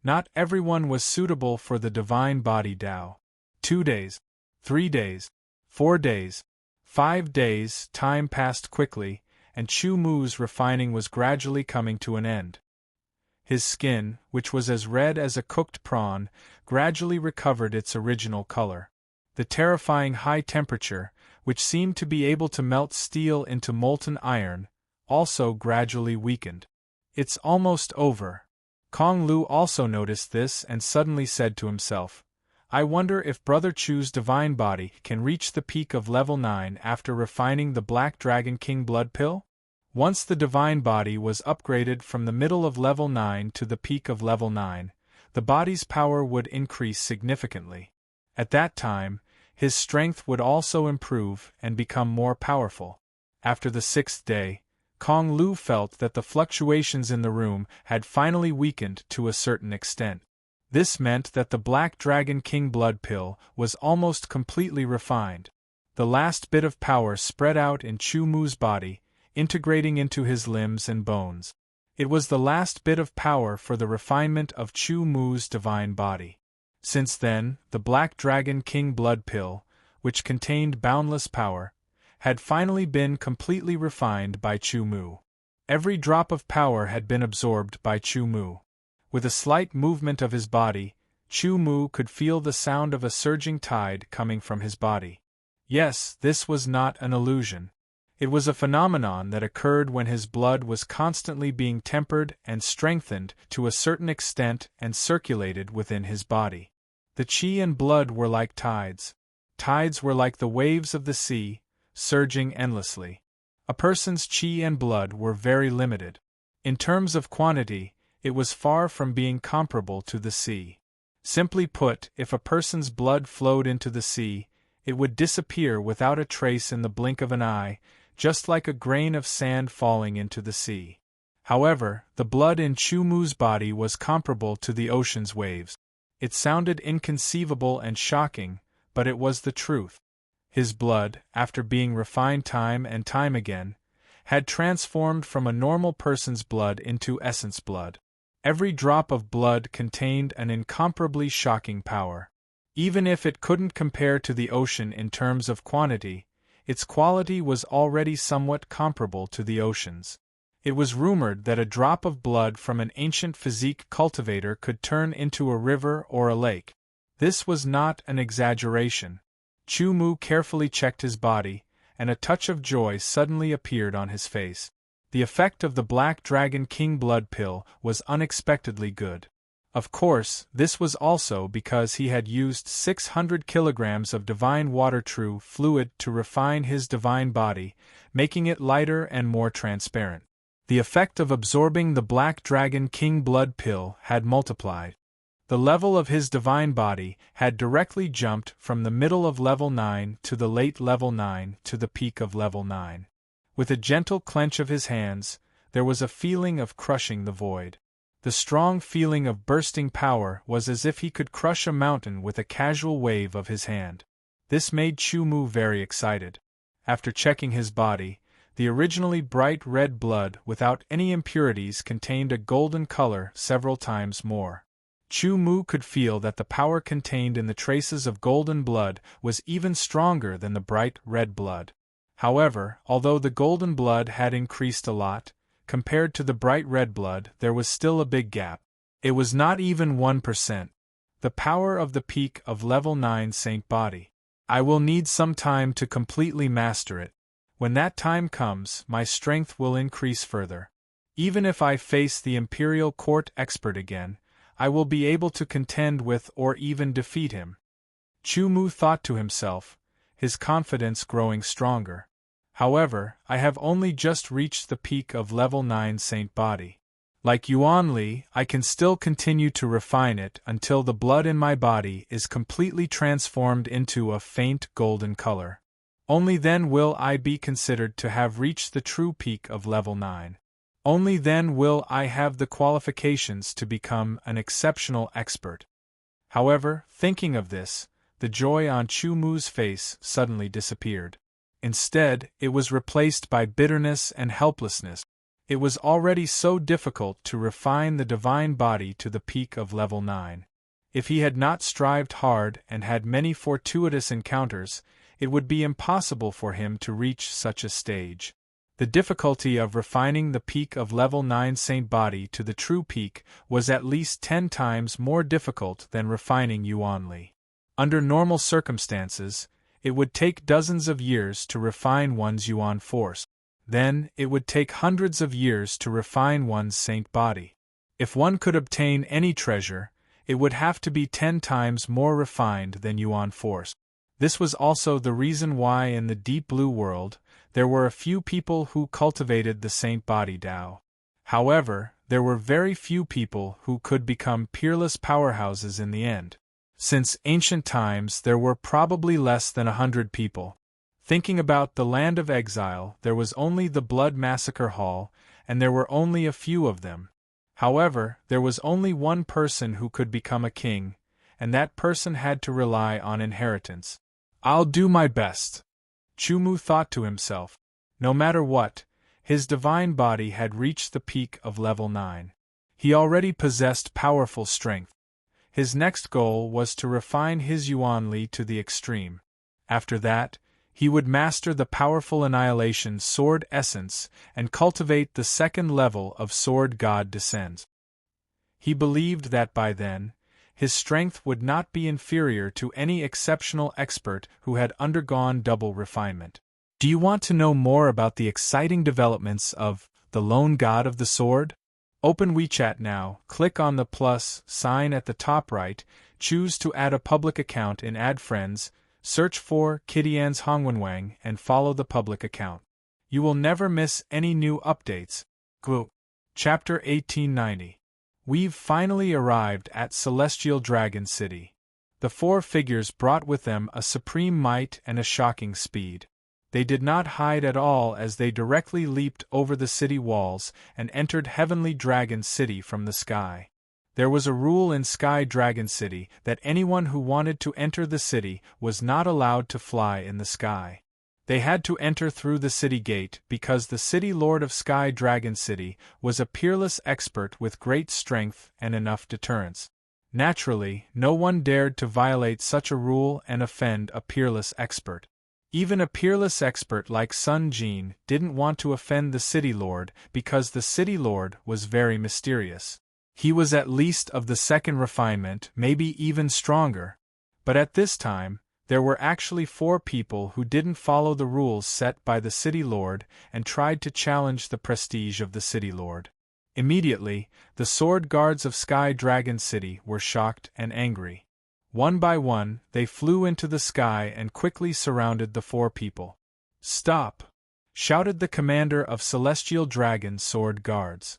Not everyone was suitable for the divine body Dao. 2 days, 3 days, 4 days, 5 days, time passed quickly, and Chu Mu's refining was gradually coming to an end. His skin, which was as red as a cooked prawn, gradually recovered its original color. The terrifying high temperature, which seemed to be able to melt steel into molten iron, also gradually weakened. "It's almost over." Kong Lu also noticed this and suddenly said to himself, "I wonder if Brother Chu's divine body can reach the peak of level 9 after refining the Black Dragon King blood pill?" Once the divine body was upgraded from the middle of level 9 to the peak of level 9, the body's power would increase significantly. At that time, his strength would also improve and become more powerful. After the 6th day, Kong Lu felt that the fluctuations in the room had finally weakened to a certain extent. This meant that the Black Dragon King blood pill was almost completely refined. The last bit of power spread out in Chu Mu's body, integrating into his limbs and bones. It was the last bit of power for the refinement of Chu Mu's divine body. Since then, the Black Dragon King blood pill, which contained boundless power, had finally been completely refined by Chu Mu. Every drop of power had been absorbed by Chu Mu. With a slight movement of his body, Chu Mu could feel the sound of a surging tide coming from his body. Yes, this was not an illusion. It was a phenomenon that occurred when his blood was constantly being tempered and strengthened to a certain extent and circulated within his body. The qi and blood were like tides. Tides were like the waves of the sea, surging endlessly. A person's qi and blood were very limited. In terms of quantity, it was far from being comparable to the sea. Simply put, if a person's blood flowed into the sea, it would disappear without a trace in the blink of an eye, just like a grain of sand falling into the sea. However, the blood in Chu Mu's body was comparable to the ocean's waves. It sounded inconceivable and shocking, but it was the truth. His blood, after being refined time and time again, had transformed from a normal person's blood into essence blood. Every drop of blood contained an incomparably shocking power. Even if it couldn't compare to the ocean in terms of quantity, its quality was already somewhat comparable to the ocean's. It was rumored that a drop of blood from an ancient physique cultivator could turn into a river or a lake. This was not an exaggeration. Chu Mu carefully checked his body, and a touch of joy suddenly appeared on his face. The effect of the Black Dragon King blood pill was unexpectedly good. Of course, this was also because he had used 600 kilograms of divine water true fluid to refine his divine body, making it lighter and more transparent. The effect of absorbing the Black Dragon King blood pill had multiplied. The level of his divine body had directly jumped from the middle of level 9 to the late level 9 to the peak of level 9. With a gentle clench of his hands, there was a feeling of crushing the void. The strong feeling of bursting power was as if he could crush a mountain with a casual wave of his hand. This made Chu-Mu very excited. After checking his body, the originally bright red blood without any impurities contained a golden color several times more. Chu-Mu could feel that the power contained in the traces of golden blood was even stronger than the bright red blood. However, although the golden blood had increased a lot, compared to the bright red blood there was still a big gap. It was not even 1%. The power of the peak of level 9 Saint body. I will need some time to completely master it. When that time comes, my strength will increase further. Even if I face the Imperial Court expert again, I will be able to contend with or even defeat him. Chu-Mu thought to himself, his confidence growing stronger. However, I have only just reached the peak of level 9 Saint body. Like Yuan Li, I can still continue to refine it until the blood in my body is completely transformed into a faint golden color. Only then will I be considered to have reached the true peak of level 9. Only then will I have the qualifications to become an exceptional expert. However, thinking of this, the joy on Chu-Mu's face suddenly disappeared. Instead, it was replaced by bitterness and helplessness. It was already so difficult to refine the divine body to the peak of level 9. If he had not strived hard and had many fortuitous encounters, it would be impossible for him to reach such a stage. The difficulty of refining the peak of level 9 Saint body to the true peak was at least 10 times more difficult than refining Yuan Li. Under normal circumstances, it would take dozens of years to refine one's Yuan force. Then, it would take hundreds of years to refine one's Saint body. If one could obtain any treasure, it would have to be 10 times more refined than Yuan force. This was also the reason why in the Deep Blue world, there were a few people who cultivated the Saint body Tao. However, there were very few people who could become peerless powerhouses in the end. Since ancient times there were probably less than 100 people. Thinking about the land of exile, there was only the Blood Massacre Hall, and there were only a few of them. However, there was only one person who could become a king, and that person had to rely on inheritance. I'll do my best. Chu-Mu thought to himself. No matter what, his divine body had reached the peak of level 9. He already possessed powerful strength. His next goal was to refine his Yuan Li to the extreme. After that, he would master the powerful annihilation sword essence and cultivate the second level of sword god descends. He believed that by then, his strength would not be inferior to any exceptional expert who had undergone double refinement. Do you want to know more about the exciting developments of the Lone God of the Sword? Open WeChat now, click on the plus sign at the top right, choose to add a public account in Add Friends, search for Kitty-Ann's Hongwenwang and follow the public account. You will never miss any new updates. Chapter 1890. We've finally arrived at Celestial Dragon City. The four figures brought with them a supreme might and a shocking speed. They did not hide at all as they directly leaped over the city walls and entered Heavenly Dragon City from the sky. There was a rule in Sky Dragon City that anyone who wanted to enter the city was not allowed to fly in the sky. They had to enter through the city gate because the city lord of Sky Dragon City was a peerless expert with great strength and enough deterrence. Naturally, no one dared to violate such a rule and offend a peerless expert. Even a peerless expert like Sun Jin didn't want to offend the city lord because the city lord was very mysterious. He was at least of the second refinement, maybe even stronger. But at this time, there were actually 4 people who didn't follow the rules set by the city lord and tried to challenge the prestige of the city lord. Immediately, the sword guards of Sky Dragon City were shocked and angry. One by one, they flew into the sky and quickly surrounded the 4 people. "Stop!" shouted the commander of Celestial Dragon Sword Guards.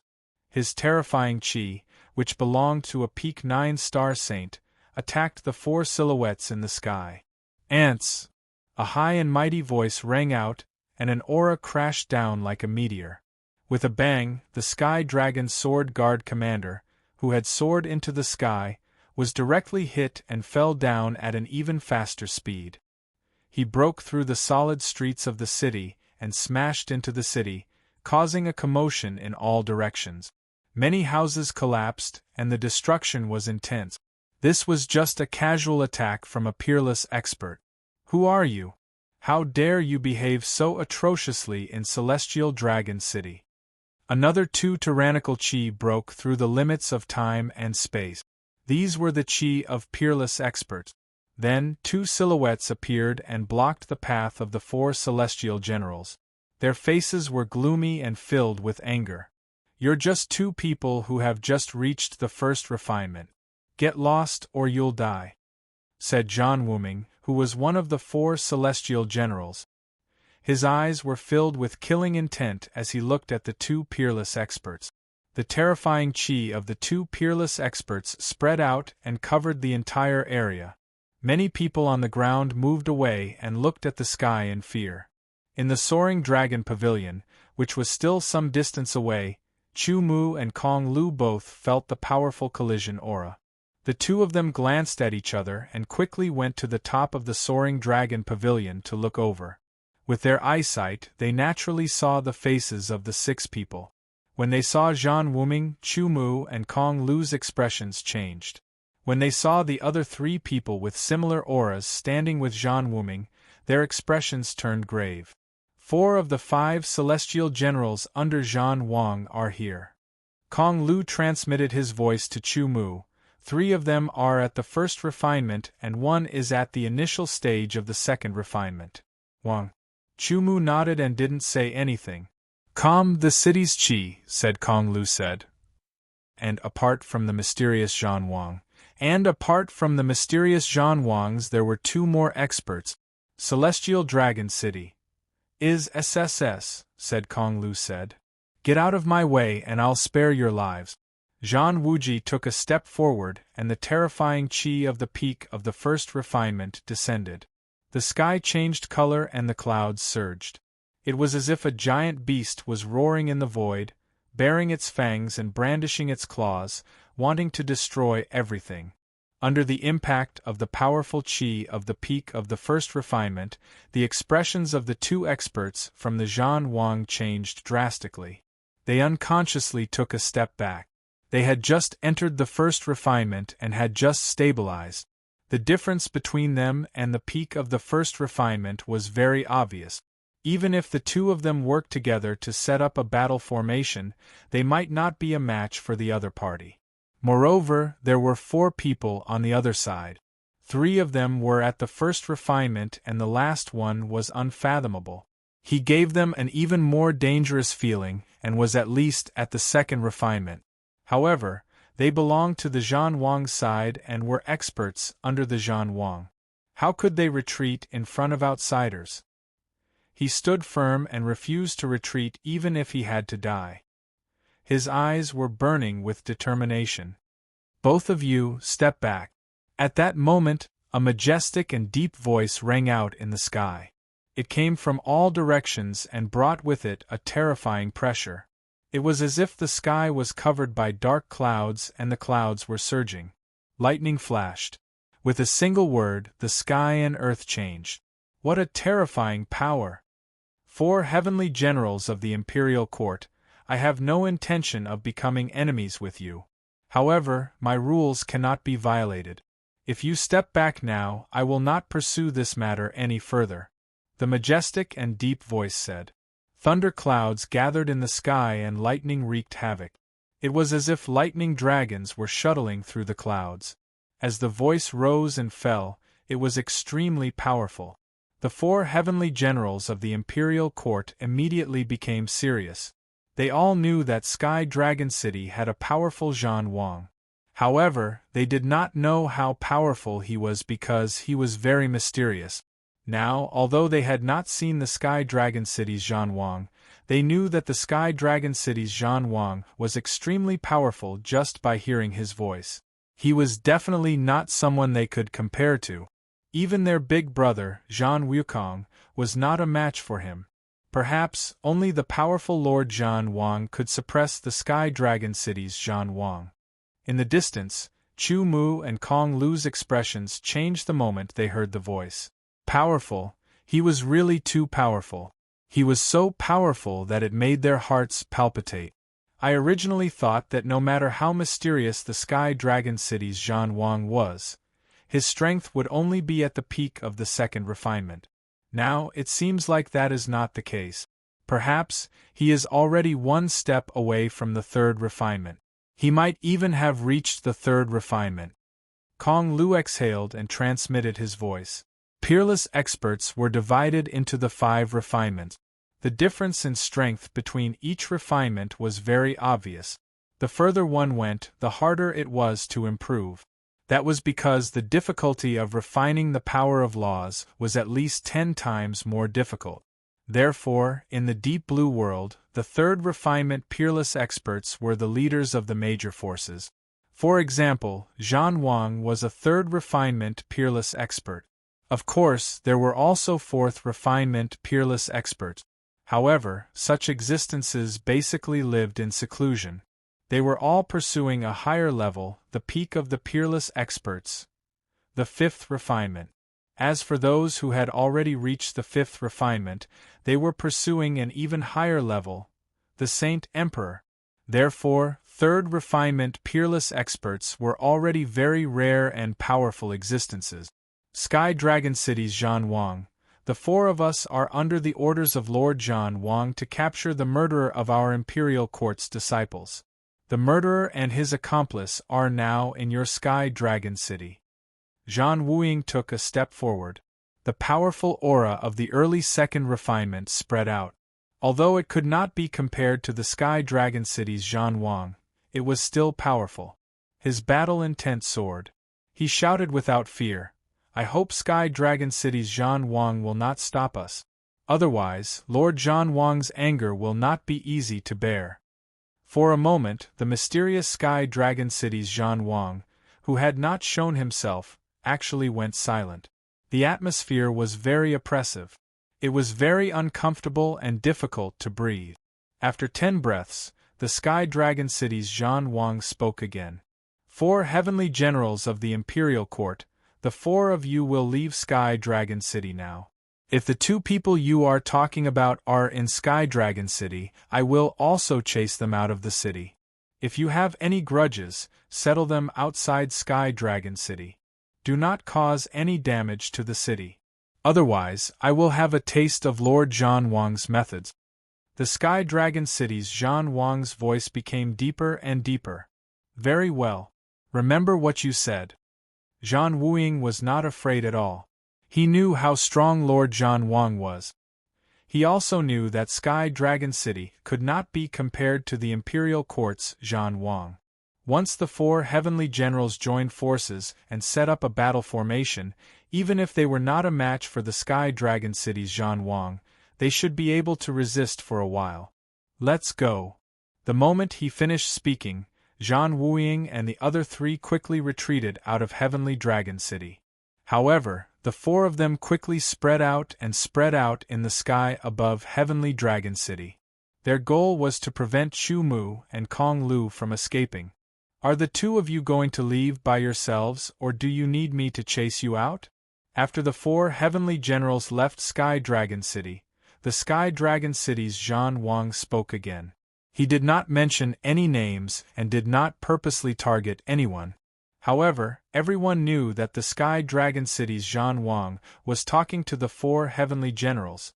His terrifying chi, which belonged to a peak 9-star saint, attacked the 4 silhouettes in the sky. "Ants!" A high and mighty voice rang out, and an aura crashed down like a meteor. With a bang, the Sky Dragon Sword Guard commander, who had soared into the sky, was directly hit and fell down at an even faster speed. he broke through the solid streets of the city and smashed into the city, causing a commotion in all directions. Many houses collapsed, and the destruction was intense. This was just a casual attack from a peerless expert. Who are you? How dare you behave so atrociously in Celestial Dragon City? Another 2 tyrannical chi broke through the limits of time and space. These were the chi of peerless experts. Then 2 silhouettes appeared and blocked the path of the 4 celestial generals. Their faces were gloomy and filled with anger. You're just 2 people who have just reached the first refinement. Get lost or you'll die, said Zhan Wuming, who was one of the 4 celestial generals. His eyes were filled with killing intent as he looked at the 2 peerless experts. The terrifying chi of the 2 peerless experts spread out and covered the entire area. Many people on the ground moved away and looked at the sky in fear. In the soaring dragon pavilion, which was still some distance away, Chu Mu and Kong Lu both felt the powerful collision aura. The 2 of them glanced at each other and quickly went to the top of the soaring dragon pavilion to look over. With their eyesight, they naturally saw the faces of the 6 people. When they saw Zhan Wuming, Chu Mu, and Kong Lu's expressions changed. When they saw the other 3 people with similar auras standing with Zhan Wuming, their expressions turned grave. 4 of the 5 celestial generals under Zhan Wang are here. Kong Lu transmitted his voice to Chu Mu. 3 of them are at the first refinement and 1 is at the initial stage of the second refinement. Wang. Chu Mu nodded and didn't say anything. Calm the city's chi, said Kong Lu said. And apart from the mysterious Zhan Wang. And apart from the mysterious Zhan Wangs there were 2 more experts. Celestial Dragon City. Is SSS, said Kong Lu said. Get out of my way and I'll spare your lives. Zhan Wuji took a step forward and the terrifying chi of the peak of the first refinement descended. The sky changed color and the clouds surged. It was as if a giant beast was roaring in the void, baring its fangs and brandishing its claws, wanting to destroy everything. Under the impact of the powerful chi of the peak of the first refinement, the expressions of the 2 experts from the Zhan Wang changed drastically. They unconsciously took a step back. They had just entered the first refinement and had just stabilized. The difference between them and the peak of the first refinement was very obvious. Even if the 2 of them worked together to set up a battle formation, they might not be a match for the other party. Moreover, there were 4 people on the other side. 3 of them were at the first refinement and the last one was unfathomable. He gave them an even more dangerous feeling and was at least at the second refinement. However, they belonged to the Zhan Wang side and were experts under the Zhan Wang. How could they retreat in front of outsiders? He stood firm and refused to retreat even if he had to die. His eyes were burning with determination. Both of you, step back. At that moment, a majestic and deep voice rang out in the sky. It came from all directions and brought with it a terrifying pressure. It was as if the sky was covered by dark clouds and the clouds were surging. Lightning flashed. With a single word, the sky and earth changed. What a terrifying power! 4 heavenly generals of the imperial court, I have no intention of becoming enemies with you. However, my rules cannot be violated. If you step back now, I will not pursue this matter any further. The majestic and deep voice said. Thunder clouds gathered in the sky and lightning wreaked havoc. It was as if lightning dragons were shuttling through the clouds. As the voice rose and fell, it was extremely powerful. The 4 heavenly generals of the imperial court immediately became serious. They all knew that Sky Dragon City had a powerful Zhan Wang. However, they did not know how powerful he was because he was very mysterious. Now, although they had not seen the Sky Dragon City's Zhan Wang, they knew that the Sky Dragon City's Zhan Wang was extremely powerful just by hearing his voice. He was definitely not someone they could compare to. Even their big brother, Zhan Wukong, was not a match for him. Perhaps only the powerful Lord Zhan Wang could suppress the Sky Dragon City's Zhan Wang. In the distance, Chu Mu and Kong Lu's expressions changed the moment they heard the voice. Powerful, He was really too powerful. He was so powerful that it made their hearts palpitate. I originally thought that no matter how mysterious the Sky Dragon City's Zhan Wang was, his strength would only be at the peak of the second refinement. Now, it seems like that is not the case. Perhaps, he is already one step away from the third refinement. He might even have reached the third refinement. Kong Lu exhaled and transmitted his voice. Peerless experts were divided into the 5 refinements. The difference in strength between each refinement was very obvious. The further one went, the harder it was to improve. That was because the difficulty of refining the power of laws was at least 10 times more difficult. Therefore, in the Deep Blue world, the third refinement peerless experts were the leaders of the major forces. For example, Zhan Wang was a third refinement peerless expert. Of course, there were also fourth refinement peerless experts. However, such existences basically lived in seclusion. They were all pursuing a higher level, the peak of the peerless experts, the fifth refinement. As for those who had already reached the fifth refinement, they were pursuing an even higher level, the Saint Emperor. Therefore, third refinement peerless experts were already very rare and powerful existences. Sky Dragon City's Zhan Wang, the 4 of us are under the orders of Lord Zhan Wang to capture the murderer of our Imperial Court's disciples. The murderer and his accomplice are now in your Sky Dragon City. Zhan Wuying took a step forward. The powerful aura of the early second refinement spread out. Although it could not be compared to the Sky Dragon City's Zhan Wang, it was still powerful. His battle intent soared. He shouted without fear, "I hope Sky Dragon City's Zhan Wang will not stop us. Otherwise, Lord Zhan Wang's anger will not be easy to bear." For a moment, the mysterious Sky Dragon City's Zhan Wang, who had not shown himself, actually went silent. The atmosphere was very oppressive. It was very uncomfortable and difficult to breathe. After 10 breaths, the Sky Dragon City's Zhan Wang spoke again. 4 heavenly generals of the Imperial Court, the 4 of you will leave Sky Dragon City now. If the 2 people you are talking about are in Sky Dragon City, I will also chase them out of the city. If you have any grudges, settle them outside Sky Dragon City. Do not cause any damage to the city. Otherwise, I will have a taste of Lord Zhan Wang's methods. The Sky Dragon City's Zhan Wang's voice became deeper and deeper. Very well. Remember what you said. Zhan Wuying was not afraid at all. He knew how strong Lord Zhan Wang was. He also knew that Sky Dragon City could not be compared to the Imperial Court's Zhan Wang. Once the 4 heavenly generals joined forces and set up a battle formation, even if they were not a match for the Sky Dragon City's Zhan Wang, they should be able to resist for a while. Let's go. The moment he finished speaking, Zhan Wuying and the other 3 quickly retreated out of Heavenly Dragon City. However, the 4 of them quickly spread out in the sky above Heavenly Dragon City. Their goal was to prevent Chu Mu and Kong Lu from escaping. Are the 2 of you going to leave by yourselves, or do you need me to chase you out? After the 4 heavenly generals left Sky Dragon City, the Sky Dragon City's Zhan Wang spoke again. He did not mention any names and did not purposely target anyone. However, everyone knew that the Sky Dragon City's Zhan Wang was talking to the 4 heavenly generals.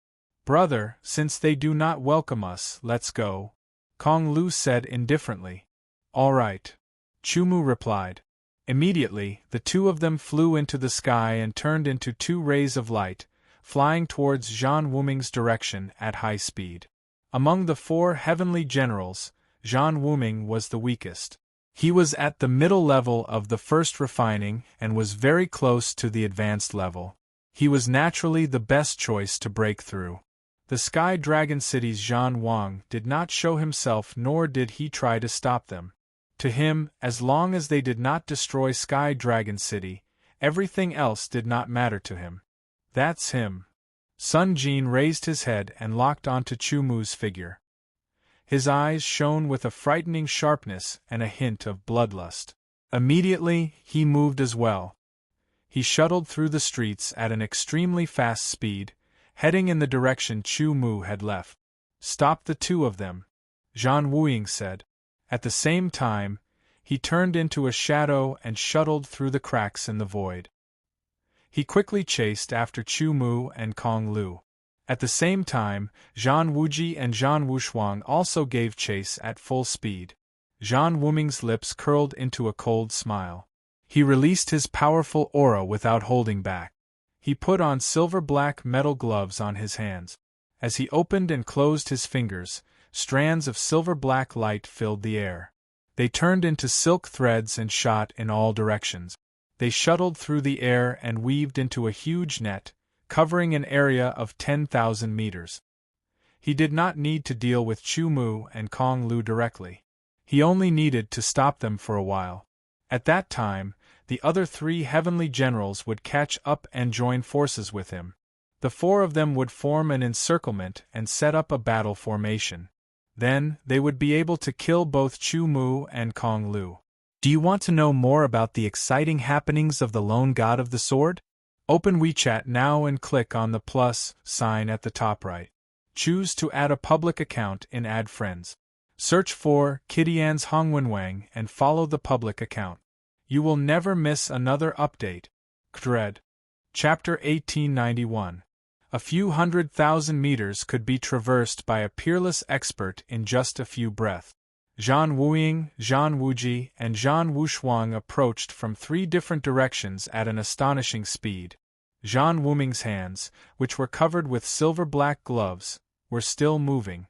"Brother, since they do not welcome us, let's go," Kong Lu said indifferently. "All right," Chu Mu replied. Immediately, the 2 of them flew into the sky and turned into 2 rays of light, flying towards Zhan Wuming's direction at high speed. Among the 4 heavenly generals, Zhan Wuming was the weakest. He was at the middle level of the first refining and was very close to the advanced level. He was naturally the best choice to break through. The Sky Dragon City's Zhan Wang did not show himself, nor did he try to stop them. To him, as long as they did not destroy Sky Dragon City, everything else did not matter to him. That's him. Sun Jin raised his head and locked onto Chu Mu's figure. His eyes shone with a frightening sharpness and a hint of bloodlust. Immediately, he moved as well. He shuttled through the streets at an extremely fast speed, heading in the direction Chu Mu had left. "Stop the two of them," Zhan Wuying said. At the same time, he turned into a shadow and shuttled through the cracks in the void. He quickly chased after Chu Mu and Kong Lu. At the same time, Zhan Wuji and Zhan Wushuang also gave chase at full speed. Zhan Wuming's lips curled into a cold smile. He released his powerful aura without holding back. He put on silver-black metal gloves on his hands. As he opened and closed his fingers, strands of silver-black light filled the air. They turned into silk threads and shot in all directions. They shuttled through the air and weaved into a huge net, covering an area of 10,000 meters. He did not need to deal with Chu Mu and Kong Lu directly. He only needed to stop them for a while. At that time, the other three heavenly generals would catch up and join forces with him. The four of them would form an encirclement and set up a battle formation. Then, they would be able to kill both Chu Mu and Kong Lu. Do you want to know more about the exciting happenings of the Lone God of the Sword? Open WeChat now and click on the plus sign at the top right. Choose to add a public account in Add Friends. Search for Kidian's Hongwenwang and follow the public account. You will never miss another update. Dread. Chapter 1891. A few 100,000 meters could be traversed by a peerless expert in just a few breaths. Zhan Wuying, Zhan Wuji, and Zhan Wushuang approached from 3 different directions at an astonishing speed. Zhan Wuming's hands, which were covered with silver-black gloves, were still moving.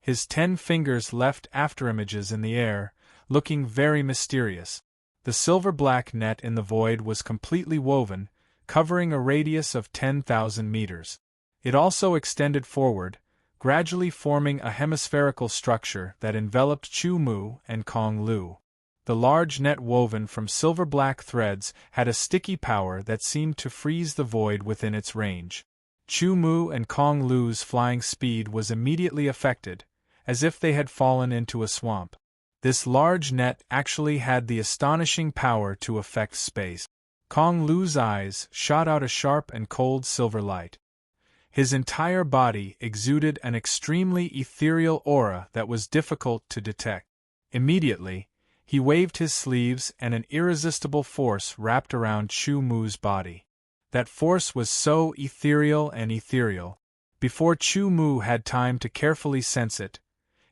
His 10 fingers left afterimages in the air, looking very mysterious. The silver-black net in the void was completely woven, covering a radius of 10,000 meters. It also extended forward, gradually forming a hemispherical structure that enveloped Chu Mu and Kong Lu. The large net woven from silver-black threads had a sticky power that seemed to freeze the void within its range. Chu Mu and Kong Lu's flying speed was immediately affected, as if they had fallen into a swamp. This large net actually had the astonishing power to affect space. Kong Lu's eyes shot out a sharp and cold silver light. His entire body exuded an extremely ethereal aura that was difficult to detect. Immediately, he waved his sleeves and an irresistible force wrapped around Chu Mu's body. That force was so ethereal, before Chu Mu had time to carefully sense it,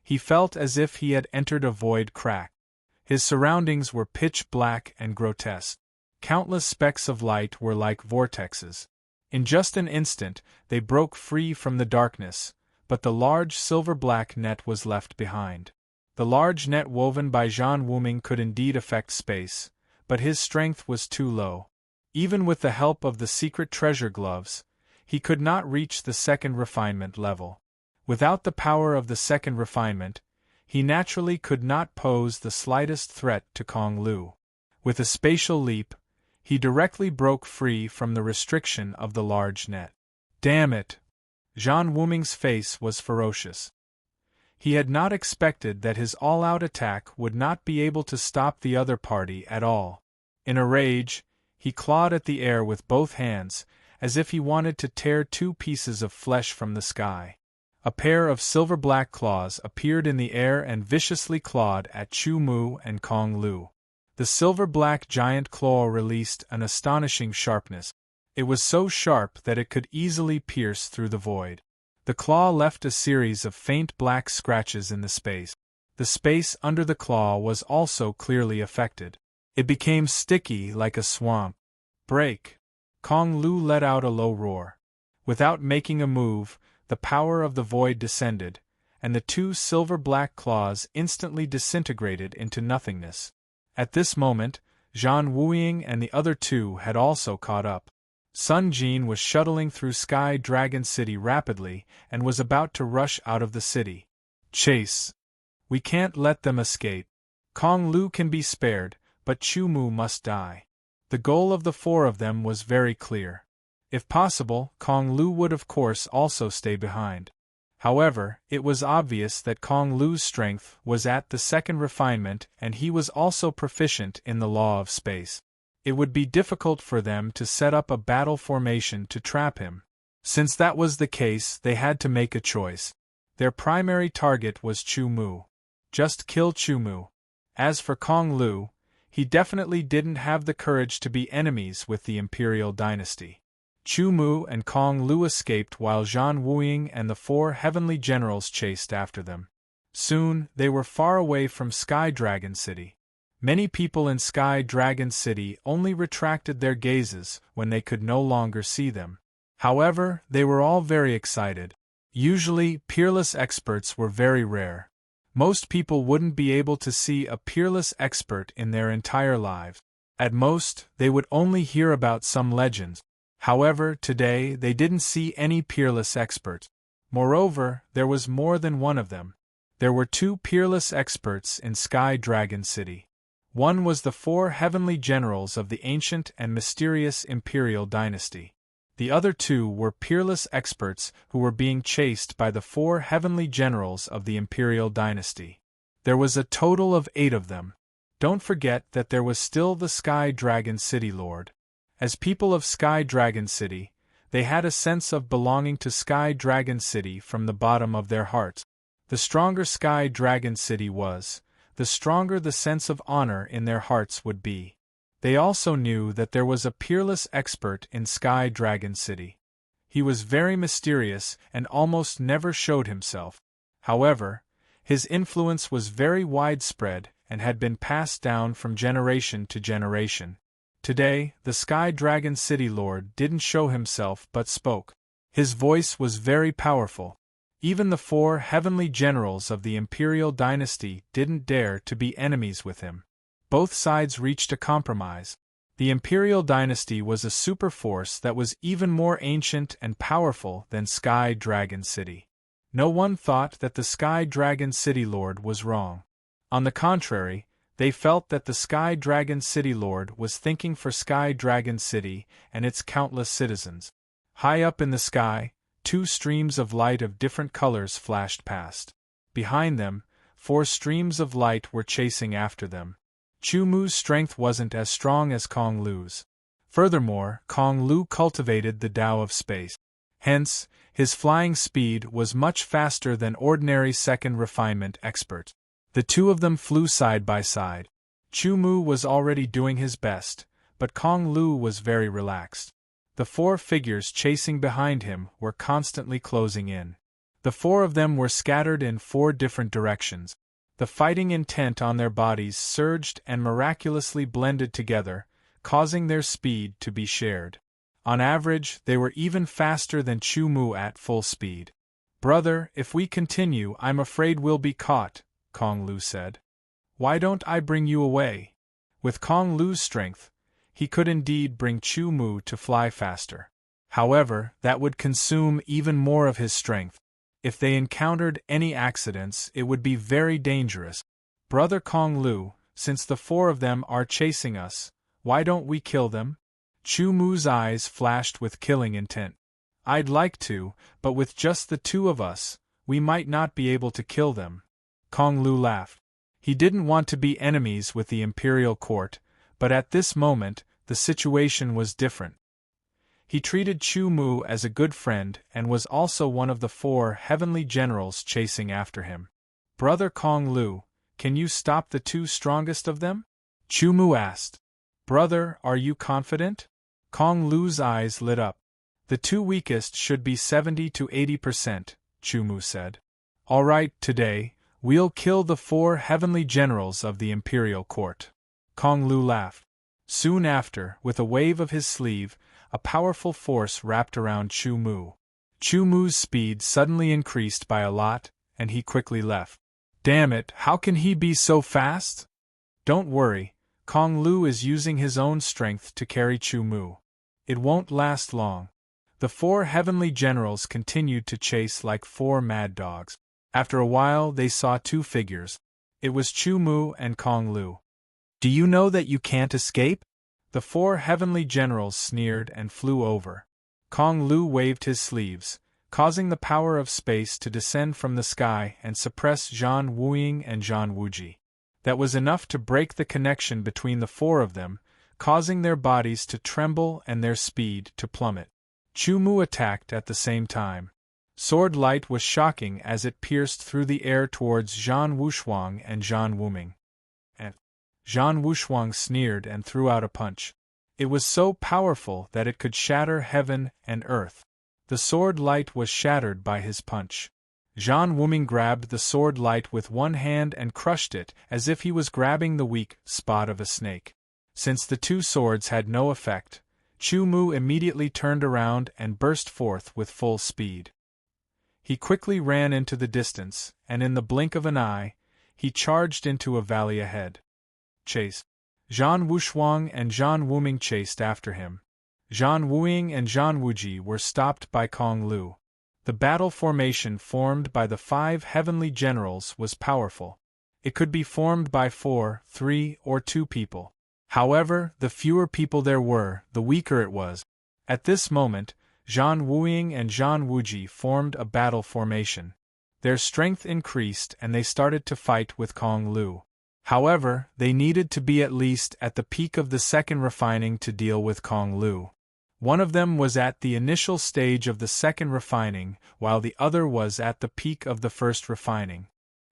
he felt as if he had entered a void crack. His surroundings were pitch black and grotesque. Countless specks of light were like vortexes. In just an instant, they broke free from the darkness, but the large silver-black net was left behind. The large net woven by Zhan Wuming could indeed affect space, but his strength was too low. Even with the help of the secret treasure gloves, he could not reach the second refinement level. Without the power of the second refinement, he naturally could not pose the slightest threat to Kong Lu. With a spatial leap, he directly broke free from the restriction of the large net. Damn it! Zhan Wuming's face was ferocious. He had not expected that his all-out attack would not be able to stop the other party at all. In a rage, he clawed at the air with both hands, as if he wanted to tear 2 pieces of flesh from the sky. A pair of silver-black claws appeared in the air and viciously clawed at Chu Mu and Kong Lu. The silver-black giant claw released an astonishing sharpness. It was so sharp that it could easily pierce through the void. The claw left a series of faint black scratches in the space. The space under the claw was also clearly affected. It became sticky like a swamp. Break! Kong Lu let out a low roar. Without making a move, the power of the void descended, and the 2 silver-black claws instantly disintegrated into nothingness. At this moment, Zhan Wuying and the other 2 had also caught up. Sun Jin was shuttling through Sky Dragon City rapidly and was about to rush out of the city. Chase! We can't let them escape. Kong Lu can be spared, but Chu Mu must die. The goal of the 4 of them was very clear. If possible, Kong Lu would of course also stay behind. However, it was obvious that Kong Lu's strength was at the second refinement and he was also proficient in the law of space. It would be difficult for them to set up a battle formation to trap him. Since that was the case, they had to make a choice. Their primary target was Chu Mu. Just kill Chu Mu. As for Kong Lu, he definitely didn't have the courage to be enemies with the imperial dynasty. Chu Mu and Kong Lu escaped while Zhan Wuying and the 4 heavenly generals chased after them. Soon, they were far away from Sky Dragon City. Many people in Sky Dragon City only retracted their gazes when they could no longer see them. However, they were all very excited. Usually, peerless experts were very rare. Most people wouldn't be able to see a peerless expert in their entire lives. At most, they would only hear about some legends. However, today they didn't see any peerless experts. Moreover, there was more than one of them. There were 2 peerless experts in Sky Dragon City. One was the 4 heavenly generals of the ancient and mysterious imperial dynasty. The other 2 were peerless experts who were being chased by the 4 heavenly generals of the imperial dynasty. There was a total of 8 of them. Don't forget that there was still the Sky Dragon City Lord. As people of Sky Dragon City, they had a sense of belonging to Sky Dragon City from the bottom of their hearts. The stronger Sky Dragon City was, the stronger the sense of honor in their hearts would be. They also knew that there was a peerless expert in Sky Dragon City. He was very mysterious and almost never showed himself. However, his influence was very widespread and had been passed down from generation to generation. Today, the Sky Dragon City Lord didn't show himself but spoke. His voice was very powerful. Even the 4 heavenly generals of the imperial dynasty didn't dare to be enemies with him. Both sides reached a compromise. The imperial dynasty was a superforce that was even more ancient and powerful than Sky Dragon City. No one thought that the Sky Dragon City Lord was wrong. On the contrary, they felt that the Sky Dragon City Lord was thinking for Sky Dragon City and its countless citizens. High up in the sky, 2 streams of light of different colors flashed past. Behind them, 4 streams of light were chasing after them. Chu Mu's strength wasn't as strong as Kong Lu's. Furthermore, Kong Lu cultivated the Tao of space. Hence, his flying speed was much faster than ordinary second refinement experts. The 2 of them flew side by side. Chu Mu was already doing his best, but Kong Lu was very relaxed. The 4 figures chasing behind him were constantly closing in. The 4 of them were scattered in 4 different directions. The fighting intent on their bodies surged and miraculously blended together, causing their speed to be shared. On average, they were even faster than Chu Mu at full speed. "Brother, if we continue, I'm afraid we'll be caught," Kong Lu said. "Why don't I bring you away?" With Kong Lu's strength, he could indeed bring Chu Mu to fly faster. However, that would consume even more of his strength. If they encountered any accidents, it would be very dangerous. "Brother Kong Lu, since the 4 of them are chasing us, why don't we kill them?" Chu Mu's eyes flashed with killing intent. "I'd like to, but with just the 2 of us, we might not be able to kill them." Kong Lu laughed. He didn't want to be enemies with the imperial court, but at this moment, the situation was different. He treated Chu Mu as a good friend and was also one of the 4 heavenly generals chasing after him. "Brother Kong Lu, can you stop the 2 strongest of them?" Chu Mu asked. "Brother, are you confident?" Kong Lu's eyes lit up. "The 2 weakest should be 70 to 80%, Chu Mu said. "All right, today, we'll kill the 4 heavenly generals of the imperial court." Kong Lu laughed. Soon after, with a wave of his sleeve, a powerful force wrapped around Chu Mu. Chu Mu's speed suddenly increased by a lot, and he quickly left. "Damn it, how can he be so fast?" "Don't worry, Kong Lu is using his own strength to carry Chu Mu. It won't last long." The 4 heavenly generals continued to chase like 4 mad dogs. After a while they saw 2 figures. It was Chu Mu and Kong Lu. "Do you know that you can't escape?" The 4 heavenly generals sneered and flew over. Kong Lu waved his sleeves, causing the power of space to descend from the sky and suppress Zhan Wuying and Zhan Wuji. That was enough to break the connection between the 4 of them, causing their bodies to tremble and their speed to plummet. Chu Mu attacked at the same time. Sword light was shocking as it pierced through the air towards Zhan Wushuang and Zhan Wuming. And Zhan Wushuang sneered and threw out a punch. It was so powerful that it could shatter heaven and earth. The sword light was shattered by his punch. Zhan Wuming grabbed the sword light with one hand and crushed it as if he was grabbing the weak spot of a snake. Since the two swords had no effect, Chu Mu immediately turned around and burst forth with full speed. He quickly ran into the distance, and in the blink of an eye, he charged into a valley ahead. Chase. Zhan Wushuang and Zhan Wuming chased after him. Zhan Wuing and Zhan Wuji were stopped by Kong Lu. The battle formation formed by the 5 heavenly generals was powerful. It could be formed by 4, 3, or 2 people. However, the fewer people there were, the weaker it was. At this moment, Zhan Wuing and Zhan Wuji formed a battle formation. Their strength increased and they started to fight with Kong Lu. However, they needed to be at least at the peak of the second refining to deal with Kong Lu. One of them was at the initial stage of the second refining, while the other was at the peak of the first refining.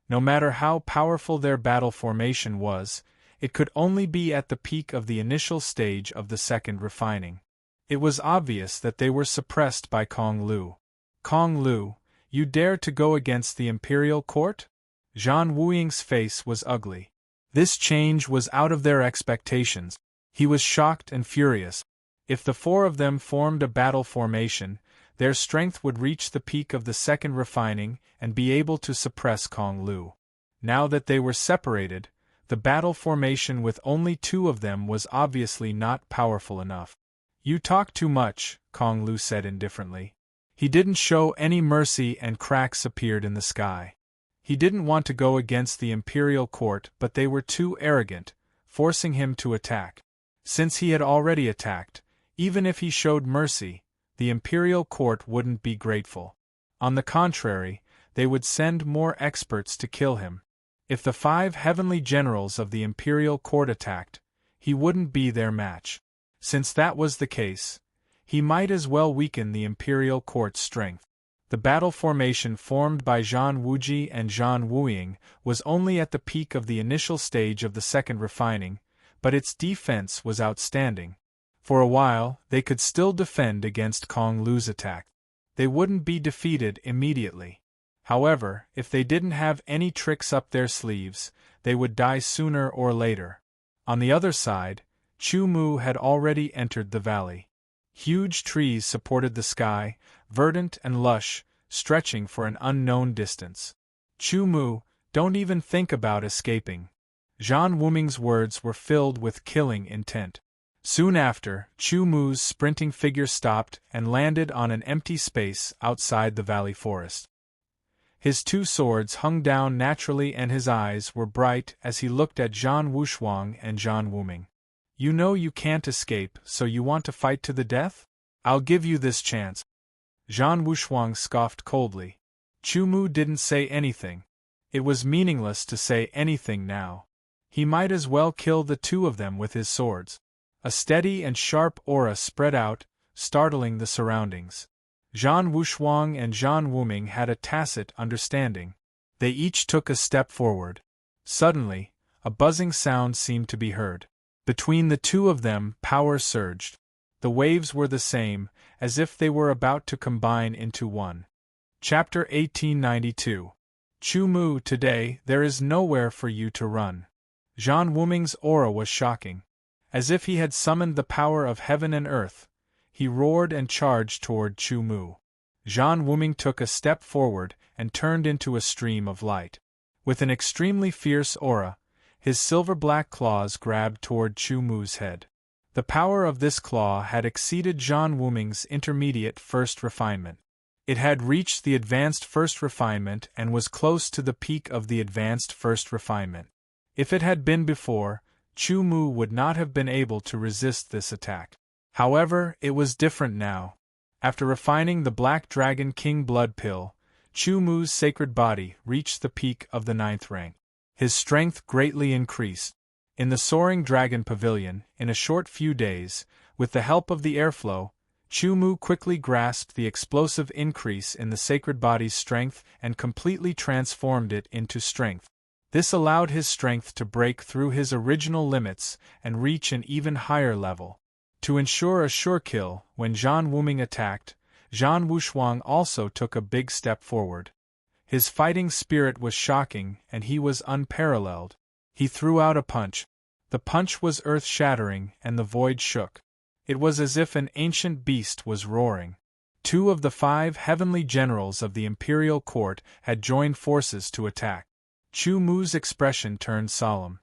No matter how powerful their battle formation was, it could only be at the peak of the initial stage of the second refining. It was obvious that they were suppressed by Kong Lu. Kong Lu, you dare to go against the imperial court? Zhan Wuying's face was ugly. This change was out of their expectations. He was shocked and furious. If the 4 of them formed a battle formation, their strength would reach the peak of the second refining and be able to suppress Kong Lu. Now that they were separated, the battle formation with only 2 of them was obviously not powerful enough. You talk too much, Kong Lu said indifferently. He didn't show any mercy and cracks appeared in the sky. He didn't want to go against the imperial court, but they were too arrogant, forcing him to attack. Since he had already attacked, even if he showed mercy, the imperial court wouldn't be grateful. On the contrary, they would send more experts to kill him. If the 5 heavenly generals of the imperial court attacked, he wouldn't be their match. Since that was the case, he might as well weaken the imperial court's strength. The battle formation formed by Zhan Wuji and Zhan Wuying was only at the peak of the initial stage of the second refining, but its defense was outstanding. For a while, they could still defend against Kong Lu's attack. They wouldn't be defeated immediately. However, if they didn't have any tricks up their sleeves, they would die sooner or later. On the other side, Chu Mu had already entered the valley. Huge trees supported the sky, verdant and lush, stretching for an unknown distance. Chu Mu, don't even think about escaping. Zhan Wuming's words were filled with killing intent. Soon after, Chu Mu's sprinting figure stopped and landed on an empty space outside the valley forest. His 2 swords hung down naturally and his eyes were bright as he looked at Zhan Wushuang and Zhan Wuming. You know you can't escape, so you want to fight to the death? I'll give you this chance. Zhan Wushuang scoffed coldly. Chu Mu didn't say anything. It was meaningless to say anything now. He might as well kill the 2 of them with his swords. A steady and sharp aura spread out, startling the surroundings. Zhan Wushuang and Zhan Wuming had a tacit understanding. They each took a step forward. Suddenly, a buzzing sound seemed to be heard. Between the 2 of them, power surged. The waves were the same, as if they were about to combine into one. Chapter 1892. Chu Mu, today, there is nowhere for you to run. Zhan Wuming's aura was shocking. As if he had summoned the power of heaven and earth, he roared and charged toward Chu Mu. Zhan Wuming took a step forward and turned into a stream of light. With an extremely fierce aura, his silver-black claws grabbed toward Chu Mu's head. The power of this claw had exceeded Zhan Wuming's intermediate first refinement. It had reached the advanced first refinement and was close to the peak of the advanced first refinement. If it had been before, Chu Mu would not have been able to resist this attack. However, it was different now. After refining the Black Dragon King blood pill, Chu Mu's sacred body reached the peak of the 9th rank. His strength greatly increased. In the soaring dragon pavilion, in a short few days, with the help of the airflow, Chu Mu quickly grasped the explosive increase in the sacred body's strength and completely transformed it into strength. This allowed his strength to break through his original limits and reach an even higher level. To ensure a sure kill, when Zhan Wuming attacked, Zhan Wushuang also took a big step forward. His fighting spirit was shocking and he was unparalleled. He threw out a punch. The punch was earth-shattering and the void shook. It was as if an ancient beast was roaring. 2 of the 5 heavenly generals of the imperial court had joined forces to attack. Chu Mu's expression turned solemn.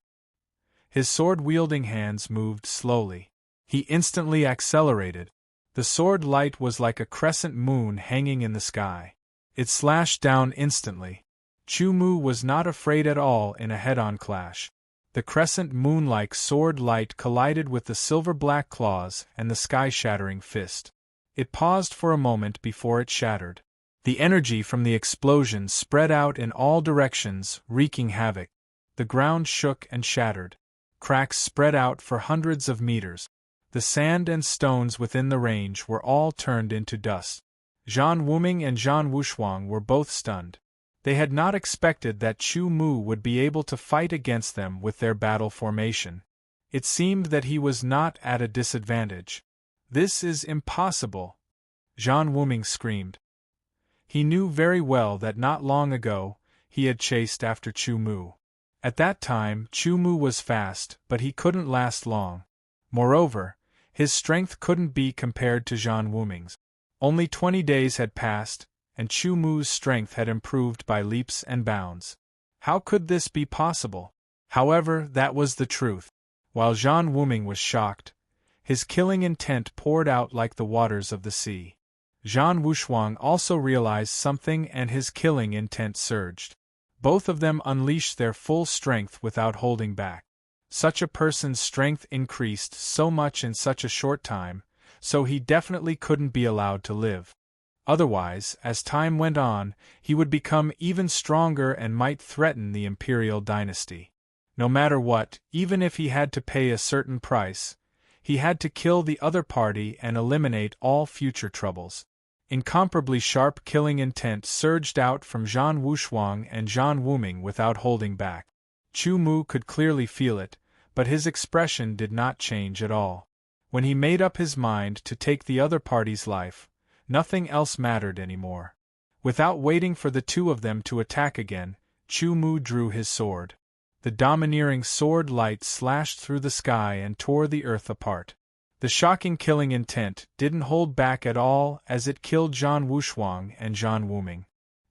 His sword-wielding hands moved slowly. He instantly accelerated. The sword light was like a crescent moon hanging in the sky. It slashed down instantly. Chu Mu was not afraid at all in a head-on clash. The crescent moon-like sword light collided with the silver-black claws and the sky-shattering fist. It paused for a moment before it shattered. The energy from the explosion spread out in all directions, wreaking havoc. The ground shook and shattered. Cracks spread out for hundreds of meters. The sand and stones within the range were all turned into dust. Zhan Wuming and Zhan Wushuang were both stunned. They had not expected that Chu Mu would be able to fight against them with their battle formation. It seemed that he was not at a disadvantage. "This is impossible!" Zhan Wuming screamed. He knew very well that not long ago, he had chased after Chu Mu. At that time, Chu Mu was fast, but he couldn't last long. Moreover, his strength couldn't be compared to Zhan Wuming's. Only 20 days had passed, and Chu Mu's strength had improved by leaps and bounds. How could this be possible? However, that was the truth. While Zhan Wuming was shocked, his killing intent poured out like the waters of the sea. Zhan Wushuang also realized something and his killing intent surged. Both of them unleashed their full strength without holding back. Such a person's strength increased so much in such a short time, so he definitely couldn't be allowed to live. Otherwise, as time went on, he would become even stronger and might threaten the imperial dynasty. No matter what, even if he had to pay a certain price, he had to kill the other party and eliminate all future troubles. Incomparably sharp killing intent surged out from Zhan Wushuang and Zhan Wuming without holding back. Chu Mu could clearly feel it, but his expression did not change at all. When he made up his mind to take the other party's life, nothing else mattered anymore. Without waiting for the 2 of them to attack again, Chu Mu drew his sword. The domineering sword light slashed through the sky and tore the earth apart. The shocking killing intent didn't hold back at all as it killed Zhan Wushuang and Zhan Wuming.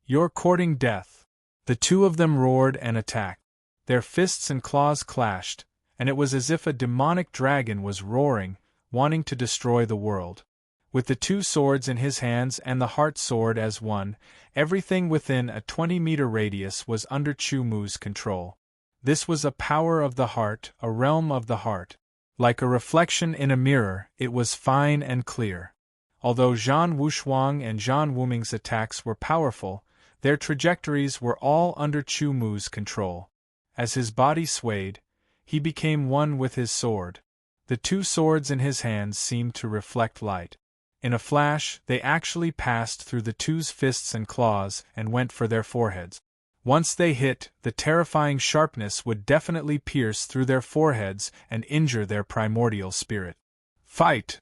"You're courting death." The 2 of them roared and attacked. Their fists and claws clashed, and it was as if a demonic dragon was roaring, wanting to destroy the world. With the 2 swords in his hands and the heart sword as one, everything within a 20-meter radius was under Chu Mu's control. This was a power of the heart, a realm of the heart. Like a reflection in a mirror, it was fine and clear. Although Zhan Wushuang and Zhan Wuming's attacks were powerful, their trajectories were all under Chu Mu's control. As his body swayed, he became one with his sword. The 2 swords in his hands seemed to reflect light. In a flash, they actually passed through the 2's fists and claws and went for their foreheads. Once they hit, the terrifying sharpness would definitely pierce through their foreheads and injure their primordial spirit. "Fight!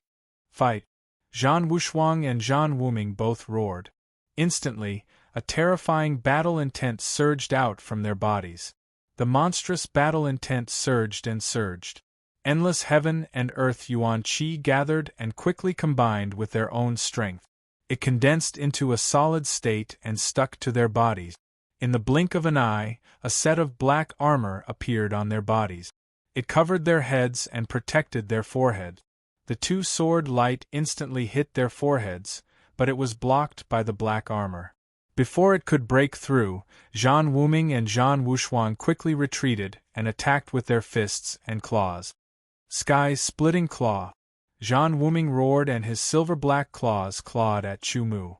Fight!" Zhan Wushuang and Zhan Wuming both roared. Instantly, a terrifying battle intent surged out from their bodies. The monstrous battle intent surged and surged. Endless heaven and earth yuan qi gathered and quickly combined with their own strength. It condensed into a solid state and stuck to their bodies. In the blink of an eye, a set of black armor appeared on their bodies. It covered their heads and protected their foreheads. The 2 sword light instantly hit their foreheads, but it was blocked by the black armor. Before it could break through, Zhan Wuming and Zhan Wushuang quickly retreated and attacked with their fists and claws. Sky-splitting claw. Zhan Wuming roared and his silver-black claws clawed at Chu Mu.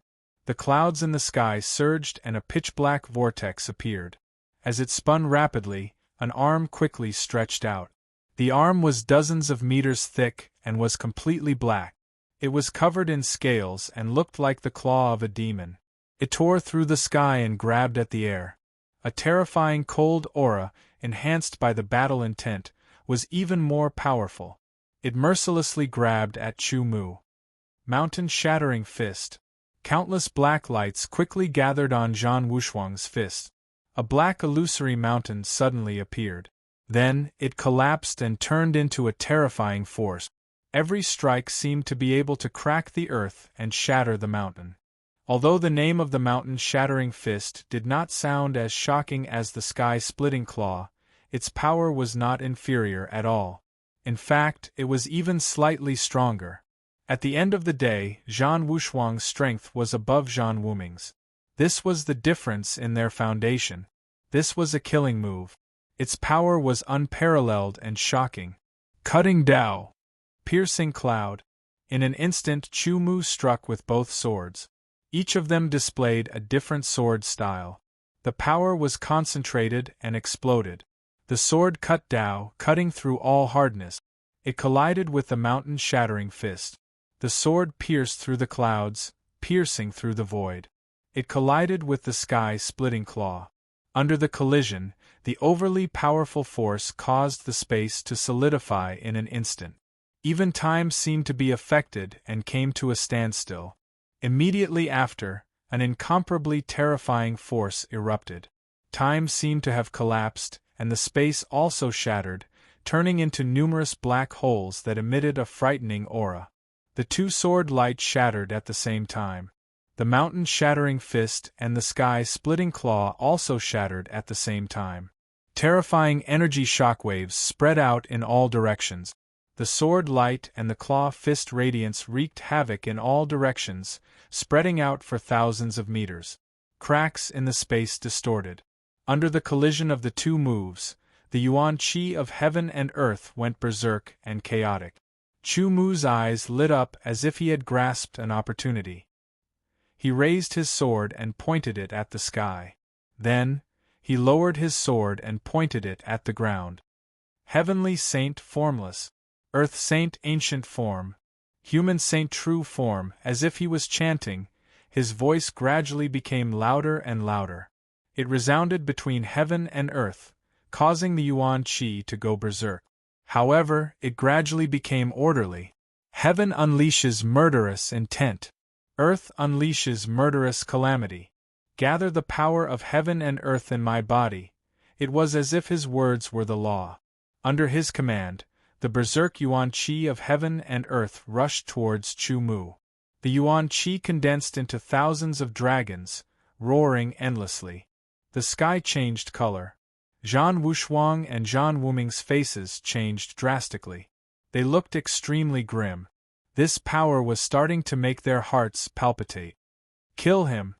The clouds in the sky surged and a pitch-black vortex appeared. As it spun rapidly, an arm quickly stretched out. The arm was dozens of meters thick and was completely black. It was covered in scales and looked like the claw of a demon. It tore through the sky and grabbed at the air. A terrifying cold aura, enhanced by the battle intent, was even more powerful. It mercilessly grabbed at Chu Mu. Mountain-shattering fist. Countless black lights quickly gathered on Zhan Wushuang's fist. A black illusory mountain suddenly appeared. Then, it collapsed and turned into a terrifying force. Every strike seemed to be able to crack the earth and shatter the mountain. Although the name of the mountain-shattering fist did not sound as shocking as the sky-splitting claw, its power was not inferior at all. In fact, it was even slightly stronger. At the end of the day, Zhan Wushuang's strength was above Zhan Wuming's. This was the difference in their foundation. This was a killing move. Its power was unparalleled and shocking. Cutting Dao. Piercing cloud. In an instant Chu Mu struck with both swords. Each of them displayed a different sword style. The power was concentrated and exploded. The sword cut Dao, cutting through all hardness. It collided with the mountain-shattering fist. The sword pierced through the clouds, piercing through the void. It collided with the sky-splitting claw. Under the collision, the overly powerful force caused the space to solidify in an instant. Even time seemed to be affected and came to a standstill. Immediately after, an incomparably terrifying force erupted. Time seemed to have collapsed, and the space also shattered, turning into numerous black holes that emitted a frightening aura. The two sword lights shattered at the same time. The mountain-shattering fist and the sky-splitting claw also shattered at the same time. Terrifying energy shockwaves spread out in all directions. The sword light and the claw fist radiance wreaked havoc in all directions, spreading out for thousands of meters. Cracks in the space distorted. Under the collision of the two moves, the yuan qi of heaven and earth went berserk and chaotic. Chu Mu's eyes lit up as if he had grasped an opportunity. He raised his sword and pointed it at the sky. Then, he lowered his sword and pointed it at the ground. Heavenly Saint formless. Earth Saint ancient form. Human Saint true form. As if he was chanting, his voice gradually became louder and louder. It resounded between heaven and earth, causing the yuan qi to go berserk. However, it gradually became orderly. Heaven unleashes murderous intent. Earth unleashes murderous calamity. Gather the power of heaven and earth in my body. It was as if his words were the law. Under his command, the berserk yuan qi of heaven and earth rushed towards Chu Mu. The yuan qi condensed into thousands of dragons, roaring endlessly. The sky changed color. Zhan Wushuang and Zhan Wuming's faces changed drastically. They looked extremely grim. This power was starting to make their hearts palpitate. Kill him.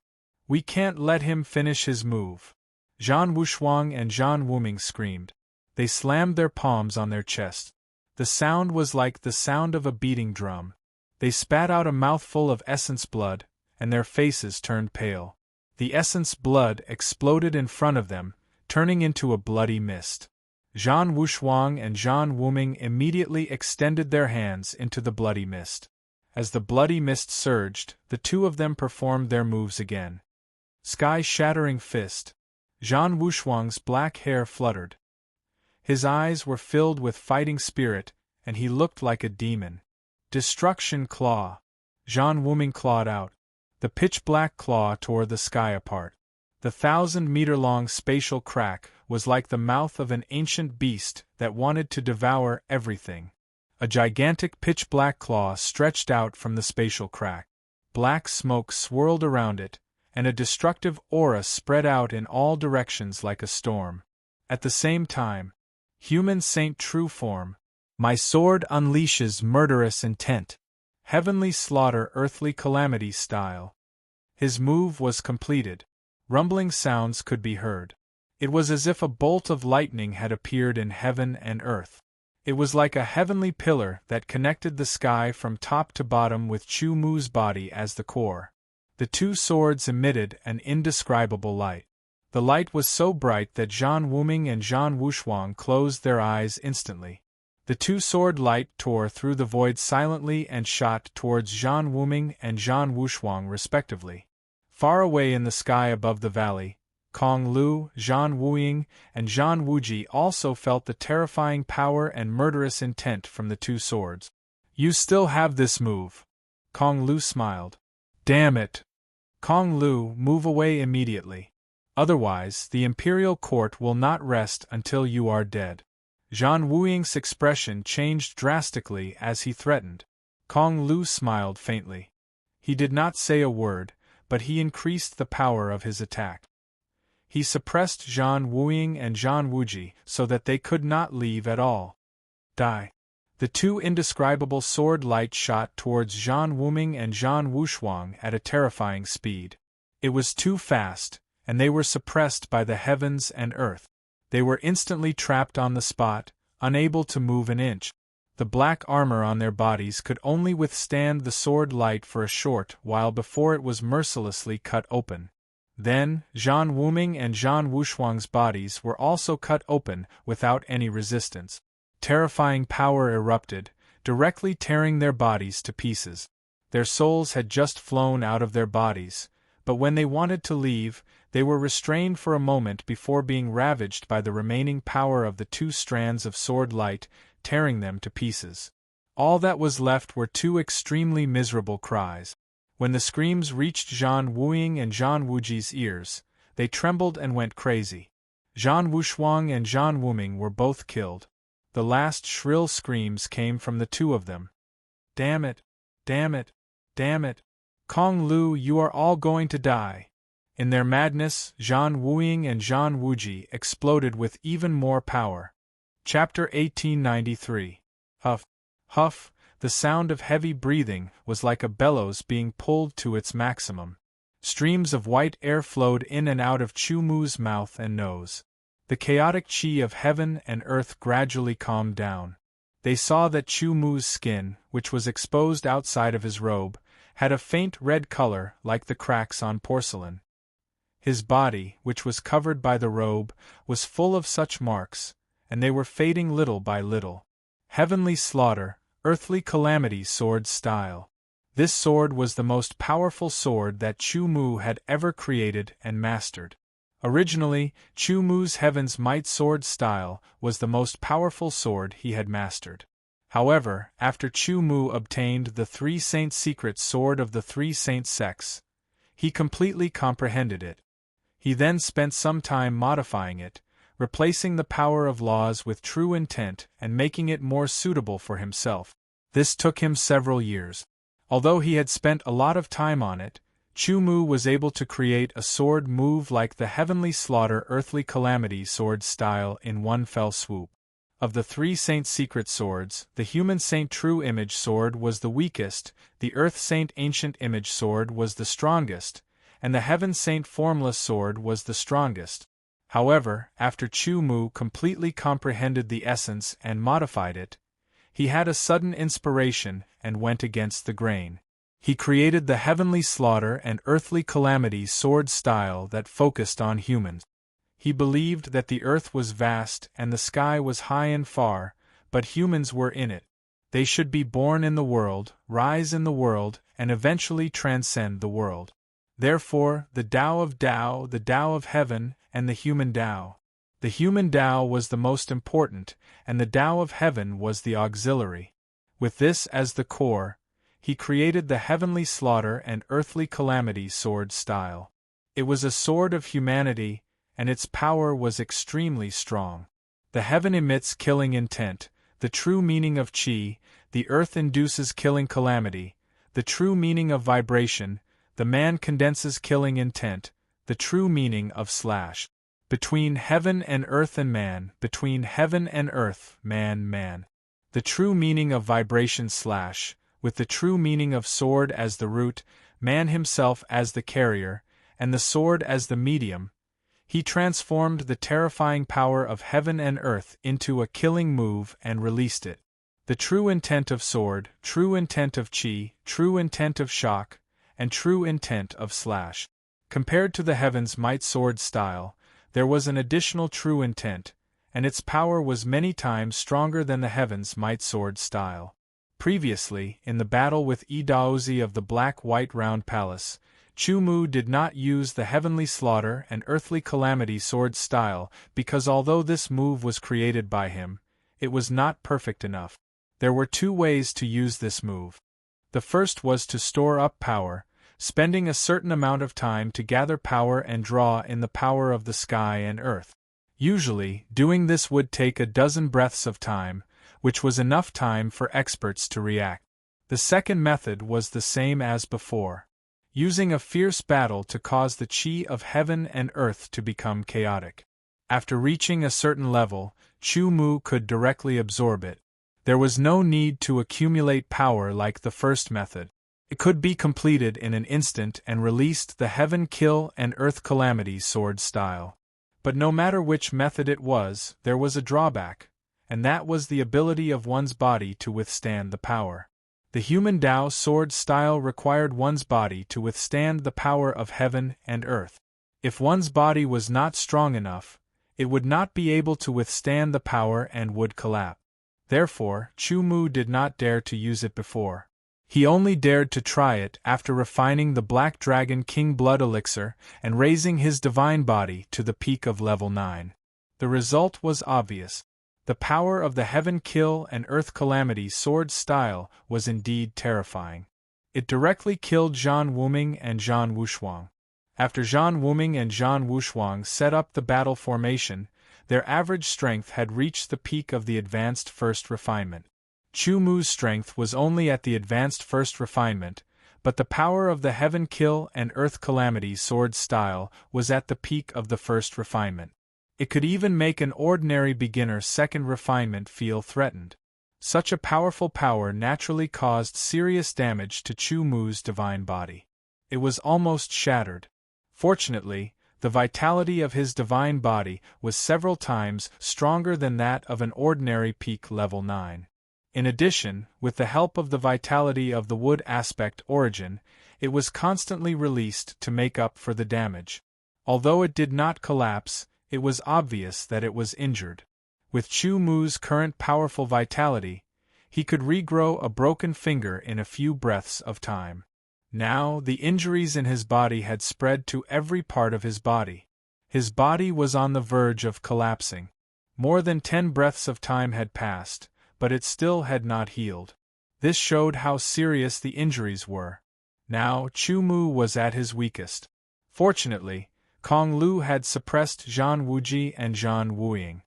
We can't let him finish his move. Zhan Wushuang and Zhan Wuming screamed. They slammed their palms on their chests. The sound was like the sound of a beating drum. They spat out a mouthful of essence blood, and their faces turned pale. The essence blood exploded in front of them, turning into a bloody mist. Zhan Wushuang and Zhan Wuming immediately extended their hands into the bloody mist. As the bloody mist surged, the two of them performed their moves again. Sky-shattering fist. Zhan Wushuang's black hair fluttered. His eyes were filled with fighting spirit, and he looked like a demon. Destruction claw. Zhan Wuming clawed out. The pitch-black claw tore the sky apart. The 1,000-meter-long spatial crack was like the mouth of an ancient beast that wanted to devour everything. A gigantic pitch-black claw stretched out from the spatial crack. Black smoke swirled around it, and a destructive aura spread out in all directions like a storm. At the same time, Human Saint true form. My sword unleashes murderous intent. Heavenly slaughter earthly calamity style. His move was completed. Rumbling sounds could be heard. It was as if a bolt of lightning had appeared in heaven and earth. It was like a heavenly pillar that connected the sky from top to bottom with Chu Mu's body as the core. The two swords emitted an indescribable light. The light was so bright that Zhan Wuming and Zhan Wushuang closed their eyes instantly. The two-sword light tore through the void silently and shot towards Zhan Wuming and Zhan Wushuang respectively. Far away in the sky above the valley, Kong Lu, Zhan Wuying, and Zhan Wuji also felt the terrifying power and murderous intent from the two swords. "You still have this move." Kong Lu smiled. "Damn it! Kong Lu, move away immediately. Otherwise, the imperial court will not rest until you are dead." Zhan Wuying's expression changed drastically as he threatened. Kong Lu smiled faintly. He did not say a word, but he increased the power of his attack. He suppressed Zhan Wuying and Zhan Wuji so that they could not leave at all. Die. The two indescribable sword light shot towards Zhan Wuming and Zhan Wushuang at a terrifying speed. It was too fast, and they were suppressed by the heavens and earth. They were instantly trapped on the spot, unable to move an inch. The black armor on their bodies could only withstand the sword light for a short while before it was mercilessly cut open. Then, Zhan Wuming and Zhan Wushuang's bodies were also cut open without any resistance. Terrifying power erupted, directly tearing their bodies to pieces. Their souls had just flown out of their bodies, but when they wanted to leave, they were restrained for a moment before being ravaged by the remaining power of the two strands of sword light, tearing them to pieces. All that was left were two extremely miserable cries. When the screams reached Zhan Wuying and Zhan Wuji's ears, they trembled and went crazy. Zhan Wushuang and Zhan Wuming were both killed. The last shrill screams came from the two of them. "Damn it! Damn it! Damn it! Kong Lu, you are all going to die!" In their madness, Zhan Wuying and Zhan Wuji exploded with even more power. Chapter 1893. Huff. Huff. The sound of heavy breathing was like a bellows being pulled to its maximum. Streams of white air flowed in and out of Chu Mu's mouth and nose. The chaotic qi of heaven and earth gradually calmed down. They saw that Chu Mu's skin, which was exposed outside of his robe, had a faint red color like the cracks on porcelain. His body, which was covered by the robe, was full of such marks, and they were fading little by little. Heavenly slaughter, earthly calamity sword style. This sword was the most powerful sword that Chu Mu had ever created and mastered. Originally, Chu Mu's Heaven's Might sword style was the most powerful sword he had mastered. However, after Chu Mu obtained the Three Saint Secret Sword of the Three Saint Sects, he completely comprehended it. He then spent some time modifying it, replacing the power of laws with true intent and making it more suitable for himself. This took him several years. Although he had spent a lot of time on it, Chu Mu was able to create a sword move like the Heavenly Slaughter Earthly Calamity sword style in one fell swoop. Of the three Saint Secret swords, the Human Saint True Image sword was the weakest, the Earth Saint Ancient Image sword was the strongest, and the Heaven Saint Formless sword was the strongest. However, after Chu Mu completely comprehended the essence and modified it, he had a sudden inspiration and went against the grain. He created the Heavenly Slaughter and Earthly Calamity sword style that focused on humans. He believed that the earth was vast and the sky was high and far, but humans were in it. They should be born in the world, rise in the world, and eventually transcend the world. Therefore, the Tao of Tao, the Tao of Heaven, and the human Tao. The human Tao was the most important, and the Tao of Heaven was the auxiliary. With this as the core, he created the Heavenly Slaughter and Earthly Calamity sword style. It was a sword of humanity, and its power was extremely strong. The heaven emits killing intent, the true meaning of qi, the earth induces killing calamity, the true meaning of vibration, the man condenses killing intent, the true meaning of slash. Between heaven and earth and man, between heaven and earth, man. The true meaning of vibration slash, with the true meaning of sword as the root, man himself as the carrier, and the sword as the medium. He transformed the terrifying power of heaven and earth into a killing move and released it. The true intent of sword, true intent of qi, true intent of shock, and true intent of slash. Compared to the Heaven's Might sword style, there was an additional true intent, and its power was many times stronger than the Heaven's Might sword style. Previously, in the battle with Idaozi of the Black-White Round Palace, Chu Mu did not use the Heavenly Slaughter and Earthly Calamity sword style because although this move was created by him, it was not perfect enough. There were two ways to use this move. The first was to store up power, spending a certain amount of time to gather power and draw in the power of the sky and earth. Usually, doing this would take a dozen breaths of time, which was enough time for experts to react. The second method was the same as before, using a fierce battle to cause the chi of heaven and earth to become chaotic. After reaching a certain level, Chu Mu could directly absorb it. There was no need to accumulate power like the first method. It could be completed in an instant and released the Heaven Kill and Earth Calamity sword style. But no matter which method it was, there was a drawback, and that was the ability of one's body to withstand the power. The human Tao sword style required one's body to withstand the power of heaven and earth. If one's body was not strong enough, it would not be able to withstand the power and would collapse. Therefore, Chu Mu did not dare to use it before. He only dared to try it after refining the Black Dragon King Blood Elixir and raising his divine body to the peak of level 9. The result was obvious. The power of the Heaven Kill and Earth Calamity sword style was indeed terrifying. It directly killed Zhan Wuming and Zhan Wushuang. After Zhan Wuming and Zhan Wushuang set up the battle formation, their average strength had reached the peak of the advanced first refinement. Chu Mu's strength was only at the advanced first refinement, but the power of the Heaven Kill and Earth Calamity sword style was at the peak of the first refinement. It could even make an ordinary beginner second refinement feel threatened. Such a powerful power naturally caused serious damage to Chu Mu's divine body. It was almost shattered. Fortunately, the vitality of his divine body was several times stronger than that of an ordinary peak level 9. In addition, with the help of the vitality of the wood aspect origin, it was constantly released to make up for the damage. Although it did not collapse, it was obvious that it was injured. With Chu Mu's current powerful vitality, he could regrow a broken finger in a few breaths of time. Now, the injuries in his body had spread to every part of his body. His body was on the verge of collapsing. More than 10 breaths of time had passed, but it still had not healed. This showed how serious the injuries were. Now, Chu Mu was at his weakest. Fortunately, Kong Lu had suppressed Zhan Wuji and Zhan Wuying.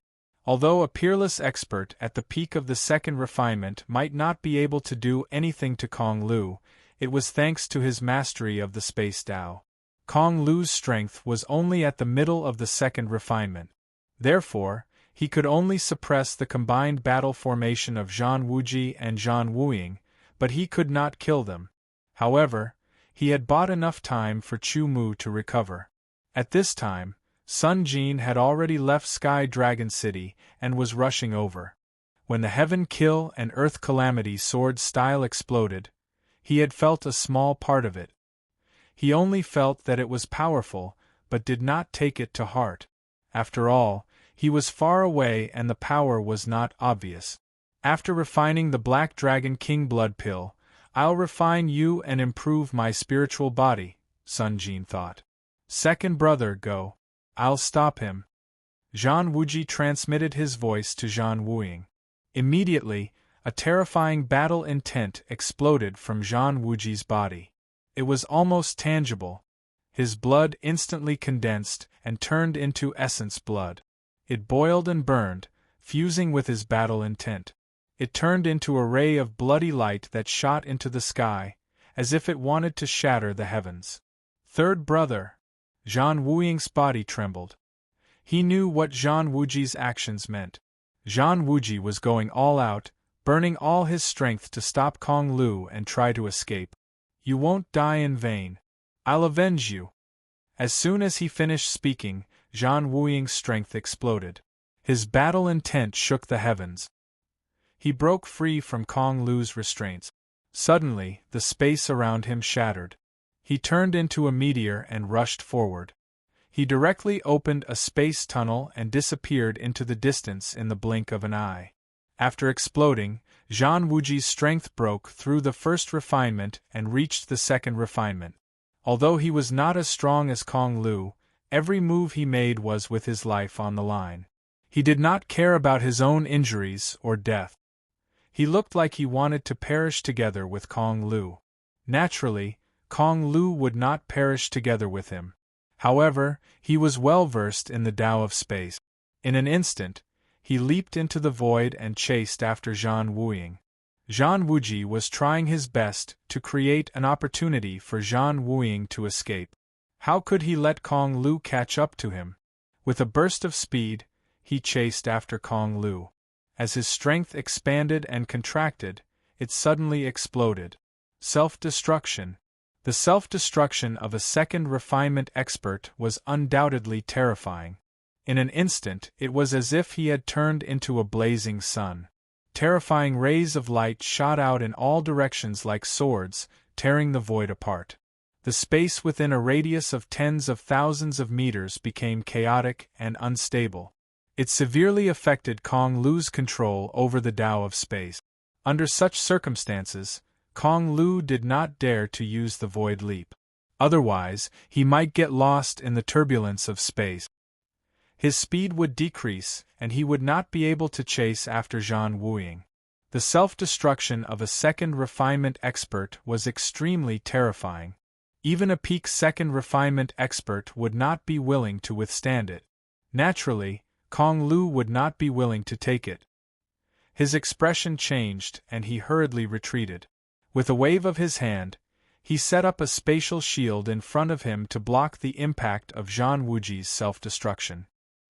Although a peerless expert at the peak of the second refinement might not be able to do anything to Kong Lu, it was thanks to his mastery of the Space Tao. Kong Lu's strength was only at the middle of the second refinement. Therefore, he could only suppress the combined battle formation of Zhan Wuji and Zhan Wuying, but he could not kill them. However, he had bought enough time for Chu Mu to recover. At this time, Sun Jin had already left Sky Dragon City and was rushing over. When the Heaven Kill and Earth Calamity sword style exploded, he had felt a small part of it. He only felt that it was powerful, but did not take it to heart. After all, he was far away and the power was not obvious. After refining the Black Dragon King Blood Pill, I'll refine you and improve my spiritual body, Sun Jin thought. Second brother, go. I'll stop him. Zhan Wuji transmitted his voice to Zhan Wuying. Immediately, a terrifying battle intent exploded from Zhan Wuji's body. It was almost tangible. His blood instantly condensed and turned into essence blood. It boiled and burned, fusing with his battle intent. It turned into a ray of bloody light that shot into the sky, as if it wanted to shatter the heavens. Third brother. Zhan Wuying's body trembled. He knew what Zhan Wuji's actions meant. Zhan Wuji was going all out, burning all his strength to stop Kong Lu and try to escape. You won't die in vain. I'll avenge you. As soon as he finished speaking, Zhan Wuying's strength exploded. His battle intent shook the heavens. He broke free from Kong Lu's restraints. Suddenly, the space around him shattered. He turned into a meteor and rushed forward. He directly opened a space tunnel and disappeared into the distance in the blink of an eye. After exploding, Zhang Wuji's strength broke through the first refinement and reached the second refinement. Although he was not as strong as Kong Lu, every move he made was with his life on the line. He did not care about his own injuries or death. He looked like he wanted to perish together with Kong Lu. Naturally, Kong Lu would not perish together with him. However, he was well versed in the Tao of space. In an instant, he leaped into the void and chased after Zhang Wuying. Zhang Wuji was trying his best to create an opportunity for Zhang Wuying to escape. How could he let Kong Lu catch up to him? With a burst of speed, he chased after Kong Lu. As his strength expanded and contracted, it suddenly exploded. Self-destruction. The self-destruction of a second refinement expert was undoubtedly terrifying. In an instant, it was as if he had turned into a blazing sun. Terrifying rays of light shot out in all directions like swords, tearing the void apart. The space within a radius of tens of thousands of meters became chaotic and unstable. It severely affected Kong Lu's control over the Tao of space. Under such circumstances, Kong Lu did not dare to use the void leap. Otherwise, he might get lost in the turbulence of space. His speed would decrease, and he would not be able to chase after Zhang Wuying. The self-destruction of a second refinement expert was extremely terrifying. Even a peak second refinement expert would not be willing to withstand it. Naturally, Kong Lu would not be willing to take it. His expression changed and he hurriedly retreated. With a wave of his hand, he set up a spatial shield in front of him to block the impact of Zhang Wuji's self-destruction.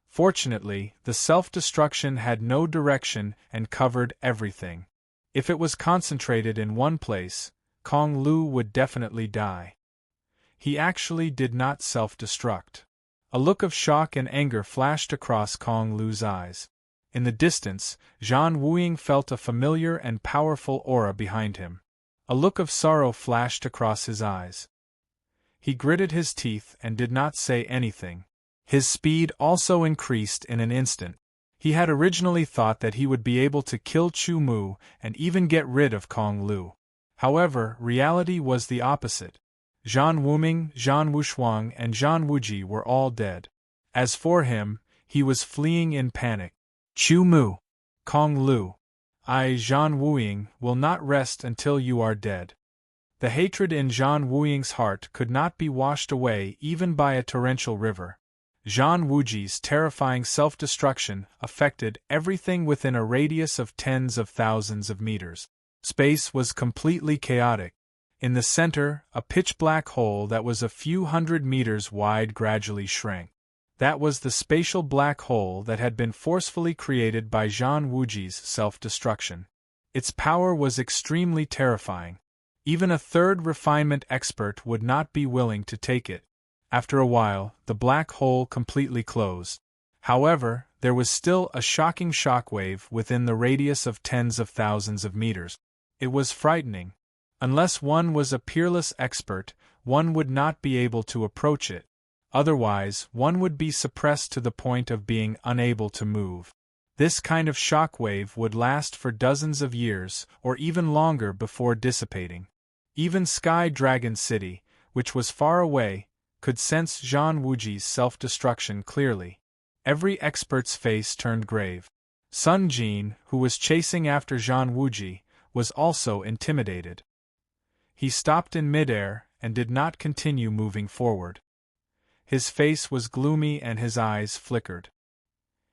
Fortunately, the self-destruction had no direction and covered everything. If it was concentrated in one place, Kong Lu would definitely die. He actually did not self-destruct. A look of shock and anger flashed across Kong Lu's eyes. In the distance, Zhang Wuying felt a familiar and powerful aura behind him. A look of sorrow flashed across his eyes. He gritted his teeth and did not say anything. His speed also increased in an instant. He had originally thought that he would be able to kill Chu Mu and even get rid of Kong Lu. However, reality was the opposite. Zhang Wuming, Zhang Wushuang, and Zhang Wuji were all dead. As for him, he was fleeing in panic. Chu Mu, Kong Lu, I, Zhang Wuying, will not rest until you are dead. The hatred in Zhang Wuying's heart could not be washed away even by a torrential river. Zhang Wuji's terrifying self-destruction affected everything within a radius of tens of thousands of meters. Space was completely chaotic. In the center, a pitch-black hole that was a few hundred meters wide gradually shrank. That was the spatial black hole that had been forcefully created by Zhang Wuji's self-destruction. Its power was extremely terrifying. Even a third refinement expert would not be willing to take it. After a while, the black hole completely closed. However, there was still a shocking shockwave within the radius of tens of thousands of meters. It was frightening. Unless one was a peerless expert, one would not be able to approach it. Otherwise, one would be suppressed to the point of being unable to move. This kind of shockwave would last for dozens of years, or even longer before dissipating. Even Sky Dragon City, which was far away, could sense Zhang Wuji's self-destruction clearly. Every expert's face turned grave. Sun Jin, who was chasing after Zhang Wuji, was also intimidated. He stopped in midair and did not continue moving forward. His face was gloomy and his eyes flickered.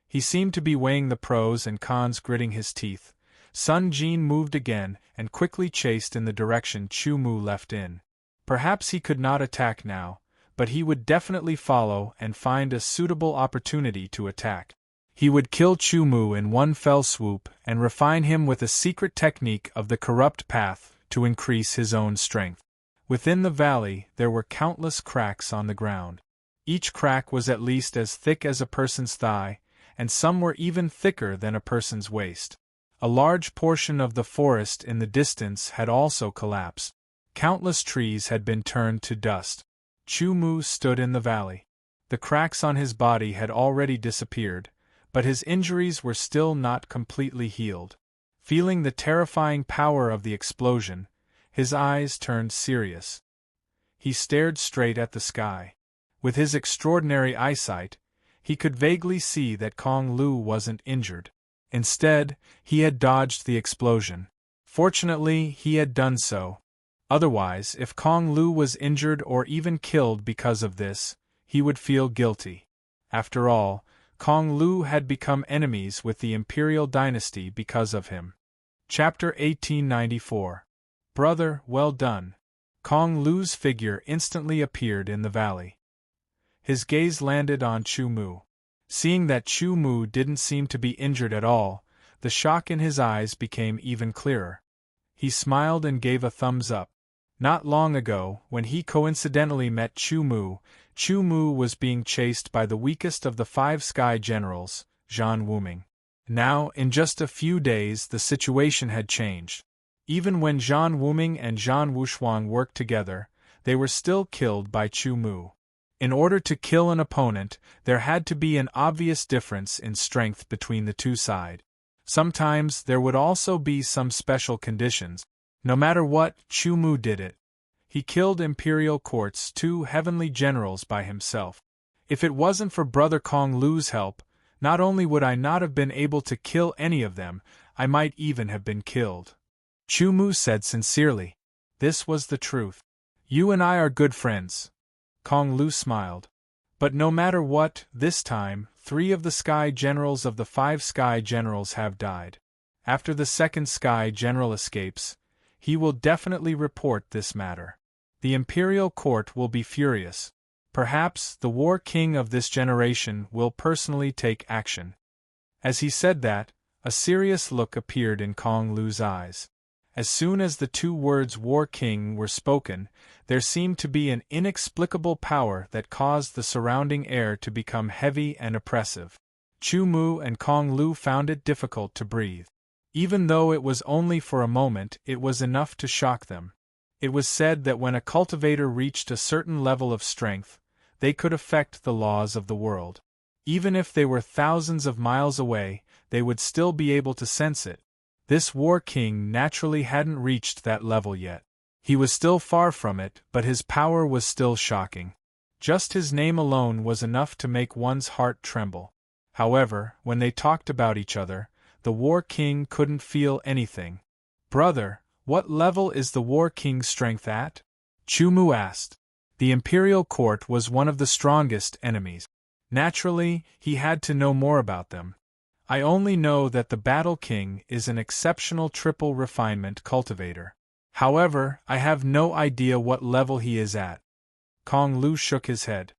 He seemed to be weighing the pros and cons, gritting his teeth. Sun Jin moved again and quickly chased in the direction Chu Mu left in. Perhaps he could not attack now, but he would definitely follow and find a suitable opportunity to attack. He would kill Chu Mu in one fell swoop and refine him with a secret technique of the corrupt path to increase his own strength. Within the valley, there were countless cracks on the ground. Each crack was at least as thick as a person's thigh, and some were even thicker than a person's waist. A large portion of the forest in the distance had also collapsed. Countless trees had been turned to dust. Chu Mu stood in the valley. The cracks on his body had already disappeared, but his injuries were still not completely healed. Feeling the terrifying power of the explosion, his eyes turned serious. He stared straight at the sky. With his extraordinary eyesight, he could vaguely see that Kong Lu wasn't injured. Instead, he had dodged the explosion. Fortunately, he had done so. Otherwise, if Kong Lu was injured or even killed because of this, he would feel guilty. After all, Kong Lu had become enemies with the imperial dynasty because of him. Chapter 1894. Brother, well done. Kong Lu's figure instantly appeared in the valley. His gaze landed on Chu Mu. Seeing that Chu Mu didn't seem to be injured at all, the shock in his eyes became even clearer. He smiled and gave a thumbs up. Not long ago, when he coincidentally met Chu Mu was being chased by the weakest of the 5 sky generals, Zhan Wuming. Now, in just a few days, the situation had changed. Even when Zhan Wuming and Zhan Wushuang worked together, they were still killed by Chu Mu. In order to kill an opponent, there had to be an obvious difference in strength between the two sides. Sometimes there would also be some special conditions. No matter what, Chu Mu did it. He killed Imperial Court's 2 heavenly generals by himself. If it wasn't for Brother Kong Lu's help, not only would I not have been able to kill any of them, I might even have been killed. Chu Mu said sincerely. This was the truth. You and I are good friends. Kong Lu smiled. But no matter what, this time, 3 of the sky generals of the 5 sky generals have died. After the 2nd sky general escapes, he will definitely report this matter. The imperial court will be furious. Perhaps the war king of this generation will personally take action. As he said that, a serious look appeared in Kong Lu's eyes. As soon as the 2 words war king were spoken, there seemed to be an inexplicable power that caused the surrounding air to become heavy and oppressive. Chu Mu and Kong Lu found it difficult to breathe. Even though it was only for a moment, it was enough to shock them. It was said that when a cultivator reached a certain level of strength, they could affect the laws of the world. Even if they were thousands of miles away, they would still be able to sense it. This war king naturally hadn't reached that level yet. He was still far from it, but his power was still shocking. Just his name alone was enough to make one's heart tremble. However, when they talked about each other, the war king couldn't feel anything. Brother, what level is the war king's strength at? Chu Mu asked. The imperial court was one of the strongest enemies. Naturally, he had to know more about them. I only know that the Battle King is an exceptional triple refinement cultivator. However, I have no idea what level he is at. Kong Lu shook his head.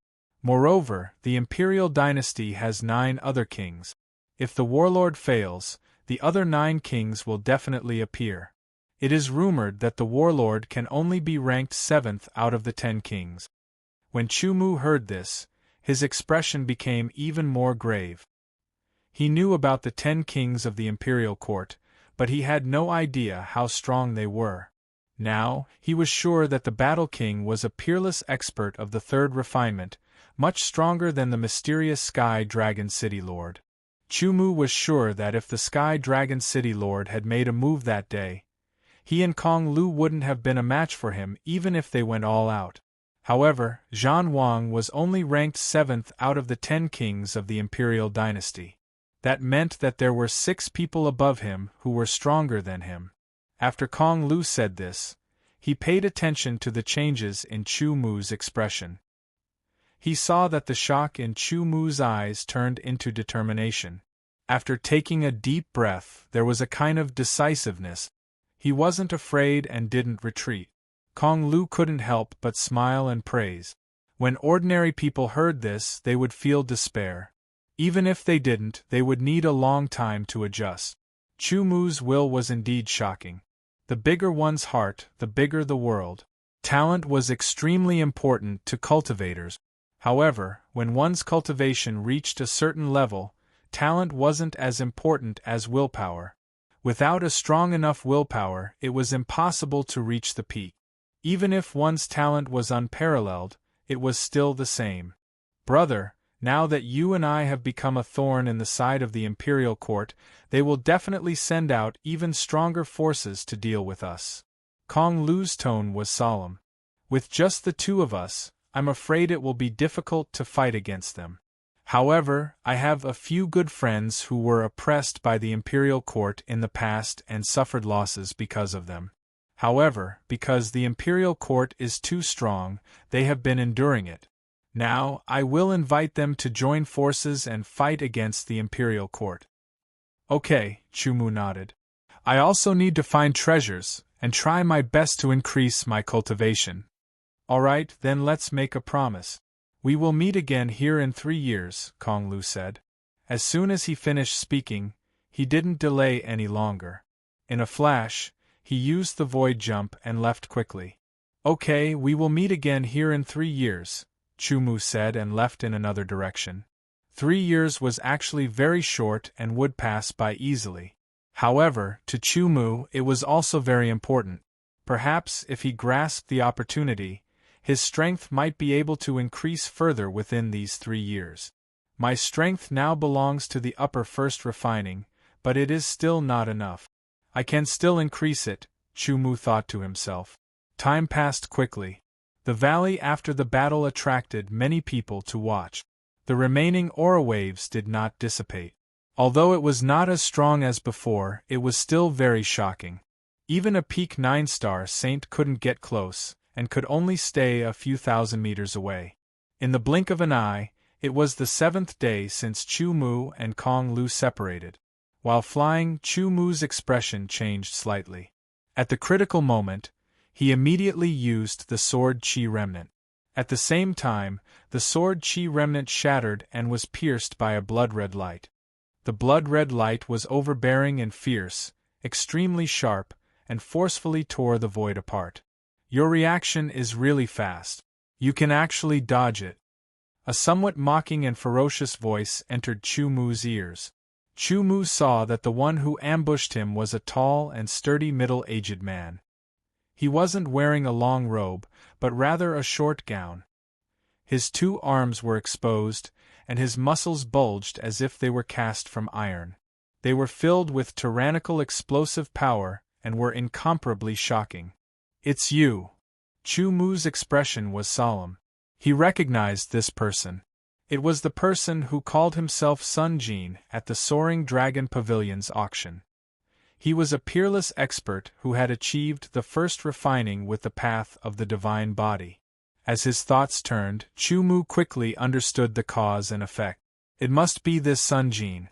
Moreover, the imperial dynasty has 9 other kings. If the warlord fails, the other 9 kings will definitely appear. It is rumored that the warlord can only be ranked 7th out of the 10 kings. When Chu Mu heard this, his expression became even more grave. He knew about the 10 kings of the imperial court, but he had no idea how strong they were. Now, he was sure that the Battle King was a peerless expert of the 3rd refinement, much stronger than the mysterious Sky Dragon City Lord. Chu Mu was sure that if the Sky Dragon City Lord had made a move that day, he and Kong Lu wouldn't have been a match for him even if they went all out. However, Zhan Wang was only ranked 7th out of the 10 kings of the imperial dynasty. That meant that there were 6 people above him who were stronger than him. After Kong Lu said this, he paid attention to the changes in Chu Mu's expression. He saw that the shock in Chu Mu's eyes turned into determination. After taking a deep breath, there was a kind of decisiveness. He wasn't afraid and didn't retreat. Kong Lu couldn't help but smile and praise. When ordinary people heard this, they would feel despair. Even if they didn't, they would need a long time to adjust. Chu Mu's will was indeed shocking. The bigger one's heart, the bigger the world. Talent was extremely important to cultivators. However, when one's cultivation reached a certain level, talent wasn't as important as willpower. Without a strong enough willpower, it was impossible to reach the peak. Even if one's talent was unparalleled, it was still the same. Brother, now that you and I have become a thorn in the side of the Imperial Court, they will definitely send out even stronger forces to deal with us. Kong Lu's tone was solemn. With just the two of us, I'm afraid it will be difficult to fight against them. However, I have a few good friends who were oppressed by the Imperial Court in the past and suffered losses because of them. However, because the Imperial Court is too strong, they have been enduring it. Now, I will invite them to join forces and fight against the Imperial Court. Okay, Chumu nodded. I also need to find treasures, and try my best to increase my cultivation. Alright, then let's make a promise. We will meet again here in 3 years, Kong Lu said. As soon as he finished speaking, he didn't delay any longer. In a flash, he used the void jump and left quickly. Okay, we will meet again here in 3 years, Chumu said and left in another direction. 3 years was actually very short and would pass by easily. However, to Chumu it was also very important. Perhaps if he grasped the opportunity, his strength might be able to increase further within these 3 years. My strength now belongs to the upper first refining, but it is still not enough. I can still increase it, Chumu thought to himself. Time passed quickly. The valley after the battle attracted many people to watch. The remaining aura waves did not dissipate. Although it was not as strong as before, it was still very shocking. Even a peak 9-star saint couldn't get close, and could only stay a few thousand meters away. In the blink of an eye, it was the 7th day since Chumu and Kong Lu separated. While flying, Chumu's expression changed slightly. At the critical moment, he immediately used the sword Chi remnant. At the same time, the sword Chi remnant shattered and was pierced by a blood-red light. The blood-red light was overbearing and fierce, extremely sharp, and forcefully tore the void apart. Your reaction is really fast. You can actually dodge it. A somewhat mocking and ferocious voice entered Chumu's ears. Chumu saw that the one who ambushed him was a tall and sturdy middle-aged man. He wasn't wearing a long robe, but rather a short gown. His 2 arms were exposed, and his muscles bulged as if they were cast from iron. They were filled with tyrannical explosive power and were incomparably shocking. It's you. Chumu's expression was solemn. He recognized this person. It was the person who called himself Sun Jin at the Soaring Dragon Pavilion's auction. He was a peerless expert who had achieved the first refining with the path of the divine body. As his thoughts turned, Chumu quickly understood the cause and effect. It must be this Sun Jin.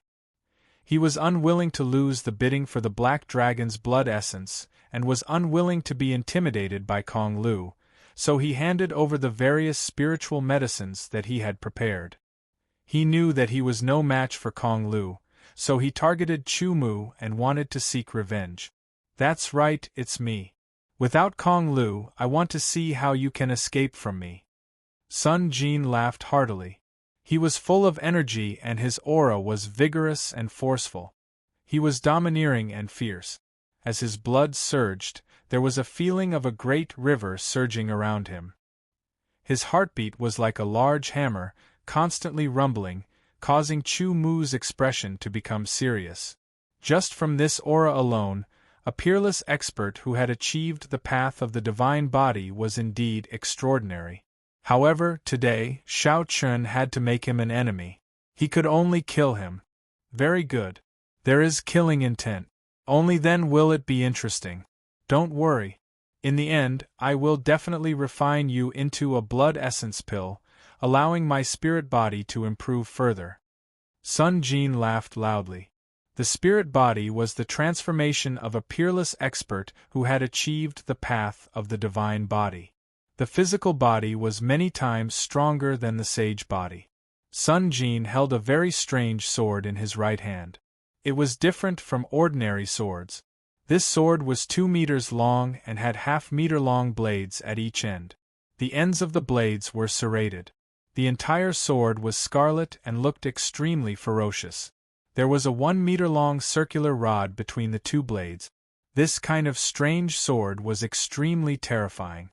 He was unwilling to lose the bidding for the Black Dragon's blood essence, and was unwilling to be intimidated by Kong Lu, so he handed over the various spiritual medicines that he had prepared. He knew that he was no match for Kong Lu, so he targeted Chumu and wanted to seek revenge. That's right, it's me. Without Kong Lu, I want to see how you can escape from me. Sun Jin laughed heartily. He was full of energy and his aura was vigorous and forceful. He was domineering and fierce. As his blood surged, there was a feeling of a great river surging around him. His heartbeat was like a large hammer, constantly rumbling, causing Chumu's expression to become serious. Just from this aura alone, a peerless expert who had achieved the path of the divine body was indeed extraordinary. However, today, Shao Chun had to make him an enemy. He could only kill him. Very good. There is killing intent. Only then will it be interesting. Don't worry. In the end, I will definitely refine you into a blood essence pill, allowing my spirit body to improve further. Sun Jin laughed loudly. The spirit body was the transformation of a peerless expert who had achieved the path of the divine body. The physical body was many times stronger than the sage body. Sun Jin held a very strange sword in his right hand. It was different from ordinary swords. This sword was 2 meters long and had half-meter-long blades at each end. The ends of the blades were serrated. The entire sword was scarlet and looked extremely ferocious. There was a 1-meter-long circular rod between the 2 blades. This kind of strange sword was extremely terrifying.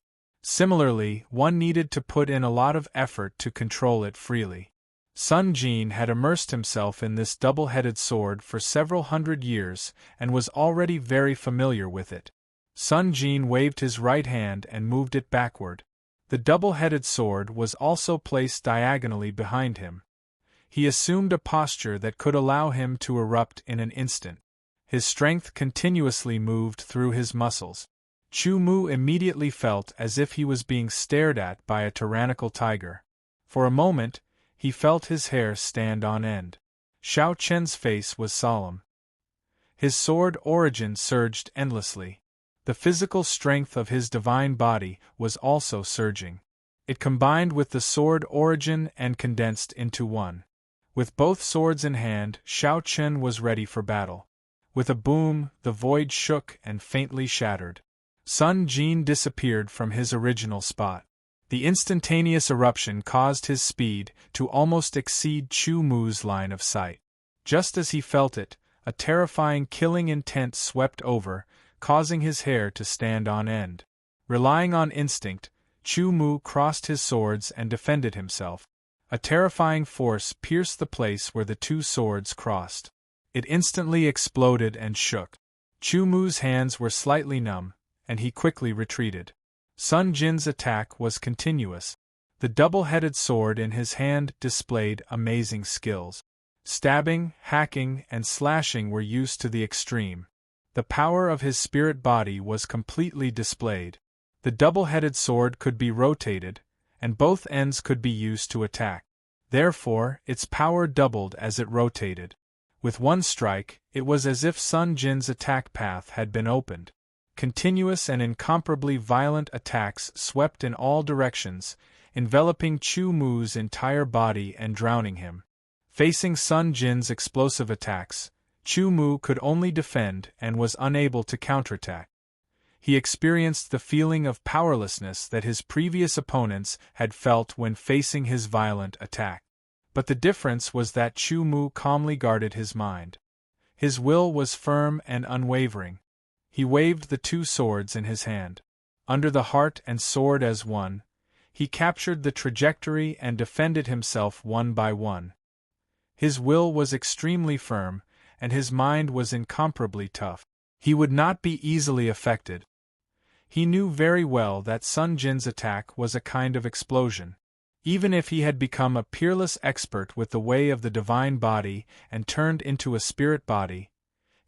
Similarly, one needed to put in a lot of effort to control it freely. Sun Jin had immersed himself in this double-headed sword for several hundred years and was already very familiar with it. Sun Jin waved his right hand and moved it backward. The double-headed sword was also placed diagonally behind him. He assumed a posture that could allow him to erupt in an instant. His strength continuously moved through his muscles. Chu Mu immediately felt as if he was being stared at by a tyrannical tiger. For a moment, he felt his hair stand on end. Xiao Chen's face was solemn. His sword origin surged endlessly. The physical strength of his divine body was also surging. It combined with the sword origin and condensed into one. With both swords in hand, Xiao Chen was ready for battle. With a boom, the void shook and faintly shattered. Sun Jin disappeared from his original spot. The instantaneous eruption caused his speed to almost exceed Chu Mu's line of sight. Just as he felt it, a terrifying killing intent swept over, causing his hair to stand on end. Relying on instinct, Chu Mu crossed his swords and defended himself. A terrifying force pierced the place where the two swords crossed. It instantly exploded and shook. Chu Mu's hands were slightly numb, and he quickly retreated. Sun Jin's attack was continuous. The double-headed sword in his hand displayed amazing skills. Stabbing, hacking, and slashing were used to the extreme. The power of his spirit body was completely displayed. The double-headed sword could be rotated, and both ends could be used to attack. Therefore, its power doubled as it rotated. With one strike, it was as if Sun Jin's attack path had been opened. Continuous and incomparably violent attacks swept in all directions, enveloping Chu Mu's entire body and drowning him. Facing Sun Jin's explosive attacks, Chu Mu could only defend and was unable to counterattack. He experienced the feeling of powerlessness that his previous opponents had felt when facing his violent attack. But the difference was that Chu Mu calmly guarded his mind. His will was firm and unwavering. He waved the two swords in his hand. Under the heart and sword as one, he captured the trajectory and defended himself one by one. His will was extremely firm, and his mind was incomparably tough. He would not be easily affected. He knew very well that Sun Jin's attack was a kind of explosion. Even if he had become a peerless expert with the way of the divine body and turned into a spirit body,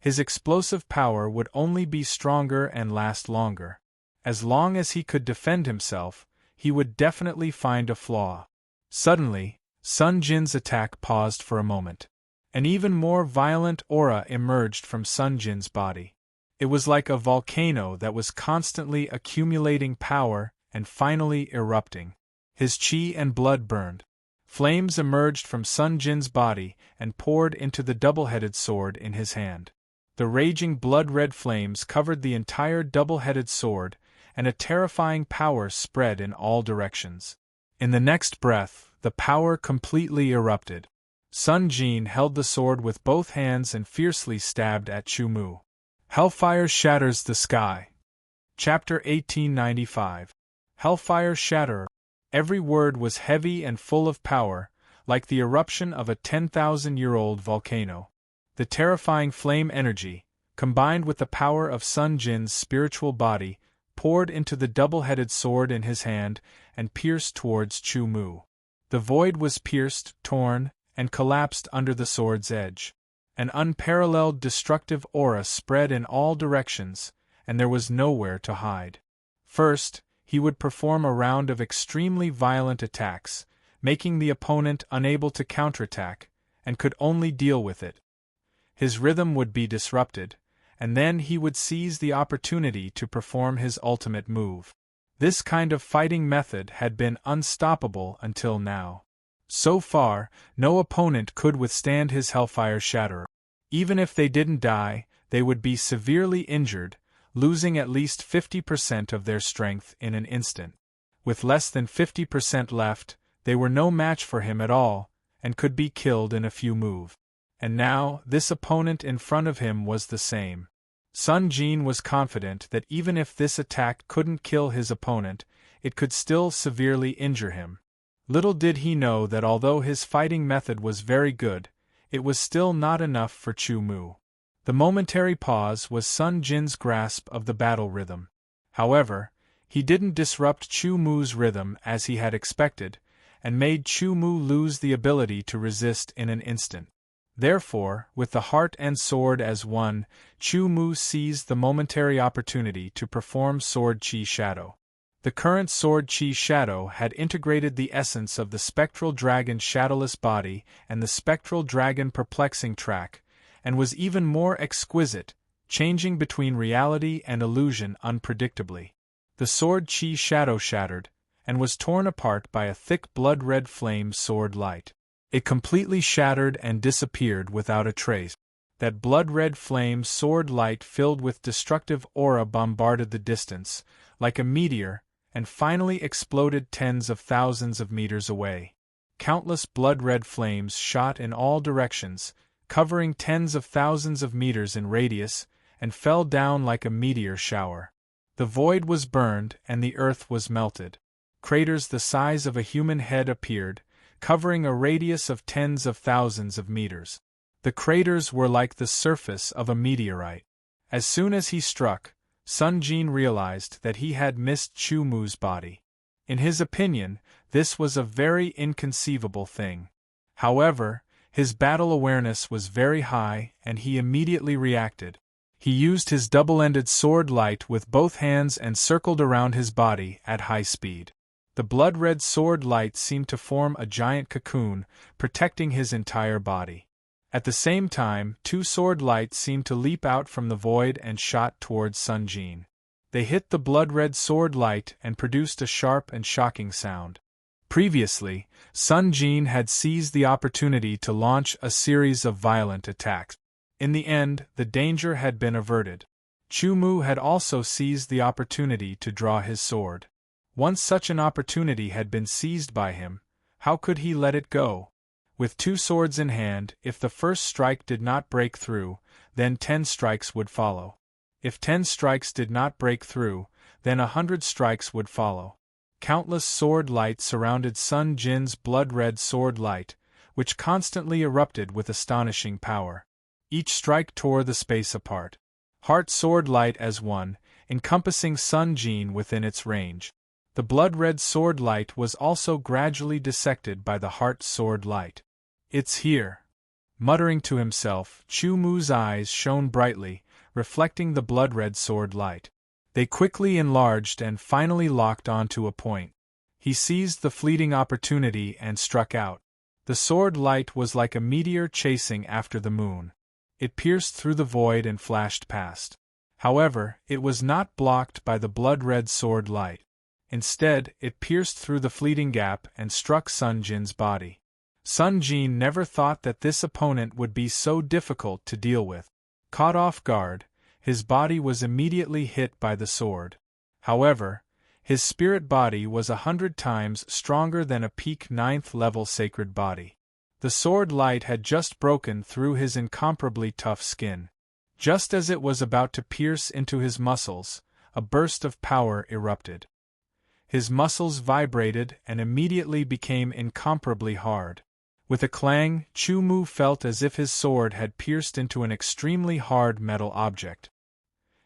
his explosive power would only be stronger and last longer. As long as he could defend himself, he would definitely find a flaw. Suddenly, Sun Jin's attack paused for a moment. An even more violent aura emerged from Sun Jin's body. It was like a volcano that was constantly accumulating power and finally erupting. His chi and blood burned. Flames emerged from Sun Jin's body and poured into the double-headed sword in his hand. The raging blood-red flames covered the entire double-headed sword, and a terrifying power spread in all directions. In the next breath, the power completely erupted. Sun Jin held the sword with both hands and fiercely stabbed at Chu Mu. Hellfire shatters the sky. Chapter 1895. Hellfire shatter. Every word was heavy and full of power, like the eruption of a 10,000-year-old volcano. The terrifying flame energy, combined with the power of Sun Jin's spiritual body, poured into the double-headed sword in his hand and pierced towards Chu Mu. The void was pierced, torn, and collapsed under the sword's edge. An unparalleled destructive aura spread in all directions, and there was nowhere to hide. First, he would perform a round of extremely violent attacks, making the opponent unable to counterattack, and could only deal with it. His rhythm would be disrupted, and then he would seize the opportunity to perform his ultimate move. This kind of fighting method had been unstoppable until now. So far, no opponent could withstand his Hellfire Shatterer. Even if they didn't die, they would be severely injured, losing at least 50% of their strength in an instant. With less than 50% left, they were no match for him at all, and could be killed in a few moves. And now, this opponent in front of him was the same. Sun Jin was confident that even if this attack couldn't kill his opponent, it could still severely injure him. Little did he know that although his fighting method was very good, it was still not enough for Chu Mu. The momentary pause was Sun Jin's grasp of the battle rhythm. However, he didn't disrupt Chu Mu's rhythm as he had expected, and made Chu Mu lose the ability to resist in an instant. Therefore, with the heart and sword as one, Chu Mu seized the momentary opportunity to perform Sword Chi Shadow. The current Sword Chi Shadow had integrated the essence of the Spectral Dragon shadowless body and the Spectral Dragon perplexing track, and was even more exquisite, changing between reality and illusion unpredictably. The Sword Chi Shadow shattered, and was torn apart by a thick blood-red flame sword light. It completely shattered and disappeared without a trace. That blood-red flame sword light filled with destructive aura bombarded the distance, like a meteor, and finally exploded tens of thousands of meters away. Countless blood-red flames shot in all directions, covering tens of thousands of meters in radius, and fell down like a meteor shower. The void was burned and the earth was melted. Craters the size of a human head appeared, covering a radius of tens of thousands of meters. The craters were like the surface of a meteorite. As soon as he struck, Sun Jin realized that he had missed Chu Mu's body. In his opinion, this was a very inconceivable thing. However, his battle awareness was very high and he immediately reacted. He used his double-ended sword light with both hands and circled around his body at high speed. The blood-red sword light seemed to form a giant cocoon, protecting his entire body. At the same time, two sword lights seemed to leap out from the void and shot towards Sun Jin. They hit the blood-red sword light and produced a sharp and shocking sound. Previously, Sun Jin had seized the opportunity to launch a series of violent attacks. In the end, the danger had been averted. Chu Mu had also seized the opportunity to draw his sword. Once such an opportunity had been seized by him, how could he let it go? With two swords in hand, if the first strike did not break through, then 10 strikes would follow. If 10 strikes did not break through, then 100 strikes would follow. Countless sword light surrounded Sun Jin's blood-red sword light, which constantly erupted with astonishing power. Each strike tore the space apart. Heart sword light as one, encompassing Sun Jin within its range. The blood-red sword light was also gradually dissected by the heart sword light. "It's here." Muttering to himself, Chu Mu's eyes shone brightly, reflecting the blood-red sword light. They quickly enlarged and finally locked onto a point. He seized the fleeting opportunity and struck out. The sword light was like a meteor chasing after the moon. It pierced through the void and flashed past. However, it was not blocked by the blood-red sword light. Instead, it pierced through the fleeting gap and struck Sun Jin's body. Sun Jin never thought that this opponent would be so difficult to deal with. Caught off guard, his body was immediately hit by the sword. However, his spirit body was 100 times stronger than a peak 9th level sacred body. The sword light had just broken through his incomparably tough skin. Just as it was about to pierce into his muscles, a burst of power erupted. His muscles vibrated and immediately became incomparably hard. With a clang, Chu Mu felt as if his sword had pierced into an extremely hard metal object.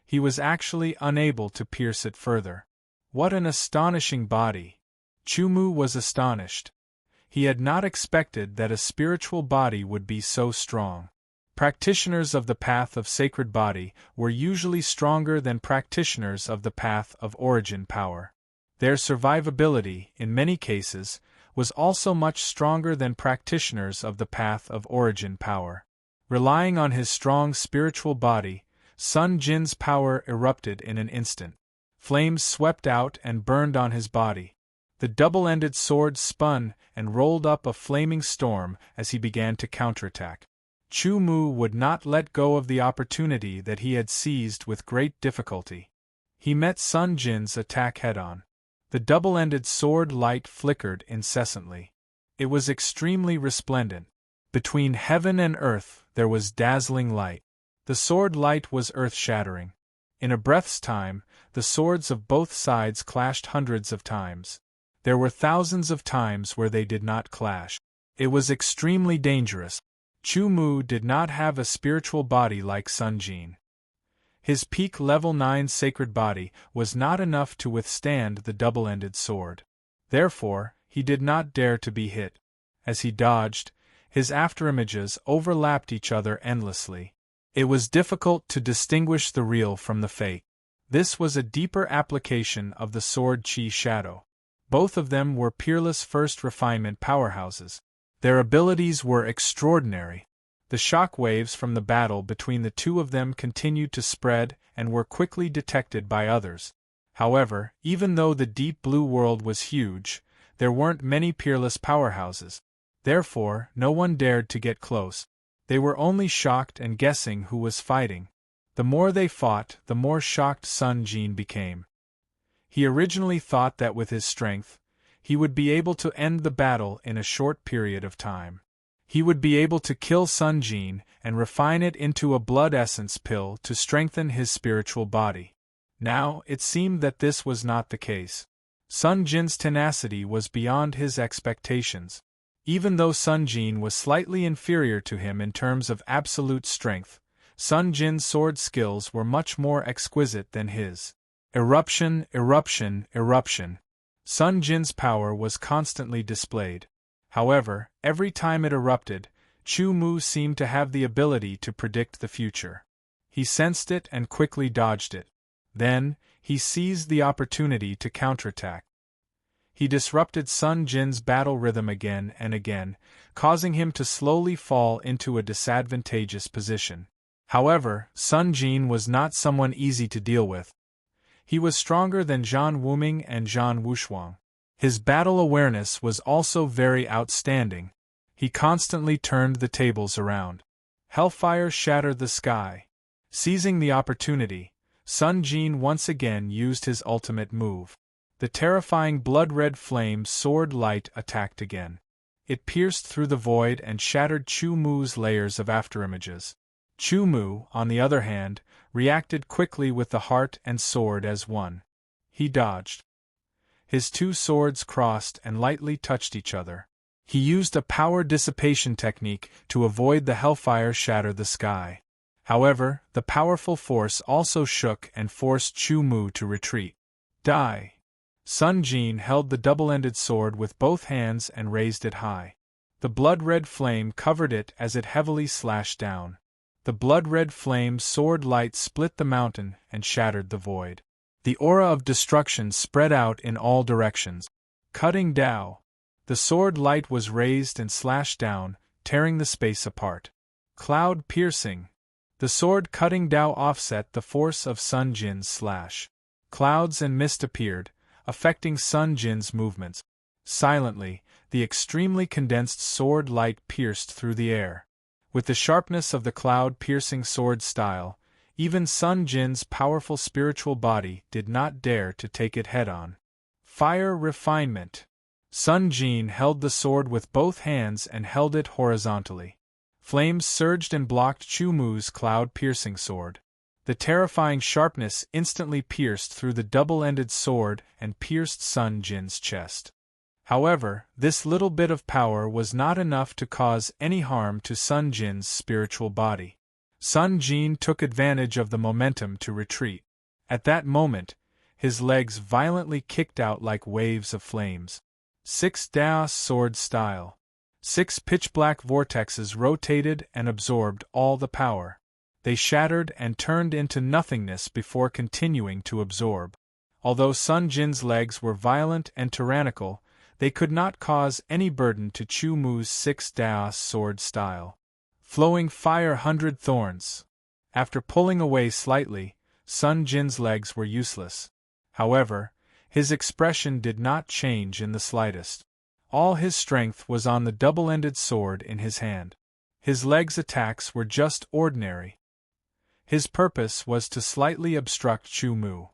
He was actually unable to pierce it further. What an astonishing body! Chu Mu was astonished. He had not expected that a spiritual body would be so strong. Practitioners of the path of sacred body were usually stronger than practitioners of the path of origin power. Their survivability, in many cases, was also much stronger than practitioners of the path of origin power. Relying on his strong spiritual body, Sun Jin's power erupted in an instant. Flames swept out and burned on his body. The double-ended sword spun and rolled up a flaming storm as he began to counterattack. Chu Mu would not let go of the opportunity that he had seized with great difficulty. He met Sun Jin's attack head-on. The double-ended sword light flickered incessantly. It was extremely resplendent. Between heaven and earth there was dazzling light. The sword light was earth-shattering. In a breath's time, the swords of both sides clashed hundreds of times. There were thousands of times where they did not clash. It was extremely dangerous. Chu Mu did not have a spiritual body like Sun Jin. His peak level 9 sacred body was not enough to withstand the double-ended sword. Therefore, he did not dare to be hit. As he dodged, his afterimages overlapped each other endlessly. It was difficult to distinguish the real from the fake. This was a deeper application of the sword Qi Shadow. Both of them were peerless first refinement powerhouses. Their abilities were extraordinary. The shock waves from the battle between the two of them continued to spread and were quickly detected by others. However, even though the deep blue world was huge, there weren't many peerless powerhouses. Therefore, no one dared to get close. They were only shocked and guessing who was fighting. The more they fought, the more shocked Sun Jin became. He originally thought that with his strength, he would be able to end the battle in a short period of time. He would be able to kill Sun Jin and refine it into a blood essence pill to strengthen his spiritual body. Now, it seemed that this was not the case. Sun Jin's tenacity was beyond his expectations. Even though Sun Jin was slightly inferior to him in terms of absolute strength, Sun Jin's sword skills were much more exquisite than his. Eruption, eruption, eruption. Sun Jin's power was constantly displayed. However, every time it erupted, Chu Mu seemed to have the ability to predict the future. He sensed it and quickly dodged it. Then, he seized the opportunity to counterattack. He disrupted Sun Jin's battle rhythm again and again, causing him to slowly fall into a disadvantageous position. However, Sun Jin was not someone easy to deal with. He was stronger than Zhan Wuming and Zhan Wushuang. His battle awareness was also very outstanding. He constantly turned the tables around. Hellfire shattered the sky. Seizing the opportunity, Sun Jin once again used his ultimate move. The terrifying blood-red flame sword light attacked again. It pierced through the void and shattered Chu Mu's layers of afterimages. Chu Mu, on the other hand, reacted quickly with the heart and sword as one. He dodged. His two swords crossed and lightly touched each other. He used a power dissipation technique to avoid the hellfire shatter the sky. However, the powerful force also shook and forced Chu Mu to retreat. Die! Sun Jin held the double-ended sword with both hands and raised it high. The blood-red flame covered it as it heavily slashed down. The blood-red flame sword light split the mountain and shattered the void. The aura of destruction spread out in all directions. Cutting Dao. The sword light was raised and slashed down, tearing the space apart. Cloud piercing. The sword cutting Dao offset the force of Sun Jin's slash. Clouds and mist appeared, affecting Sun Jin's movements. Silently, the extremely condensed sword light pierced through the air. With the sharpness of the cloud-piercing sword style, even Sun Jin's powerful spiritual body did not dare to take it head-on. Fire refinement. Sun Jin held the sword with both hands and held it horizontally. Flames surged and blocked Chu Mu's cloud-piercing sword. The terrifying sharpness instantly pierced through the double-ended sword and pierced Sun Jin's chest. However, this little bit of power was not enough to cause any harm to Sun Jin's spiritual body. Sun Jin took advantage of the momentum to retreat. At that moment, his legs violently kicked out like waves of flames. 6 Daos sword style. 6 pitch-black vortexes rotated and absorbed all the power. They shattered and turned into nothingness before continuing to absorb. Although Sun Jin's legs were violent and tyrannical, they could not cause any burden to Chu Mu's 6 Daos sword style. Flowing fire 100 thorns. After pulling away slightly, Sun Jin's legs were useless. However, his expression did not change in the slightest. All his strength was on the double-ended sword in his hand. His legs' attacks were just ordinary. His purpose was to slightly obstruct Chu Mu.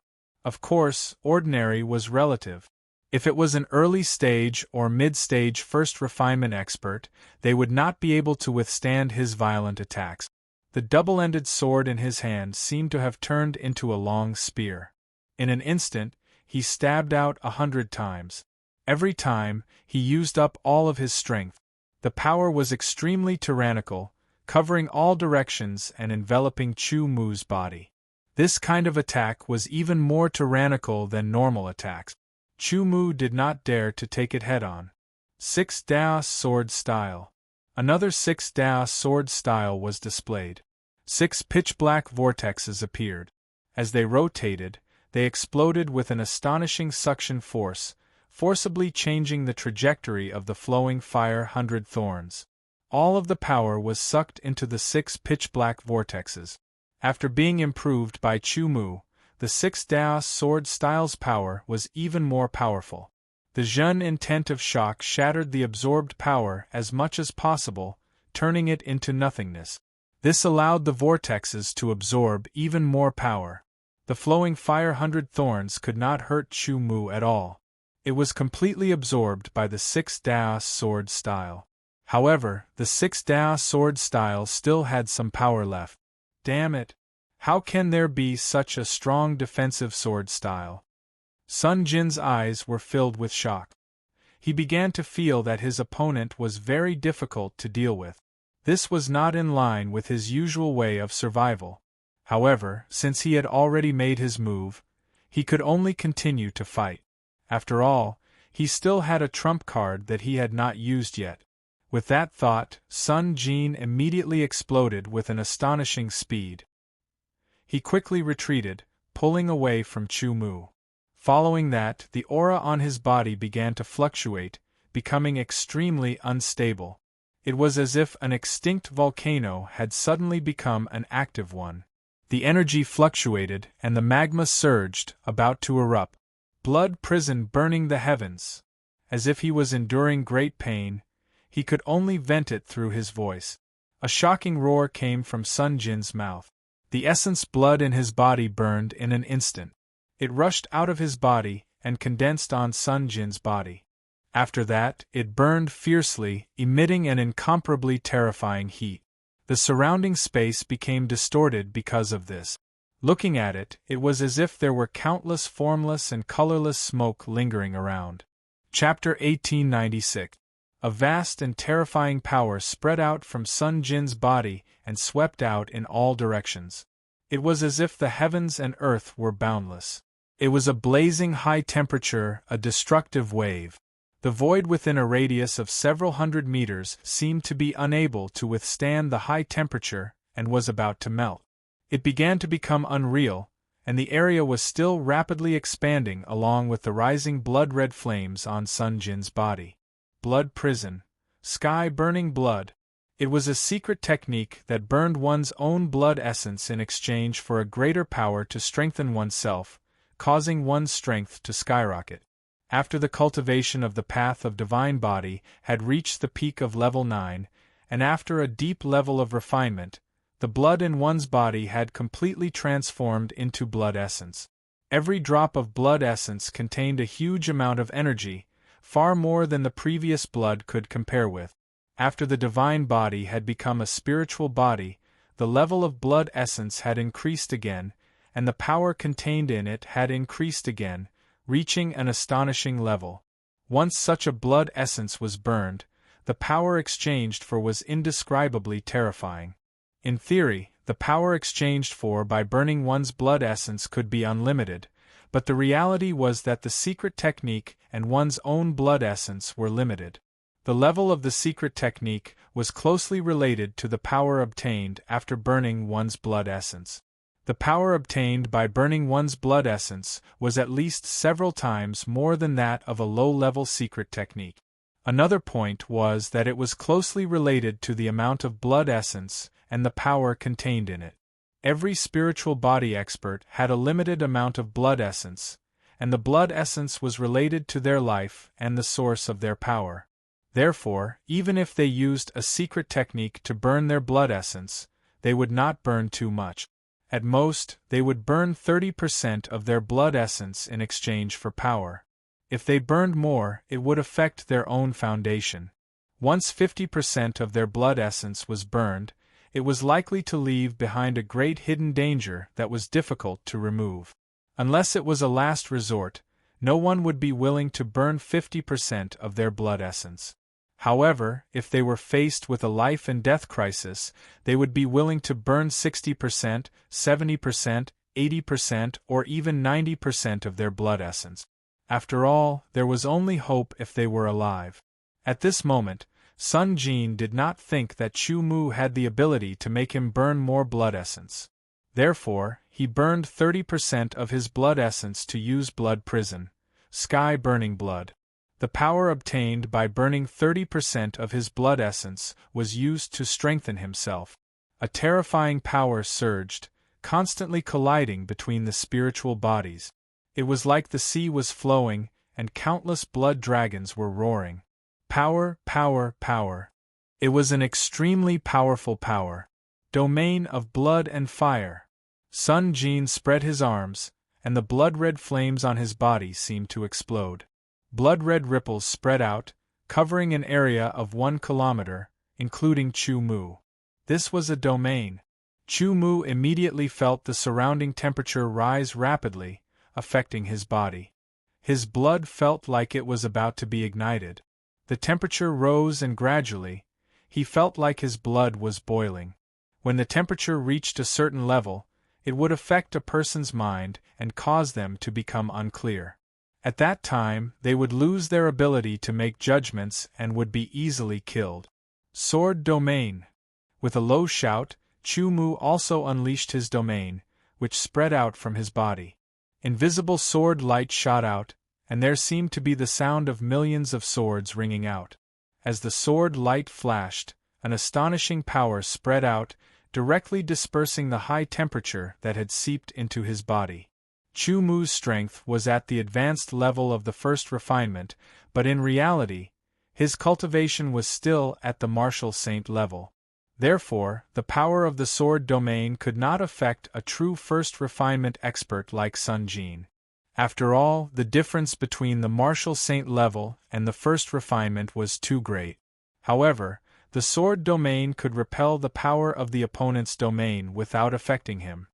Of course, ordinary was relative. If it was an early-stage or mid-stage first refinement expert, they would not be able to withstand his violent attacks. The double-ended sword in his hand seemed to have turned into a long spear. In an instant, he stabbed out 100 times. Every time, he used up all of his strength. The power was extremely tyrannical, covering all directions and enveloping Chu Mu's body. This kind of attack was even more tyrannical than normal attacks. Chu Mu did not dare to take it head-on. 6 Daos Sword Style. Another 6 Daos Sword Style was displayed. 6 pitch-black vortexes appeared. As they rotated, they exploded with an astonishing suction force, forcibly changing the trajectory of the flowing fire 100 thorns. All of the power was sucked into the 6 pitch-black vortexes. After being improved by Chu Mu, the 6 Daos Sword Style's power was even more powerful. The Zhen intent of shock shattered the absorbed power as much as possible, turning it into nothingness. This allowed the vortexes to absorb even more power. The flowing fire 100 thorns could not hurt Chu Mu at all. It was completely absorbed by the 6 Daos Sword Style. However, the 6 Daos Sword Style still had some power left. Damn it! How can there be such a strong defensive sword style? Sun Jin's eyes were filled with shock. He began to feel that his opponent was very difficult to deal with. This was not in line with his usual way of survival. However, since he had already made his move, he could only continue to fight. After all, he still had a trump card that he had not used yet. With that thought, Sun Jin immediately exploded with an astonishing speed. He quickly retreated, pulling away from Chu Mu. Following that, the aura on his body began to fluctuate, becoming extremely unstable. It was as if an extinct volcano had suddenly become an active one. The energy fluctuated and the magma surged, about to erupt. Blood prison burning the heavens. As if he was enduring great pain, he could only vent it through his voice. A shocking roar came from Sun Jin's mouth. The essence blood in his body burned in an instant. It rushed out of his body and condensed on Sun Jin's body. After that, it burned fiercely, emitting an incomparably terrifying heat. The surrounding space became distorted because of this. Looking at it, it was as if there were countless formless and colorless smoke lingering around. Chapter 1896. A vast and terrifying power spread out from Sun Jin's body and swept out in all directions. It was as if the heavens and earth were boundless. It was a blazing high temperature, a destructive wave. The void within a radius of several hundred meters seemed to be unable to withstand the high temperature and was about to melt. It began to become unreal, and the area was still rapidly expanding along with the rising blood-red flames on Sun Jin's body. Blood prison. Sky burning blood. It was a secret technique that burned one's own blood essence in exchange for a greater power to strengthen oneself, causing one's strength to skyrocket. After the cultivation of the path of divine body had reached the peak of level 9, and after a deep level of refinement, the blood in one's body had completely transformed into blood essence. Every drop of blood essence contained a huge amount of energy, far more than the previous blood could compare with. After the divine body had become a spiritual body, the level of blood essence had increased again, and the power contained in it had increased again, reaching an astonishing level. Once such a blood essence was burned, the power exchanged for was indescribably terrifying. In theory, the power exchanged for by burning one's blood essence could be unlimited, but the reality was that the secret technique and one's own blood essence were limited. The level of the secret technique was closely related to the power obtained after burning one's blood essence. The power obtained by burning one's blood essence was at least several times more than that of a low-level secret technique. Another point was that it was closely related to the amount of blood essence and the power contained in it. Every spiritual body expert had a limited amount of blood essence, and the blood essence was related to their life and the source of their power. Therefore, even if they used a secret technique to burn their blood essence, they would not burn too much. At most, they would burn 30% of their blood essence in exchange for power. If they burned more, it would affect their own foundation. Once 50% of their blood essence was burned, it was likely to leave behind a great hidden danger that was difficult to remove. Unless it was a last resort, no one would be willing to burn 50% of their blood essence. However, if they were faced with a life and death crisis, they would be willing to burn 60%, 70%, 80%, or even 90% of their blood essence. After all, there was only hope if they were alive. At this moment, Sun Jin did not think that Chu Mu had the ability to make him burn more blood essence. Therefore, he burned 30% of his blood essence to use blood prison, sky burning blood. The power obtained by burning 30% of his blood essence was used to strengthen himself. A terrifying power surged, constantly colliding between the spiritual bodies. It was like the sea was flowing, and countless blood dragons were roaring. Power, power, power. It was an extremely powerful power. Domain of blood and fire. Sun Jin spread his arms, and the blood-red flames on his body seemed to explode. Blood-red ripples spread out, covering an area of 1 kilometer, including Chu Mu. This was a domain. Chu Mu immediately felt the surrounding temperature rise rapidly, affecting his body. His blood felt like it was about to be ignited. The temperature rose and gradually, he felt like his blood was boiling. When the temperature reached a certain level, it would affect a person's mind and cause them to become unclear. At that time, they would lose their ability to make judgments and would be easily killed. Sword Domain. With a low shout, Chu Mu also unleashed his domain, which spread out from his body. Invisible sword light shot out, and there seemed to be the sound of millions of swords ringing out. As the sword light flashed, an astonishing power spread out, directly dispersing the high temperature that had seeped into his body. Chu Mu's strength was at the advanced level of the first refinement, but in reality, his cultivation was still at the martial saint level. Therefore, the power of the sword domain could not affect a true first refinement expert like Sun Jin. After all, the difference between the martial saint level and the first refinement was too great. However, the sword domain could repel the power of the opponent's domain without affecting him.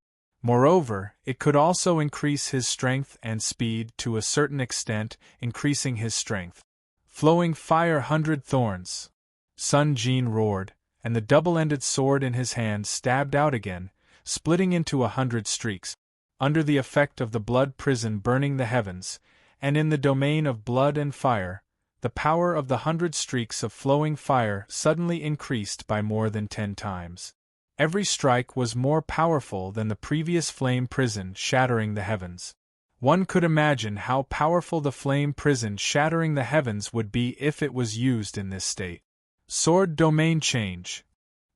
Moreover, it could also increase his strength and speed to a certain extent, increasing his strength. Flowing fire 100 thorns. Sun Jin roared, and the double-ended sword in his hand stabbed out again, splitting into 100 streaks. Under the effect of the blood prison burning the heavens, and in the domain of blood and fire, the power of the 100 streaks of flowing fire suddenly increased by more than 10 times. Every strike was more powerful than the previous flame prison shattering the heavens. One could imagine how powerful the flame prison shattering the heavens would be if it was used in this state. Sword domain change.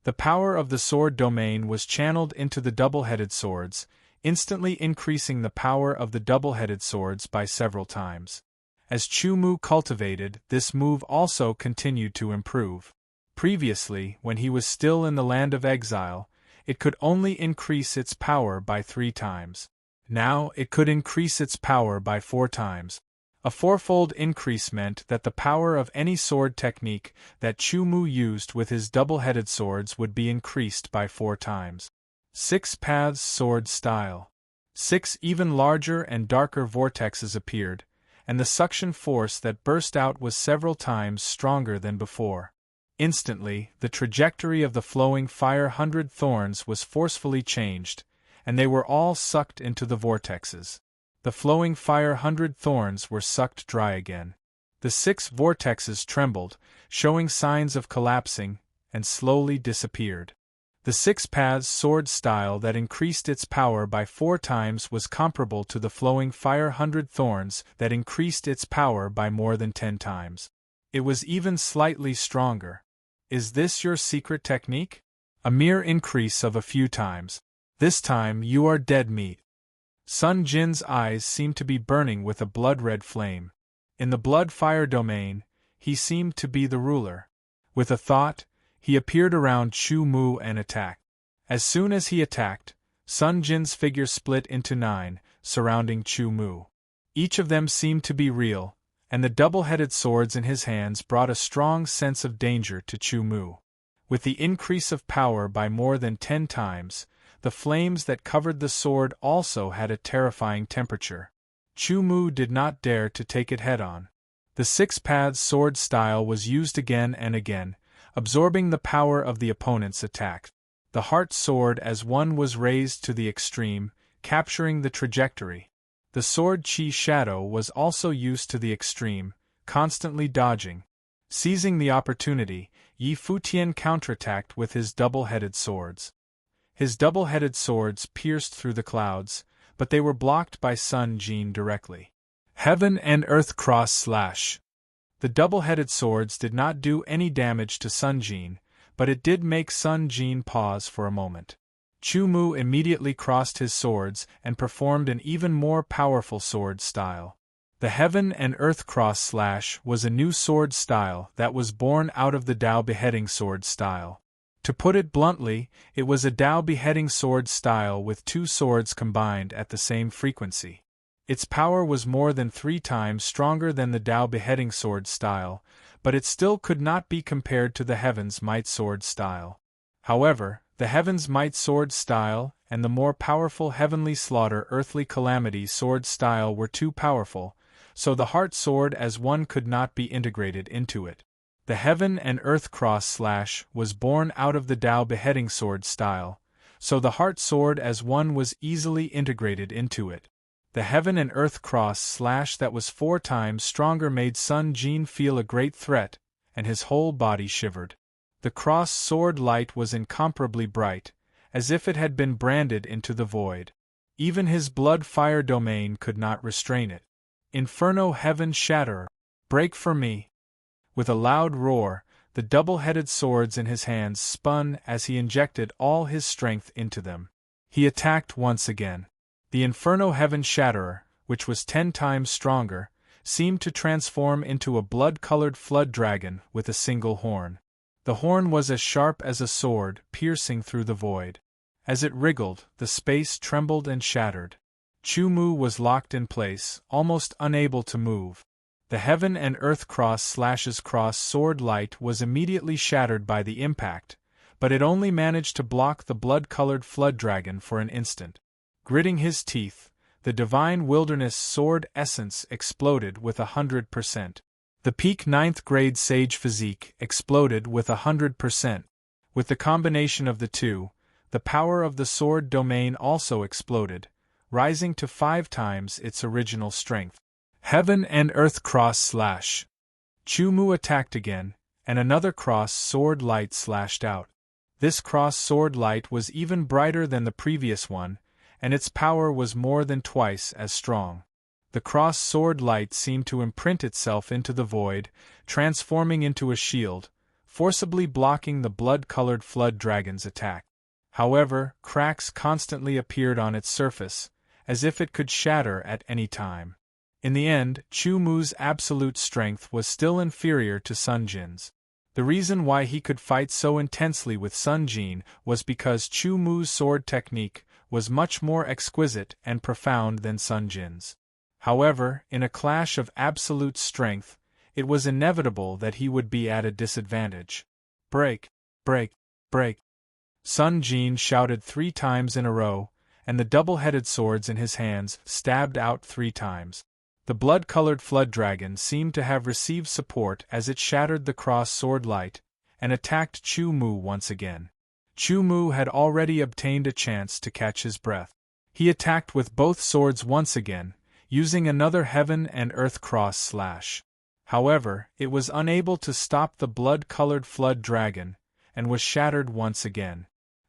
The power of the sword domain was channeled into the double-headed swords, instantly increasing the power of the double-headed swords by several times. As Chu Mu cultivated, this move also continued to improve. Previously, when he was still in the land of exile, it could only increase its power by 3 times. Now it could increase its power by 4 times. A 4-fold increase meant that the power of any sword technique that Chu Mu used with his double-headed swords would be increased by 4 times. 6 paths sword style. 6 even larger and darker vortexes appeared, and the suction force that burst out was several times stronger than before. Instantly, the trajectory of the flowing fire 100 thorns was forcefully changed, and they were all sucked into the vortexes. The flowing fire 100 thorns were sucked dry again. The 6 vortexes trembled, showing signs of collapsing, and slowly disappeared. The 6 paths sword style that increased its power by 4 times was comparable to the flowing fire 100 thorns that increased its power by more than 10 times. It was even slightly stronger. Is this your secret technique? A mere increase of a few times. This time you are dead meat. Sun Jin's eyes seemed to be burning with a blood-red flame. In the blood-fire domain, he seemed to be the ruler. With a thought, he appeared around Chu Mu and attacked. As soon as he attacked, Sun Jin's figure split into 9, surrounding Chu Mu. Each of them seemed to be real, and the double-headed swords in his hands brought a strong sense of danger to Chu Mu. With the increase of power by more than 10 times, the flames that covered the sword also had a terrifying temperature. Chu Mu did not dare to take it head-on. The six-paths sword style was used again and again, absorbing the power of the opponent's attack. The heart sword as one was raised to the extreme, capturing the trajectory. The sword Qi Shadow was also used to the extreme, constantly dodging. Seizing the opportunity, Yi Futian counterattacked with his double-headed swords. His double-headed swords pierced through the clouds, but they were blocked by Sun Jin directly. Heaven and Earth Cross Slash. The double-headed swords did not do any damage to Sun Jin, but it did make Sun Jin pause for a moment. Chu Mu immediately crossed his swords and performed an even more powerful sword style. The Heaven and Earth Cross Slash was a new sword style that was born out of the Dao Beheading sword style. To put it bluntly, it was a Dao Beheading sword style with two swords combined at the same frequency. Its power was more than 3 times stronger than the Dao Beheading sword style, but it still could not be compared to the Heaven's Might sword style. However, the Heaven's Might sword style and the more powerful Heavenly Slaughter Earthly Calamity sword style were too powerful, so the Heart sword as one could not be integrated into it. The Heaven and Earth Cross Slash was born out of the Dao Beheading sword style, so the Heart sword as one was easily integrated into it. The Heaven and Earth Cross Slash that was 4 times stronger made Sun Jin feel a great threat, and his whole body shivered. The cross sword light was incomparably bright, as if it had been branded into the void. Even his blood-fire domain could not restrain it. Inferno Heaven Shatterer! Break for me! With a loud roar, the double-headed swords in his hands spun as he injected all his strength into them. He attacked once again. The Inferno Heaven Shatterer, which was 10 times stronger, seemed to transform into a blood-colored flood dragon with a single horn. The horn was as sharp as a sword, piercing through the void. As it wriggled, the space trembled and shattered. Chu Mu was locked in place, almost unable to move. The Heaven and Earth Cross Slash's cross sword light was immediately shattered by the impact, but it only managed to block the blood-colored flood dragon for an instant. Gritting his teeth, the Divine Wilderness sword essence exploded with 100%. The peak 9th grade sage physique exploded with 100%. With the combination of the two, the power of the sword domain also exploded, rising to 5 times its original strength. Heaven and Earth Cross Slash. Chu Mu attacked again, and another cross sword light slashed out. This cross sword light was even brighter than the previous one, and its power was more than twice as strong. The cross sword light seemed to imprint itself into the void, transforming into a shield, forcibly blocking the blood-colored flood dragon's attack. However, cracks constantly appeared on its surface, as if it could shatter at any time. In the end, Chu Mu's absolute strength was still inferior to Sun Jin's. The reason why he could fight so intensely with Sun Jin was because Chu Mu's sword technique was much more exquisite and profound than Sun Jin's. However, in a clash of absolute strength, it was inevitable that he would be at a disadvantage. Break! Break! Break! Sun Jin shouted 3 times in a row, and the double-headed swords in his hands stabbed out 3 times. The blood-colored flood dragon seemed to have received support as it shattered the cross sword light, and attacked Chu Mu once again. Chu Mu had already obtained a chance to catch his breath. He attacked with both swords once again, using another Heaven and Earth Cross Slash. However, it was unable to stop the blood-colored flood dragon, and was shattered once again.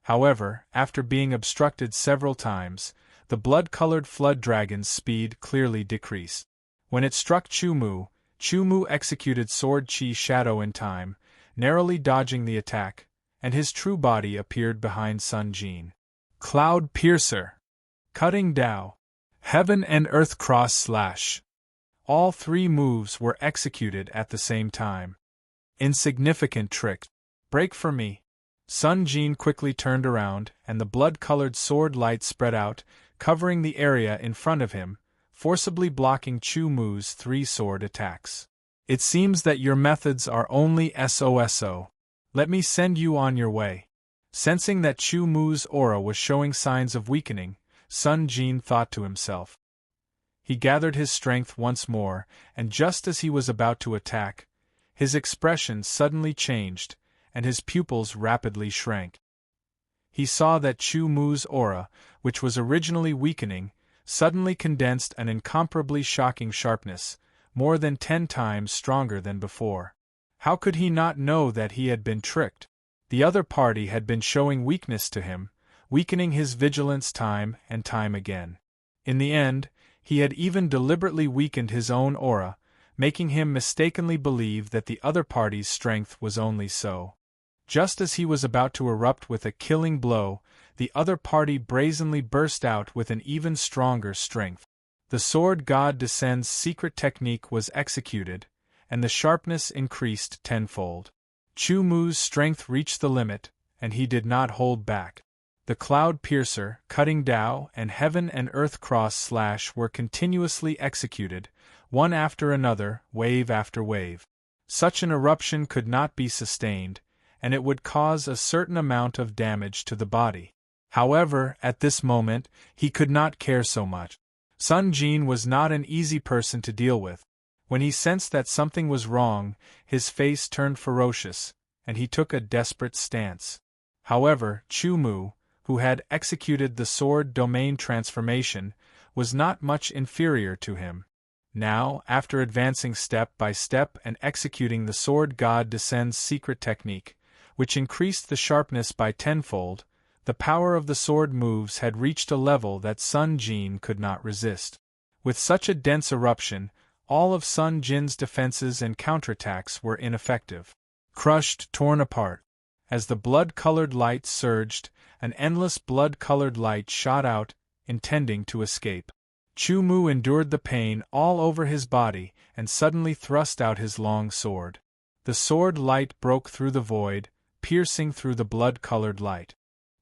However, after being obstructed several times, the blood-colored flood dragon's speed clearly decreased. When it struck Chu Mu executed Sword Qi Shadow in time, narrowly dodging the attack, and his true body appeared behind Sun Jin. Cloud Piercer! Cutting Dao! Heaven and Earth Cross Slash! All 3 moves were executed at the same time. Insignificant trick! Break for me! Sun Jin quickly turned around, and the blood-colored sword light spread out, covering the area in front of him, forcibly blocking Chu Mu's 3 sword attacks. It seems that your methods are only SOSO. Let me send you on your way. Sensing that Chu Mu's aura was showing signs of weakening, Sun Jin thought to himself. He gathered his strength once more, and just as he was about to attack, his expression suddenly changed, and his pupils rapidly shrank. He saw that Chu Mu's aura, which was originally weakening, suddenly condensed an incomparably shocking sharpness, more than 10 times stronger than before. How could he not know that he had been tricked? The other party had been showing weakness to him, weakening his vigilance time and time again. In the end, he had even deliberately weakened his own aura, making him mistakenly believe that the other party's strength was only so. Just as he was about to erupt with a killing blow, the other party brazenly burst out with an even stronger strength. The Sword God Descend's secret technique was executed, and the sharpness increased tenfold. Chu Mu's strength reached the limit, and he did not hold back. The Cloud Piercer, Cutting Tao, and Heaven and Earth Cross Slash were continuously executed, one after another, wave after wave. Such an eruption could not be sustained, and it would cause a certain amount of damage to the body. However, at this moment, he could not care so much. Sun Jin was not an easy person to deal with. When he sensed that something was wrong, his face turned ferocious, and he took a desperate stance. However, Chu Mu, who had executed the sword domain transformation, was not much inferior to him. Now, after advancing step by step and executing the Sword God Descend's secret technique, which increased the sharpness by tenfold, the power of the sword moves had reached a level that Sun Jin could not resist. With such a dense eruption, all of Sun Jin's defenses and counterattacks were ineffective. Crushed, torn apart. As the blood-colored light surged, an endless blood-colored light shot out, intending to escape. Chu Mu endured the pain all over his body and suddenly thrust out his long sword. The sword light broke through the void, piercing through the blood-colored light.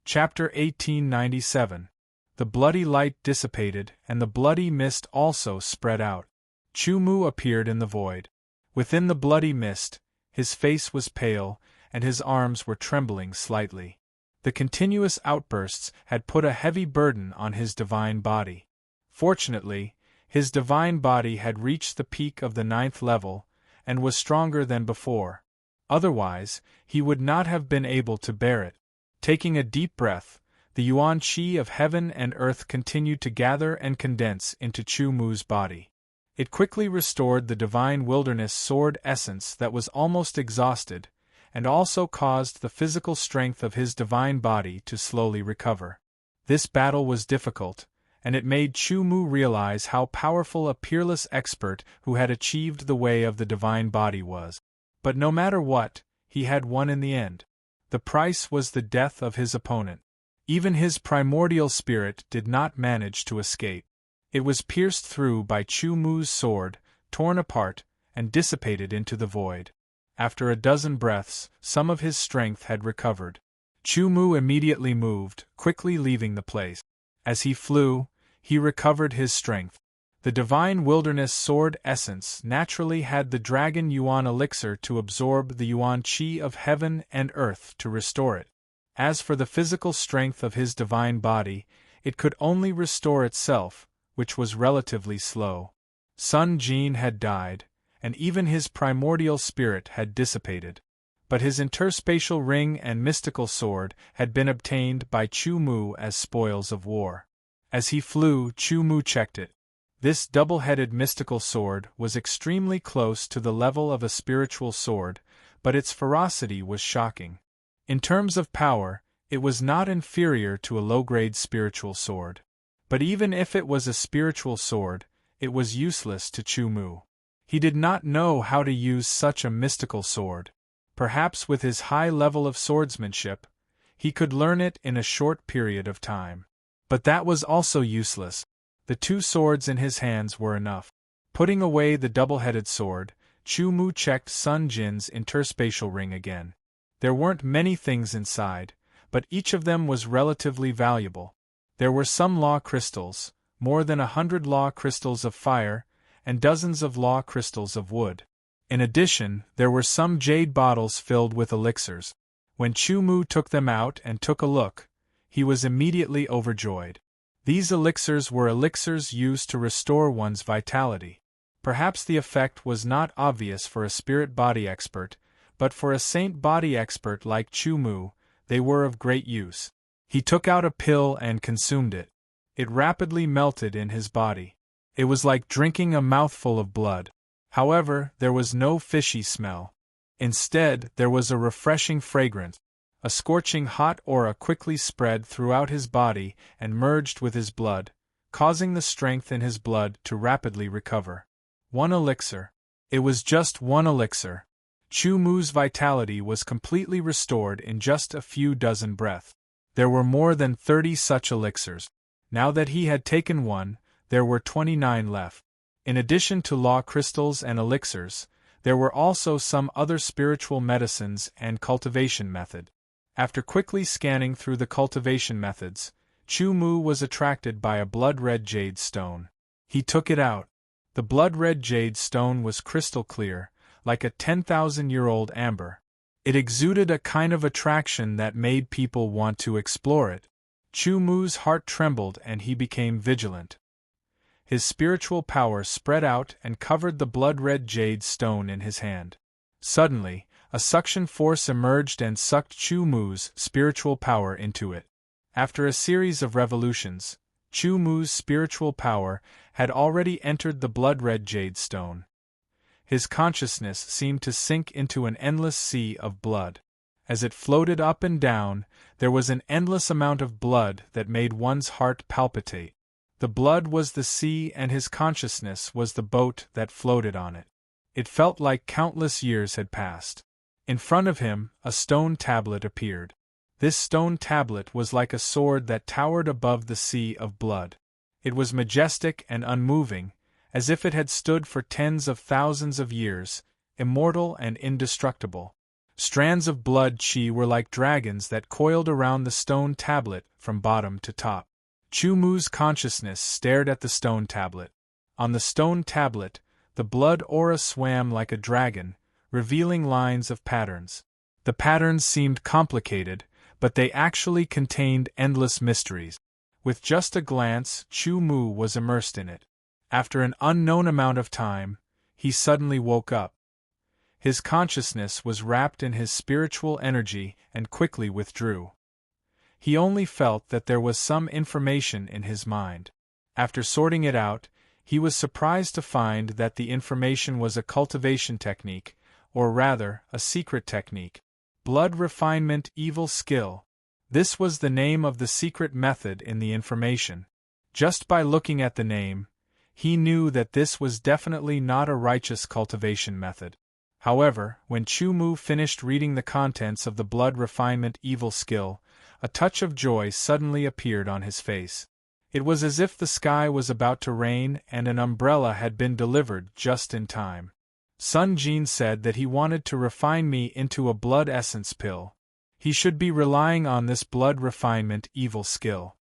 Chapter 1897. The bloody light dissipated, and the bloody mist also spread out. Chu Mu appeared in the void. Within the bloody mist, his face was pale, and his arms were trembling slightly. The continuous outbursts had put a heavy burden on his divine body. Fortunately, his divine body had reached the peak of the 9th level, and was stronger than before. Otherwise, he would not have been able to bear it. Taking a deep breath, the yuan qi of heaven and earth continued to gather and condense into Chu Mu's body. It quickly restored the divine wilderness sword essence that was almost exhausted, and also caused the physical strength of his divine body to slowly recover. This battle was difficult, and it made Chu Mu realize how powerful a peerless expert who had achieved the way of the divine body was. But no matter what, he had won in the end. The price was the death of his opponent. Even his primordial spirit did not manage to escape. It was pierced through by Chu Mu's sword, torn apart, and dissipated into the void. After a dozen breaths, some of his strength had recovered. Chu Mu immediately moved, quickly leaving the place. As he flew, he recovered his strength. The divine wilderness sword essence naturally had the dragon yuan elixir to absorb the yuan qi of heaven and earth to restore it. As for the physical strength of his divine body, it could only restore itself, which was relatively slow. Sun Jin had died, and even his primordial spirit had dissipated. But his interspatial ring and mystical sword had been obtained by Chu Mu as spoils of war. As he flew, Chu Mu checked it. This double-headed mystical sword was extremely close to the level of a spiritual sword, but its ferocity was shocking. In terms of power, it was not inferior to a low-grade spiritual sword. But even if it was a spiritual sword, it was useless to Chu Mu. He did not know how to use such a mystical sword. Perhaps with his high level of swordsmanship, he could learn it in a short period of time. But that was also useless. The 2 swords in his hands were enough. Putting away the double-headed sword, Chu Mu checked Sun Jin's interspatial ring again. There weren't many things inside, but each of them was relatively valuable. There were some law crystals, more than 100 law crystals of fire, and dozens of law crystals of wood. In addition, there were some jade bottles filled with elixirs. When Chu Mu took them out and took a look, he was immediately overjoyed. These elixirs were elixirs used to restore one's vitality. Perhaps the effect was not obvious for a spirit body expert, but for a saint body expert like Chu Mu, they were of great use. He took out a pill and consumed it. It rapidly melted in his body. It was like drinking a mouthful of blood. However, there was no fishy smell. Instead, there was a refreshing fragrance. A scorching hot aura quickly spread throughout his body and merged with his blood, causing the strength in his blood to rapidly recover. One elixir. It was just one elixir. Chu Mu's vitality was completely restored in just a few dozen breaths. There were more than 30 such elixirs. Now that he had taken one, there were 29 left. In addition to law crystals and elixirs, there were also some other spiritual medicines and cultivation method. After quickly scanning through the cultivation methods, Chu Mu was attracted by a blood-red jade stone. He took it out. The blood-red jade stone was crystal clear, like a 10,000-year-old amber. It exuded a kind of attraction that made people want to explore it. Chu Mu's heart trembled and he became vigilant. His spiritual power spread out and covered the blood-red jade stone in his hand. Suddenly, a suction force emerged and sucked Chu Mu's spiritual power into it. After a series of revolutions, Chu Mu's spiritual power had already entered the blood-red jade stone. His consciousness seemed to sink into an endless sea of blood. As it floated up and down, there was an endless amount of blood that made one's heart palpitate. The blood was the sea and his consciousness was the boat that floated on it. It felt like countless years had passed. In front of him, a stone tablet appeared. This stone tablet was like a sword that towered above the sea of blood. It was majestic and unmoving, as if it had stood for tens of thousands of years, immortal and indestructible. Strands of blood chi were like dragons that coiled around the stone tablet from bottom to top. Chu Mu's consciousness stared at the stone tablet. On the stone tablet, the blood aura swam like a dragon, revealing lines of patterns. The patterns seemed complicated, but they actually contained endless mysteries. With just a glance, Chu Mu was immersed in it. After an unknown amount of time, he suddenly woke up. His consciousness was wrapped in his spiritual energy and quickly withdrew. He only felt that there was some information in his mind. After sorting it out, he was surprised to find that the information was a cultivation technique, or rather, a secret technique. Blood refinement evil skill. This was the name of the secret method in the information. Just by looking at the name, he knew that this was definitely not a righteous cultivation method. However, when Chu Mu finished reading the contents of the blood refinement evil skill, a touch of joy suddenly appeared on his face. It was as if the sky was about to rain and an umbrella had been delivered just in time. Sun Jin said that he wanted to refine me into a blood essence pill. He should be relying on this blood refinement evil skill.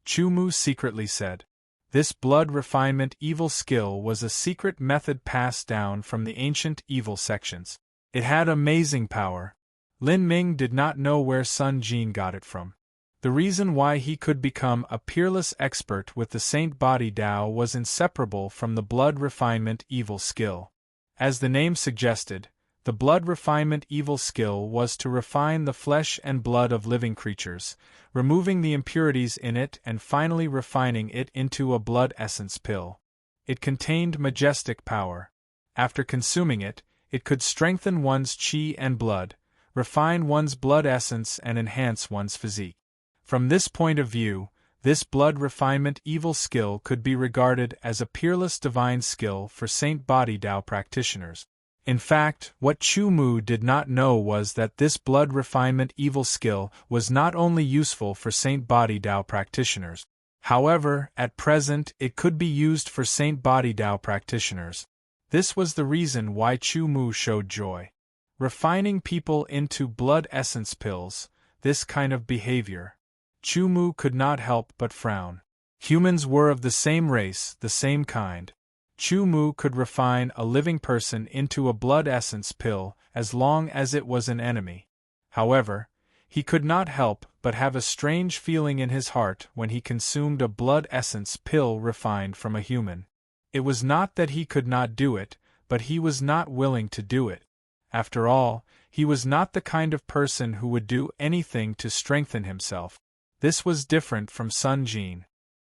Chu Mu secretly said. This blood refinement evil skill was a secret method passed down from the ancient evil sections. It had amazing power. Lin Ming did not know where Sun Jin got it from. The reason why he could become a peerless expert with the Saint Body Tao was inseparable from the blood refinement evil skill. As the name suggested, the blood refinement evil skill was to refine the flesh and blood of living creatures, removing the impurities in it and finally refining it into a blood essence pill. It contained majestic power. After consuming it, it could strengthen one's chi and blood, refine one's blood essence and enhance one's physique. From this point of view, this blood refinement evil skill could be regarded as a peerless divine skill for Saint Body Tao practitioners. In fact, what Chu Mu did not know was that this blood refinement evil skill was not only useful for Saint Body Tao practitioners. However, at present it could be used for Saint Body Tao practitioners. This was the reason why Chu Mu showed joy. Refining people into blood essence pills, this kind of behavior. Chu Mu could not help but frown. Humans were of the same race, the same kind. Chu Mu could refine a living person into a blood essence pill as long as it was an enemy. However, he could not help but have a strange feeling in his heart when he consumed a blood essence pill refined from a human. It was not that he could not do it, but he was not willing to do it. After all, he was not the kind of person who would do anything to strengthen himself. This was different from Sun Jin.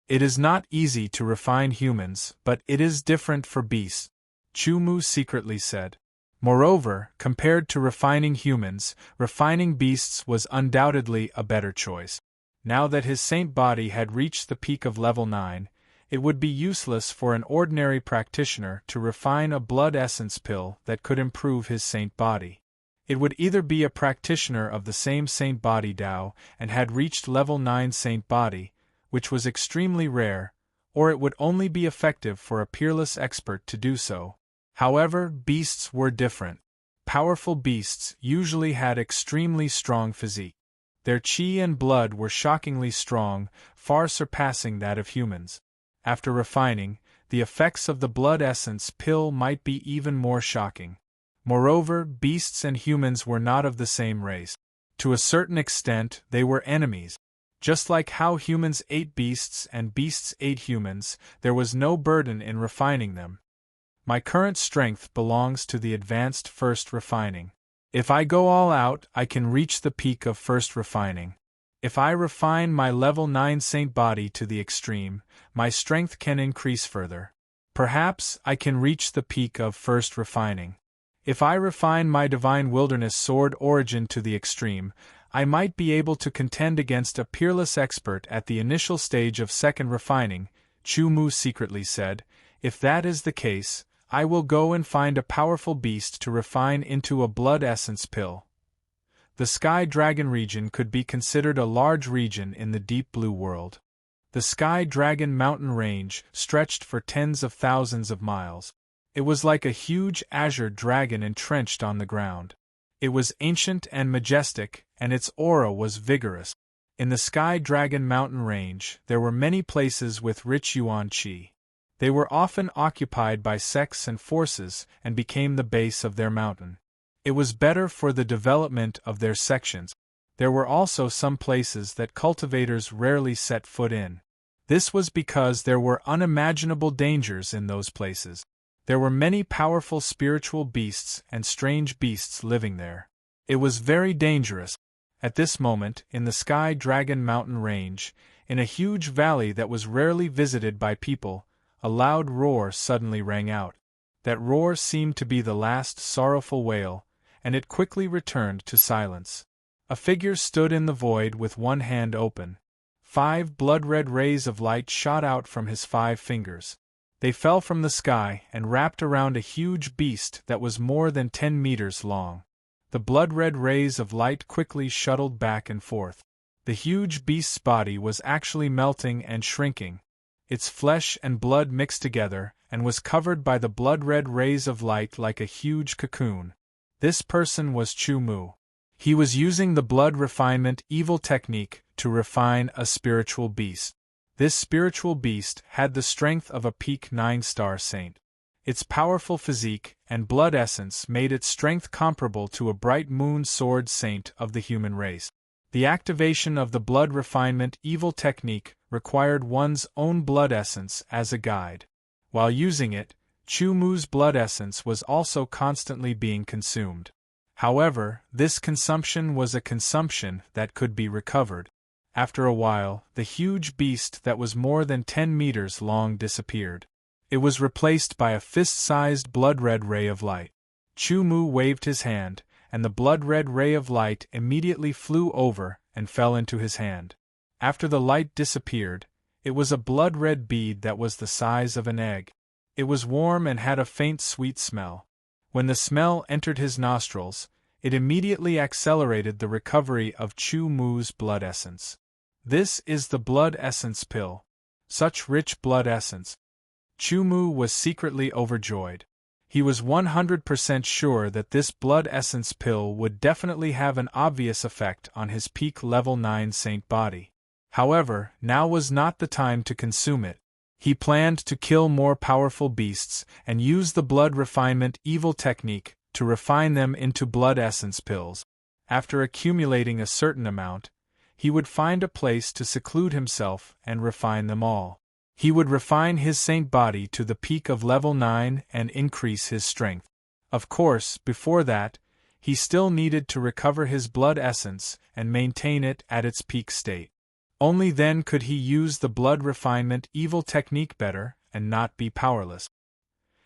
It is not easy to refine humans, but it is different for beasts, Chu Mu secretly said. Moreover, compared to refining humans, refining beasts was undoubtedly a better choice. Now that his saint body had reached the peak of level 9, it would be useless for an ordinary practitioner to refine a blood essence pill that could improve his saint body. It would either be a practitioner of the same saint body Dao and had reached level 9 saint body, which was extremely rare, or it would only be effective for a peerless expert to do so. However, beasts were different. Powerful beasts usually had extremely strong physique. Their qi and blood were shockingly strong, far surpassing that of humans. After refining, the effects of the blood essence pill might be even more shocking. Moreover, beasts and humans were not of the same race. To a certain extent, they were enemies. Just like how humans ate beasts and beasts ate humans, there was no burden in refining them. My current strength belongs to the advanced first refining. If I go all out, I can reach the peak of first refining. If I refine my level 9 saint body to the extreme, my strength can increase further. Perhaps I can reach the peak of first refining. If I refine my divine wilderness sword origin to the extreme, I might be able to contend against a peerless expert at the initial stage of second refining, Chu Mu secretly said. If that is the case, I will go and find a powerful beast to refine into a blood essence pill. The Sky Dragon region could be considered a large region in the deep blue world. The Sky Dragon mountain range stretched for tens of thousands of miles. It was like a huge azure dragon entrenched on the ground. It was ancient and majestic, and its aura was vigorous. In the Sky Dragon mountain range, there were many places with rich yuan qi. They were often occupied by sects and forces and became the base of their mountain. It was better for the development of their sections. There were also some places that cultivators rarely set foot in. This was because there were unimaginable dangers in those places. There were many powerful spiritual beasts and strange beasts living there. It was very dangerous. At this moment, in the Sky Dragon mountain range, in a huge valley that was rarely visited by people, a loud roar suddenly rang out. That roar seemed to be the last sorrowful wail, and it quickly returned to silence. A figure stood in the void with one hand open. 5 blood-red rays of light shot out from his 5 fingers. They fell from the sky and wrapped around a huge beast that was more than 10 meters long. The blood-red rays of light quickly shuttled back and forth. The huge beast's body was actually melting and shrinking. Its flesh and blood mixed together and was covered by the blood-red rays of light like a huge cocoon. This person was Chu Mu. He was using the blood refinement evil technique to refine a spiritual beast. This spiritual beast had the strength of a peak 9-star saint. Its powerful physique and blood essence made its strength comparable to a bright moon sword saint of the human race. The activation of the blood refinement evil technique required one's own blood essence as a guide. While using it, Chu Mu's blood essence was also constantly being consumed. However, this consumption was a consumption that could be recovered. After a while, the huge beast that was more than 10 meters long disappeared. It was replaced by a fist-sized blood-red ray of light. Chu Mu waved his hand, and the blood-red ray of light immediately flew over and fell into his hand. After the light disappeared, it was a blood-red bead that was the size of an egg. It was warm and had a faint sweet smell. When the smell entered his nostrils, it immediately accelerated the recovery of Chu Mu's blood essence. This is the blood essence pill. Such rich blood essence. Chu Mu was secretly overjoyed. He was 100% sure that this blood essence pill would definitely have an obvious effect on his peak level 9 saint body. However, now was not the time to consume it. He planned to kill more powerful beasts and use the blood refinement evil technique to refine them into blood essence pills. After accumulating a certain amount, he would find a place to seclude himself and refine them all. He would refine his saint body to the peak of level 9 and increase his strength. Of course, before that, he still needed to recover his blood essence and maintain it at its peak state. Only then could he use the blood refinement evil technique better and not be powerless.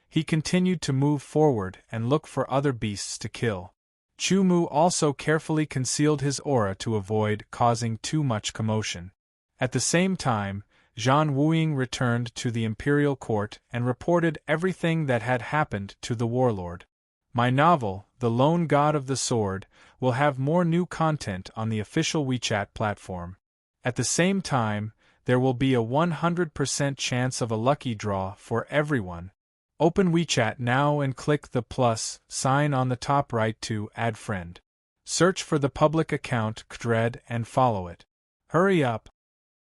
He continued to move forward and look for other beasts to kill. Chu Mu also carefully concealed his aura to avoid causing too much commotion. At the same time, Zhan Wuying returned to the imperial court and reported everything that had happened to the warlord. My novel, The Lone God of the Sword, will have more new content on the official WeChat platform. At the same time, there will be a 100% chance of a lucky draw for everyone. Open WeChat now and click the plus sign on the top right to add friend. Search for the public account Kdred and follow it. Hurry up!